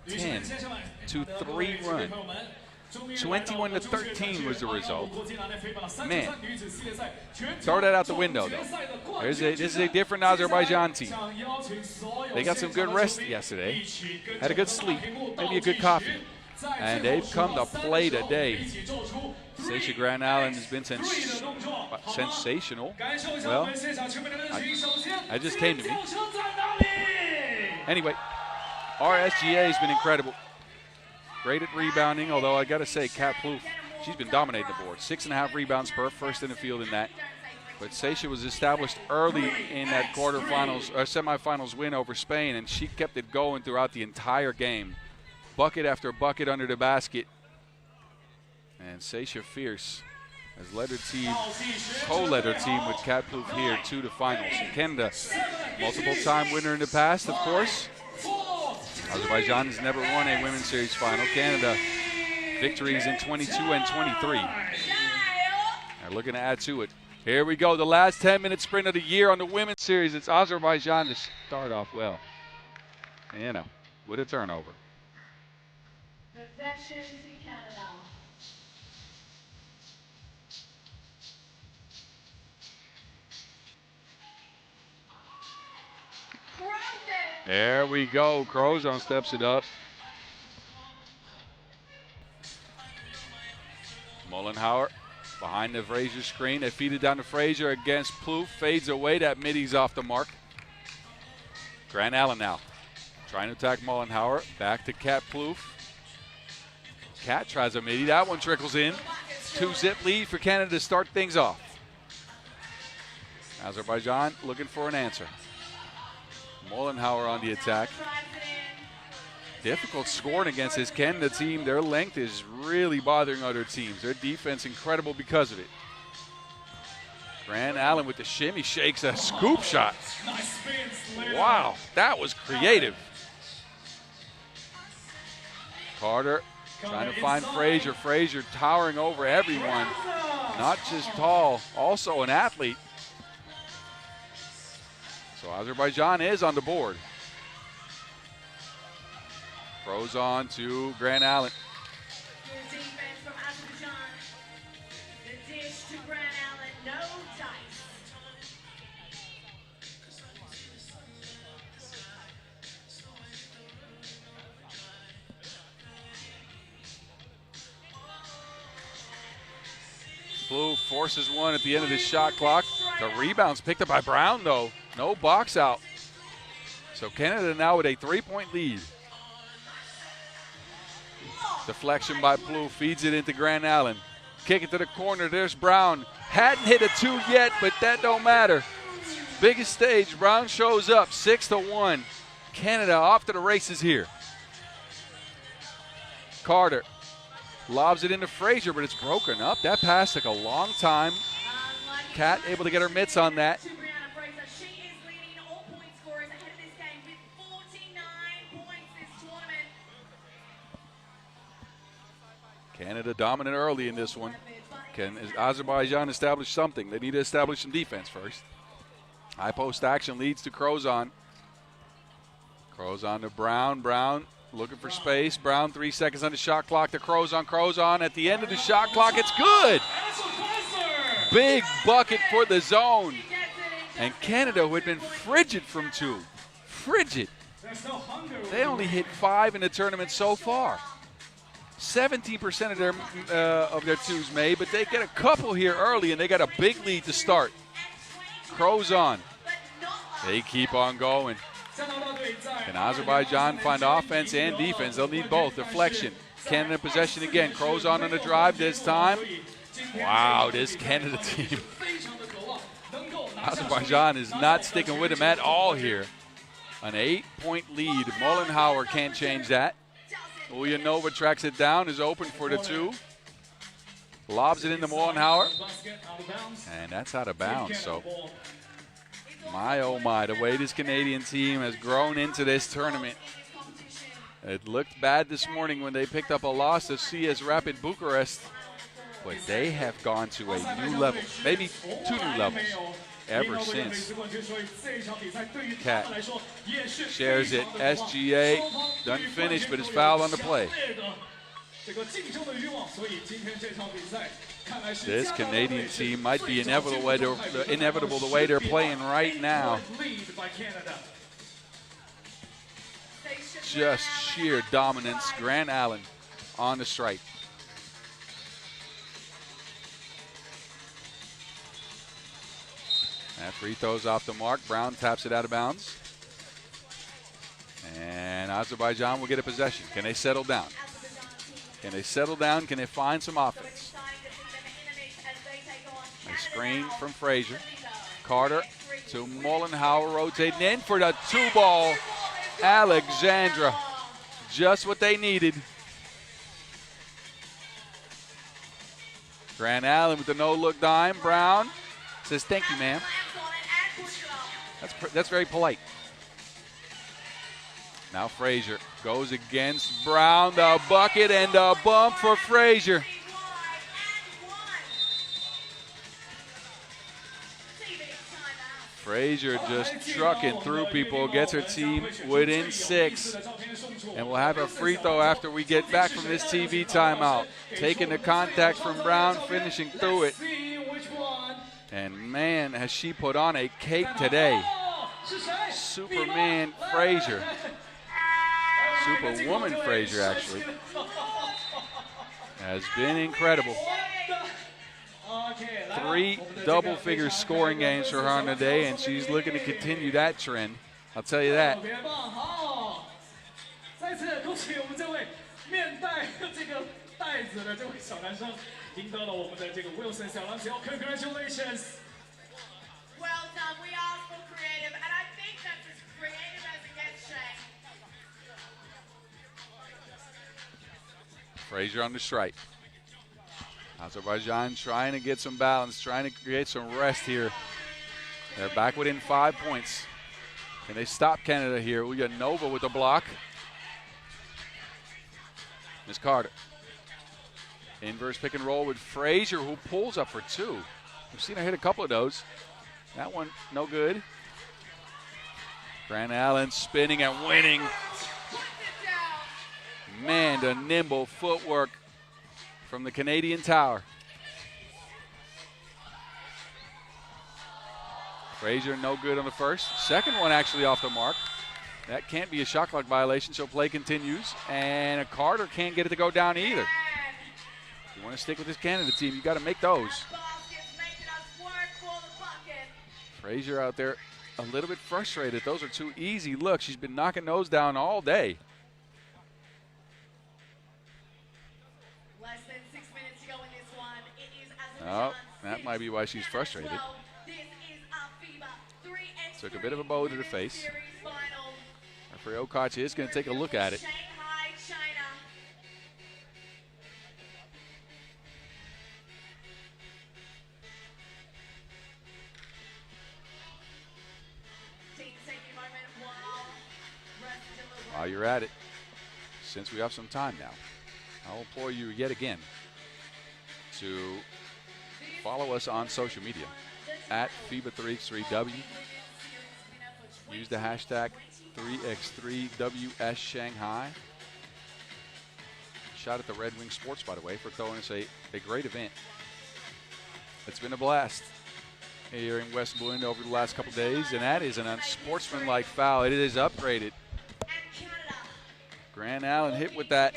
10-3 run. 21-13 was the result. Man, throw that out the window, though. This is a different Azerbaijan team. They got some good rest yesterday, had a good sleep, maybe a good coffee, and they've come to play today. Sasha Gran Allen has been sensational. Well, I just came to me. Anyway, RSGA has been incredible. Great at rebounding, although I got to say, Cat Plouffe, she's been dominating the board. 6.5 rebounds per, first in the field in that. But Sasha was established early in that semifinals win over Spain, and she kept it going throughout the entire game. Bucket after bucket under the basket. And Sasha fierce. has led her team, co-led her team with Kat Plouffe here to the finals. And Canada, multiple-time winner in the past, of course. Azerbaijan has never won a women's series final. Canada, victories in 22 and 23. They're looking to add to it. Here we go, the last 10-minute sprint of the year on the women's series. It's Azerbaijan to start off well, you know, with a turnover. Possession to Canada. There we go, Crozon steps it up. Mullenhauer behind the Frazier screen. They feed it down to Frazier against Plouffe. Fades away. That middy's off the mark. Grant Allen now trying to attack Mullenhauer. Back to Kat Plouffe. Kat tries a middy. That one trickles in. 2-zip lead for Canada to start things off. Azerbaijan looking for an answer. Mullenhauer on the attack. Difficult scoring against this Canada team. Their length is really bothering other teams. Their defense incredible because of it. Grant Allen with the shimmy shakes a scoop shot. Wow, that was creative. Carter trying to find Frazier. Frazier towering over everyone. Not just tall, also an athlete. So Azerbaijan is on the board. Throws on to Grant Allen. Good defense from Azerbaijan. The dish to Grant Allen, no dice. Plouffe forces one at the end of the shot clock. The rebound's picked up by Brown, though. No box out. So Canada now with a 3-point lead. Deflection by Plouffe, feeds it into Grant Allen. Kick it to the corner, there's Brown. Hadn't hit a 2 yet, but that don't matter. Biggest stage, Brown shows up, 6-1. Canada off to the races here. Carter lobs it into Frazier, but it's broken up. That pass took a long time. Kat able to get her mitts on that. She is leading all point scorers ahead of this game with 49 points this tournament. Canada dominant early in this one. Can Azerbaijan establish something? They need to establish some defense first. High post action leads to Crozon. Crozon to Brown. Brown looking for space. Brown 3 seconds on the shot clock to Crozon. Crozon at the end of the shot clock. It's good. Big bucket for the zone. And Canada, who had been frigid from 2. Frigid. They only hit 5 in the tournament so far. 17% of their 2s made, but they get a couple here early, and they got a big lead to start. Crozon. They keep on going. Can Azerbaijan find offense and defense? They'll need both. Deflection. Canada in possession again. Crozon on the drive this time. Wow, this Canada team. Azerbaijan is not sticking with them at all here. An 8-point lead. Mullenhauer can't change that. Ulaanbaatar tracks it down, is open for the 2. Lobs it into Mullenhauer. And that's out of bounds. So, my oh my, the way this Canadian team has grown into this tournament. It looked bad this morning when they picked up a loss to CS Rapid Bucharest. But they have gone to a new level, maybe 2 new levels ever since. Kat shares it. SGA doesn't finish, but is fouled on the play. This Canadian team might be inevitable the way they're playing right now. Just sheer dominance. Grant Allen on the strike. That free throw's off the mark. Brown taps it out of bounds. And Azerbaijan will get a possession. Can they settle down? Can they settle down? Can they find some offense? A screen from Frazier. Carter to Mullenhauer, rotating in for the 2-ball. Alexandra, just what they needed. Grant Allen with the no-look dime. Brown says, thank you, ma'am. That's very polite. Now Frazier goes against Brown. The bucket and the bump for Frazier. Frazier just trucking through people, gets her team within 6. And we'll have a free throw after we get back from this TV timeout. Taking the contact from Brown, finishing through it. And man, has she put on a cape today. Superman Frazier. Superwoman Frazier, actually. Has been incredible. 3 double-figure scoring games for her on the day, and she's looking to continue that trend. I'll tell you that. Congratulations. Well done. We asked for creative, and I think that's as creative as it gets, Shane. Frazier on the strike. Azerbaijan trying to get some balance, trying to create some rest here. They're back within 5 points. Can they stop Canada here? We got Nova with a block. Miss Carter. Inverse pick and roll with Frazier, who pulls up for 2. We've seen her hit a couple of those. That one, no good. Grant Allen spinning and winning. Man, the nimble footwork from the Canadian Tower. Frazier no good on the first. Second one actually off the mark. That can't be a shot clock violation, so play continues. And Carter can't get it to go down either. If you want to stick with this Canada team, you got to make those. Frazier out there a little bit frustrated. Those are 2 easy looks. She's been knocking those down all day. Less than 6 minutes to go in this one. It is Oh, that might be why she's frustrated. This is FIBA 3x3 Took a bit of a blow to the face. Referee Okachi is going to take a look at it. Shanghai, China. Team taking a moment while rest delivers. While you're at it, since we have some time now, I'll implore you yet again to follow us on social media at FIBA 3x3W. Use the hashtag 3x3WS Shanghai. Shout at the Red Wing Sports, by the way, for throwing us a great event. It's been a blast here in West Blooming over the last couple days, and that is an unsportsmanlike foul. It is upgraded. Grant Allen hit with that,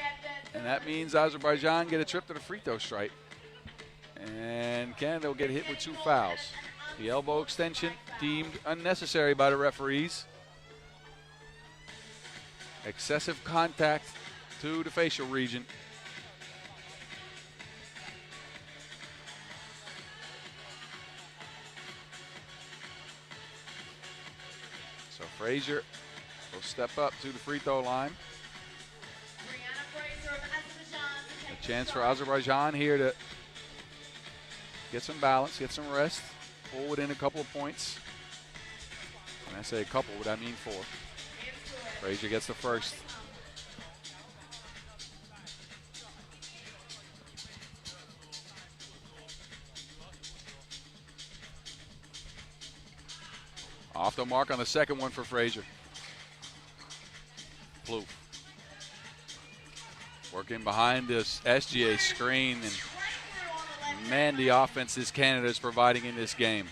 and that means Azerbaijan get a trip to the free throw stripe. And Canada will get hit with 2 fouls. The elbow extension deemed unnecessary by the referees. Excessive contact to the facial region. So Frazier will step up to the free throw line. A chance for Azerbaijan here to get some balance, get some rest, pull within a couple of points. When I say a couple, what I mean 4. Frazier gets the first. Off the mark on the second one for Frazier. Plouffe. Working behind this SGA screen, and man, the offense this Canada is providing in this game.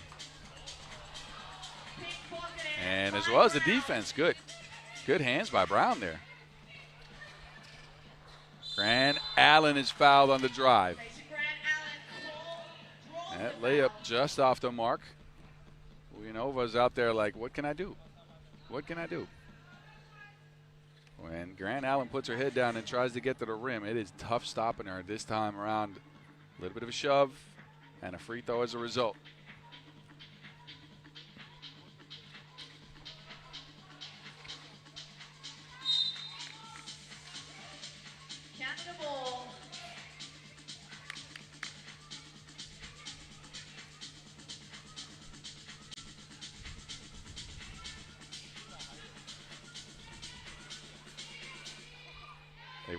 And as well as the defense, good. Good hands by Brown there. Grant Allen is fouled on the drive. That layup just off the mark. Uyanova's out there like, what can I do? What can I do? When Grant Allen puts her head down and tries to get to the rim, it is tough stopping her this time around. A little bit of a shove and a free throw as a result.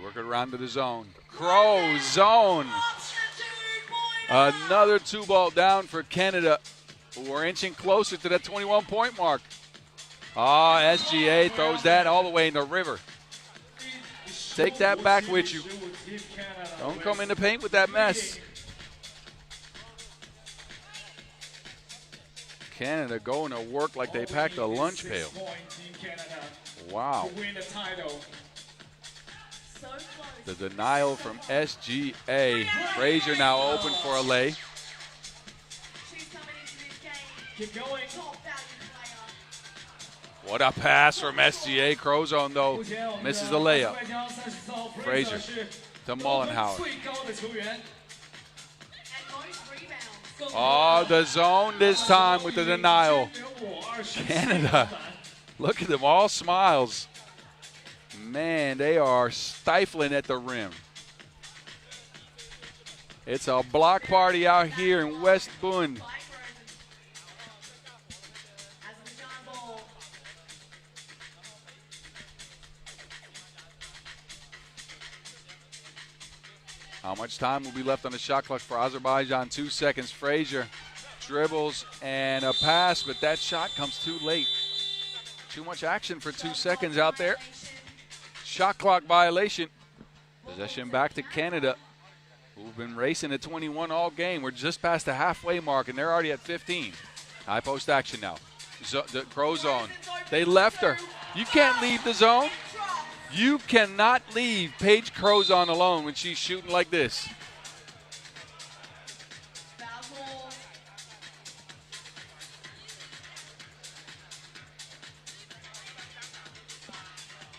Work it around to the zone. Crow zone. Another 2-ball down for Canada. We're inching closer to that 21-point mark. SGA throws that all the way in the river. Take that back with you. Don't come in the paint with that mess. Canada going to work like they packed a lunch pail. Wow. The denial from SGA. Frazier now open for a lay. What a pass from SGA. Crozon, though, misses the layup. Frazier to Mullenhauer. The zone this time with the denial. Canada, look at them, all smiles. Man, they are stifling at the rim. It's a block party out here in West Bund. How much time will be left on the shot clock for Azerbaijan? 2 seconds. Frazier dribbles and a pass, but that shot comes too late. Too much action for 2 seconds out there. Shot clock violation. Possession back to Canada, who've been racing at 21 all game. We're just past the halfway mark, and they're already at 15. High post action now. The Crow zone. They left her. You can't leave the zone. You cannot leave Paige Crozon alone when she's shooting like this.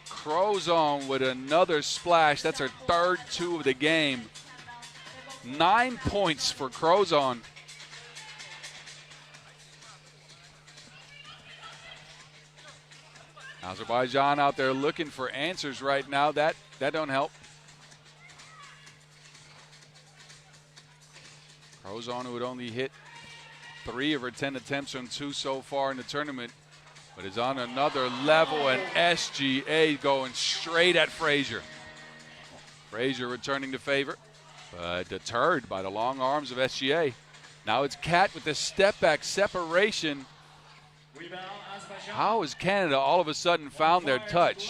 Crozon with another splash. That's her third 2 of the game. 9 points for Crozon. Azerbaijan out there looking for answers right now. That don't help. Crozon, who had only hit 3 of her 10 attempts from 2 so far in the tournament, but is on another level, and SGA going straight at Frazier. Frazier returning the favor, but deterred by the long arms of SGA. Now it's Cat with the step back separation. How has Canada all of a sudden found their touch?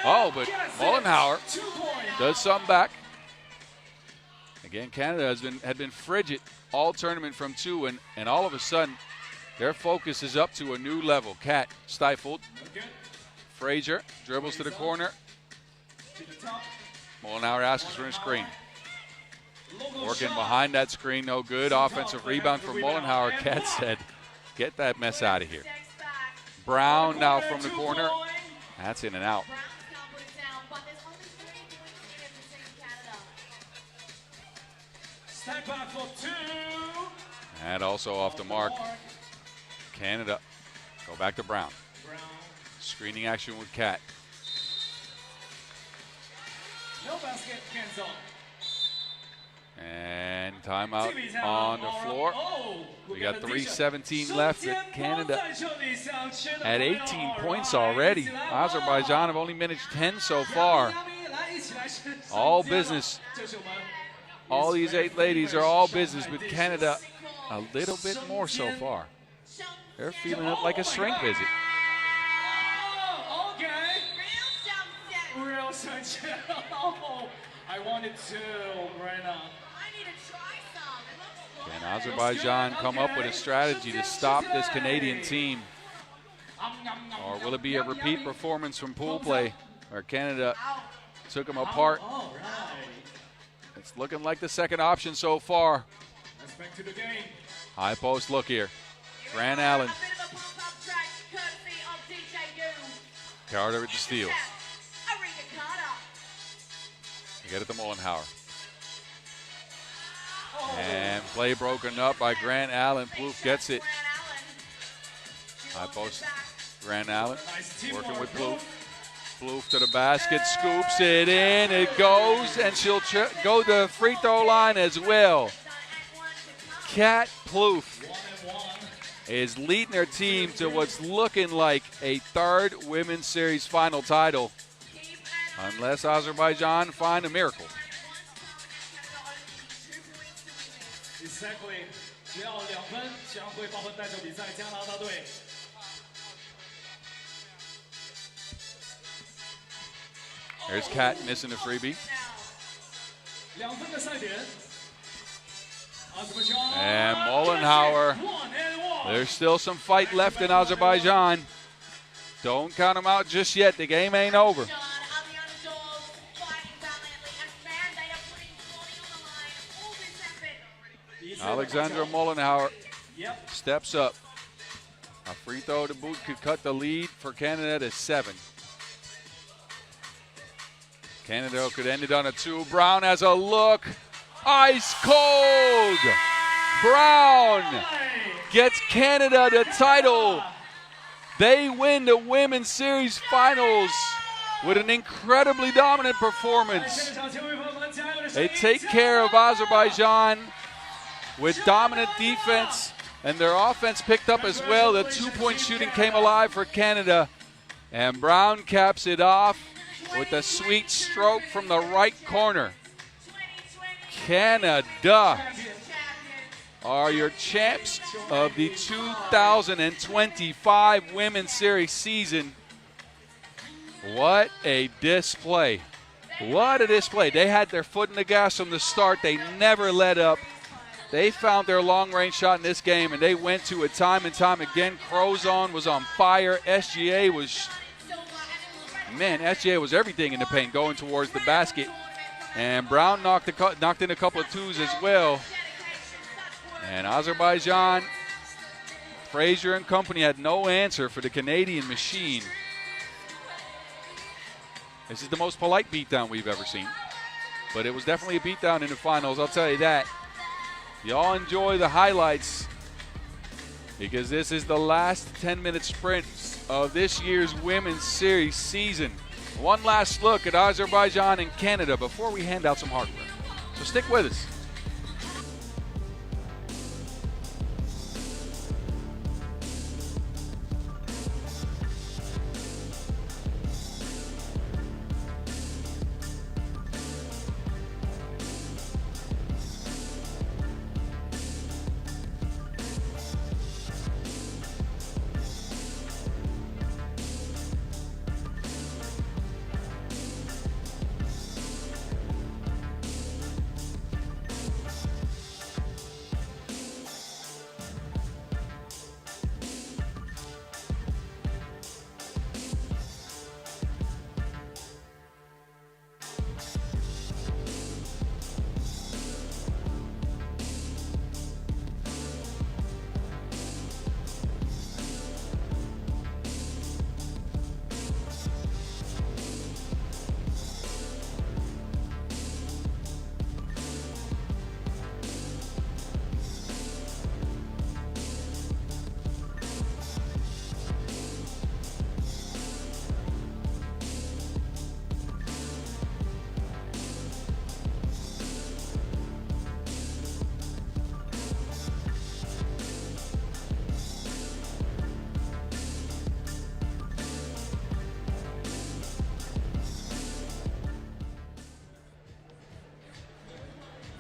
But Mullenhauer does something back. Again, Canada had been frigid all tournament from 2, and all of a sudden their focus is up to a new level. Cat stifled. Frazier dribbles to the corner. Mullenhauer asks for a screen. Working behind that screen, no good. Offensive rebound from Mullenhauer. Cat said, get that mess out of here. Brown now from the corner. That's in and out. Step back for 2. And also off the mark. Canada go back to Brown. Screening action with Cat. No basket, hands on. And timeout on the floor. We got 3:17 left. Canada at 18 points already. Azerbaijan have only managed 10 so far. All business. All these 8 ladies are all business, with Canada a little bit more so far. They're feeling it like a shrink visit. Real sunshine. I wanted to, Brenna. Can Azerbaijan come up with a strategy to stop this Canadian team? Or will it be a repeat performance from pool play where Canada took them apart? It's looking like the second option so far. High post look here. Grant Allen. Carter with the steal. You get it to Mullenhauer. And play broken up by Grant Allen. Plouffe gets it. High post. Grant Allen working with Plouffe. Plouffe to the basket, scoops it in, it goes, and she'll go to the free throw line as well. Cat Plouffe is leading her team to what's looking like a 3rd Women's Series final title. unless Azerbaijan find a miracle. Exactly， 只要2分将会报分带走比赛加拿大队。There's Kat missing a freebie. 2分的赛点。 And Mollenhauer, there's still some fight left in Azerbaijan. Don't count them out just yet. The game ain't over. Alexandra Mollenhauer steps up. A free throw to boot could cut the lead for Canada to 7. Canada could end it on a 2. Brown has a look. Ice cold. Brown gets Canada the title. They win the Women's Series Finals with an incredibly dominant performance. They take care of Azerbaijan with dominant defense, and their offense picked up as well. The two-point shooting came alive for Canada, and Brown caps it off with a sweet stroke from the right corner. Canada are your champs of the 2025 Women's Series season. What a display. What a display. They had their foot in the gas from the start. They never let up. They found their long-range shot in this game, and they went to it time and time again. Crozon was on fire. SGA was everything in the paint going towards the basket. And Brown knocked in a couple of twos as well. And Azerbaijan, Frazier and company had no answer for the Canadian machine. This is the most polite beatdown we've ever seen. But it was definitely a beatdown in the finals, I'll tell you that. Y'all enjoy the highlights, because this is the last 10-minute sprint of this year's Women's Series season. One last look at Azerbaijan and Canada before we hand out some hardware. So stick with us.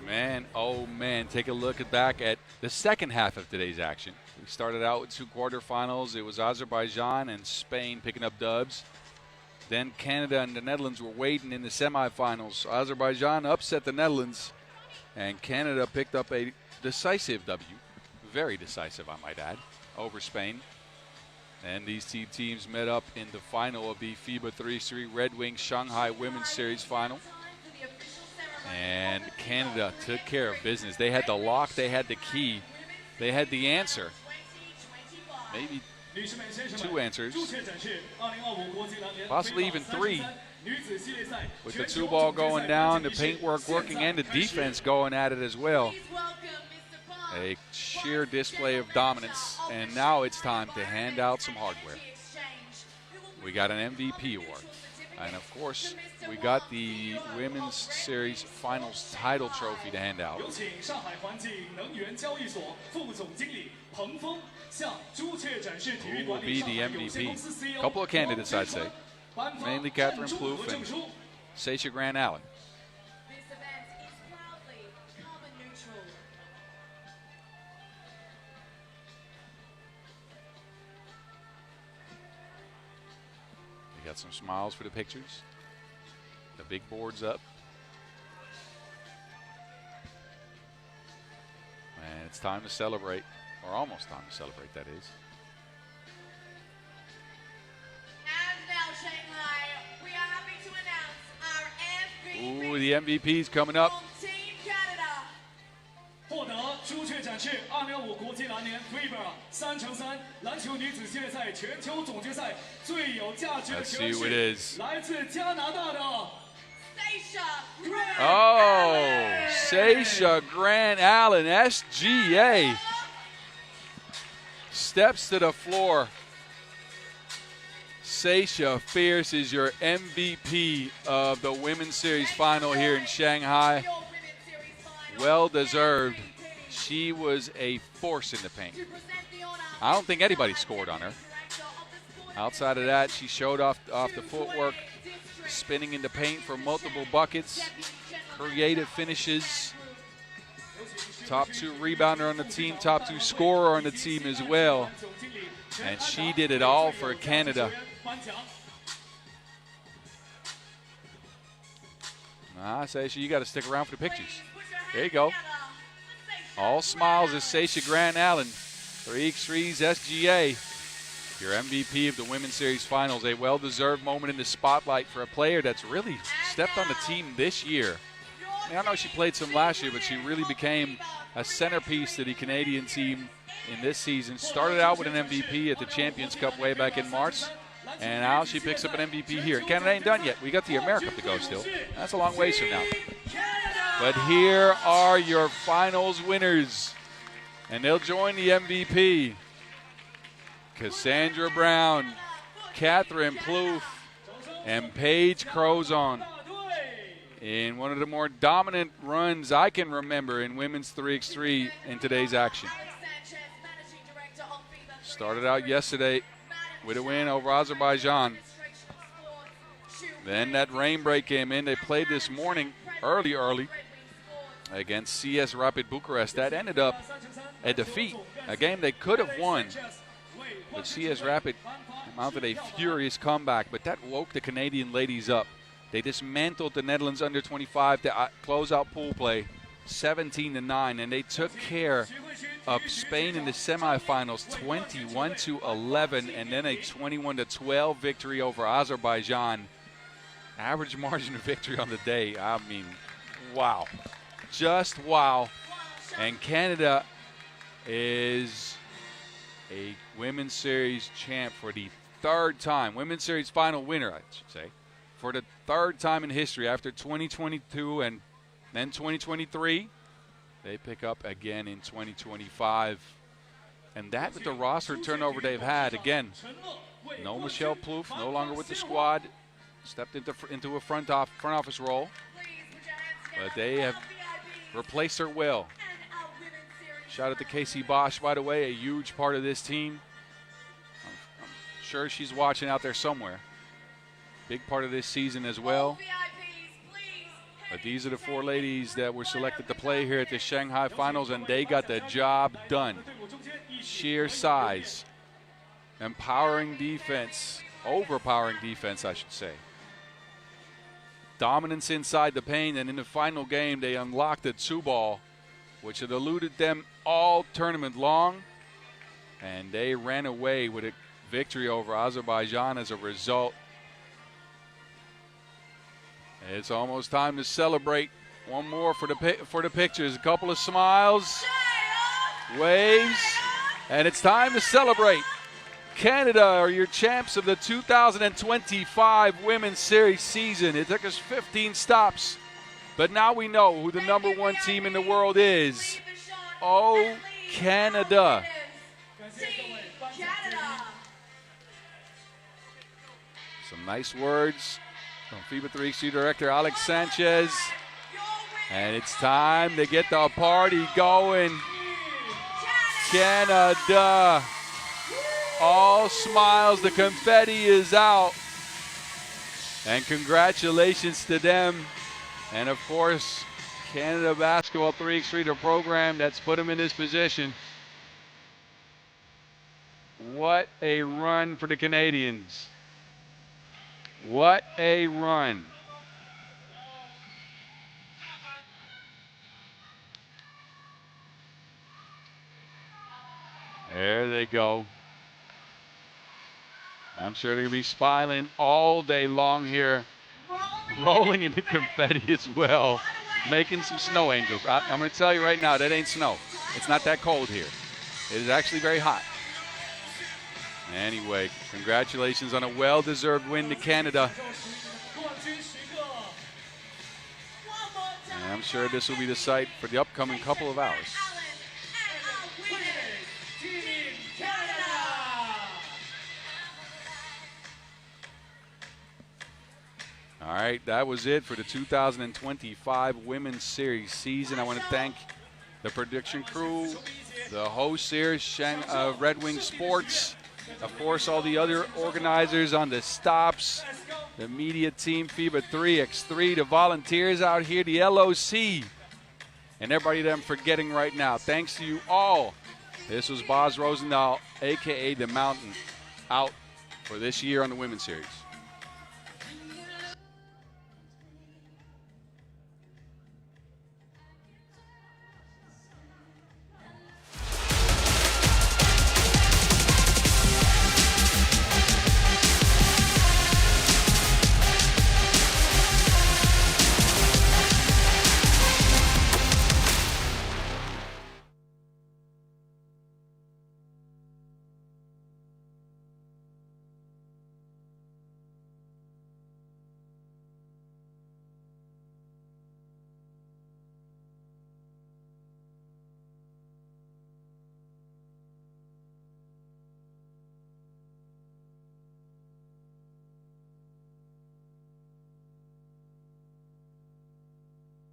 Man, oh man, take a look back at the second half of today's action. We started out with 2 quarterfinals. It was Azerbaijan and Spain picking up dubs. Then Canada and the Netherlands were waiting in the semifinals. Azerbaijan upset the Netherlands, and Canada picked up a decisive W, very decisive I might add, over Spain. And these two teams met up in the final of the FIBA 3x3 Red Wings Shanghai Women's Series final. And Canada took care of business. They had the lock, they had the key, they had the answer. Maybe 2 answers, possibly even 3. With the 2 ball going down, the paint work working, and the defense going at it as well. A sheer display of dominance. And now it's time to hand out some hardware. We got an MVP award. And of course, we got the Women's Series Finals title trophy to hand out. Who will be the MVP? A couple of candidates, I'd say. Mainly Catherine Plouffe and Seisha Grant Allen. This event is proudly carbon neutral. We got some smiles for the pictures. The big board's up. And it's time to celebrate, or almost time to celebrate, that is. And now, Shanghai, we are happy to announce our MVP. Ooh, the MVP's coming up. From Team Canada. 获得朱雀展翅2025国际篮联 FIBA 3x3篮球女子系列赛全球总决赛最有价值的 Let's 球员 see who it 是 is. 来自加拿大的 Seisha Grant Oh, Allen. Seisha Grant Allen, SGA. Steps to the floor. Seisha Fierce is your MVP of the Women's Series final here in Shanghai. Your Women's Series final Well deserved. MVP. She was a force in the paint. To present the honor, I don't think anybody scored on her. Director of the Sport Outside of that, she showed off the footwork, spinning in the paint for multiple buckets, creative finishes. Top 2 rebounder on the team, top 2 scorer on the team as well. And she did it all for Canada. I say, you got to stick around for the pictures. There you go. All smiles is Seisha Grant Allen. 3x3's SGA. Your MVP of the Women's Series Finals. A well-deserved moment in the spotlight for a player that's really stepped on the team this year. I mean, I know she played some last year, but she really became a centerpiece to the Canadian team in this season. Started out with an MVP at the Champions Cup way back in March, and now she picks up an MVP here. Canada ain't done yet. We got the America Cup to go still. That's a long ways from now. But here are your finals winners, and they'll join the MVP. Cassandra Brown, Catherine Plouffe, and Paige Crozon. In one of the more dominant runs I can remember in women's 3x3 in today's action. Started out yesterday with a win over Azerbaijan. Then that rain break came in. They played this morning early against CS Rapid Bucharest. That ended up a defeat, a game they could have won. But CS Rapid mounted a furious comeback, but that woke the Canadian ladies up. They dismantled the Netherlands under 25 to close out pool play 17-9, and they took care of Spain in the semifinals 21-11, and then a 21-12 victory over Azerbaijan. Average margin of victory on the day, I mean, wow. Just wow. And Canada is a Women's Series champ for the 3rd time. Women's Series final winner, I should say, for the 3rd time in history after 2022 and then 2023. They pick up again in 2025. And that with the roster turnover they've had, again, no Michelle Plouffe, no longer with the squad, stepped into a front office role. But they have replaced her well. Shout out to Casey Bosch, by the way, a huge part of this team. I'm sure she's watching out there somewhere. Big part of this season as well. But these are the 4 ladies that were selected to play here at the Shanghai Finals, and they got the job done. Sheer size, empowering defense, overpowering defense, I should say. Dominance inside the paint, and in the final game, they unlocked the 2-ball, which had eluded them all tournament long, and they ran away with a victory over Azerbaijan as a result. It's almost time to celebrate. One more for the pictures. A couple of smiles, waves, and it's time to celebrate. Canada are your champs of the 2025 Women's Series season. It took us 15 stops, but now we know who the #1 team in the world is. Oh, Canada. Some nice words from FIBA 3x3 Director Alex Sanchez. And it's time to get the party going. Canada. All smiles, the confetti is out. And congratulations to them. And of course, Canada Basketball 3x3, the program that's put them in this position. What a run for the Canadians. What a run. There they go. I'm sure they're going to be smiling all day long here, rolling in the confetti as well, making some snow angels. I'm going to tell you right now, that ain't snow. It's not that cold here. It is actually very hot. Anyway, congratulations on a well-deserved win to Canada. And I'm sure this will be the site for the upcoming couple of hours. All right, that was it for the 2025 Women's Series season. I want to thank the production crew, the hosts here, Red Wing Sports, of course, all the other organizers on the stops, the media team, FIBA 3x3, the volunteers out here, the LOC, and everybody that I'm forgetting right now. Thanks to you all. This was Boz Rosendahl, a.k.a. The Mountain, out for this year on the Women's Series.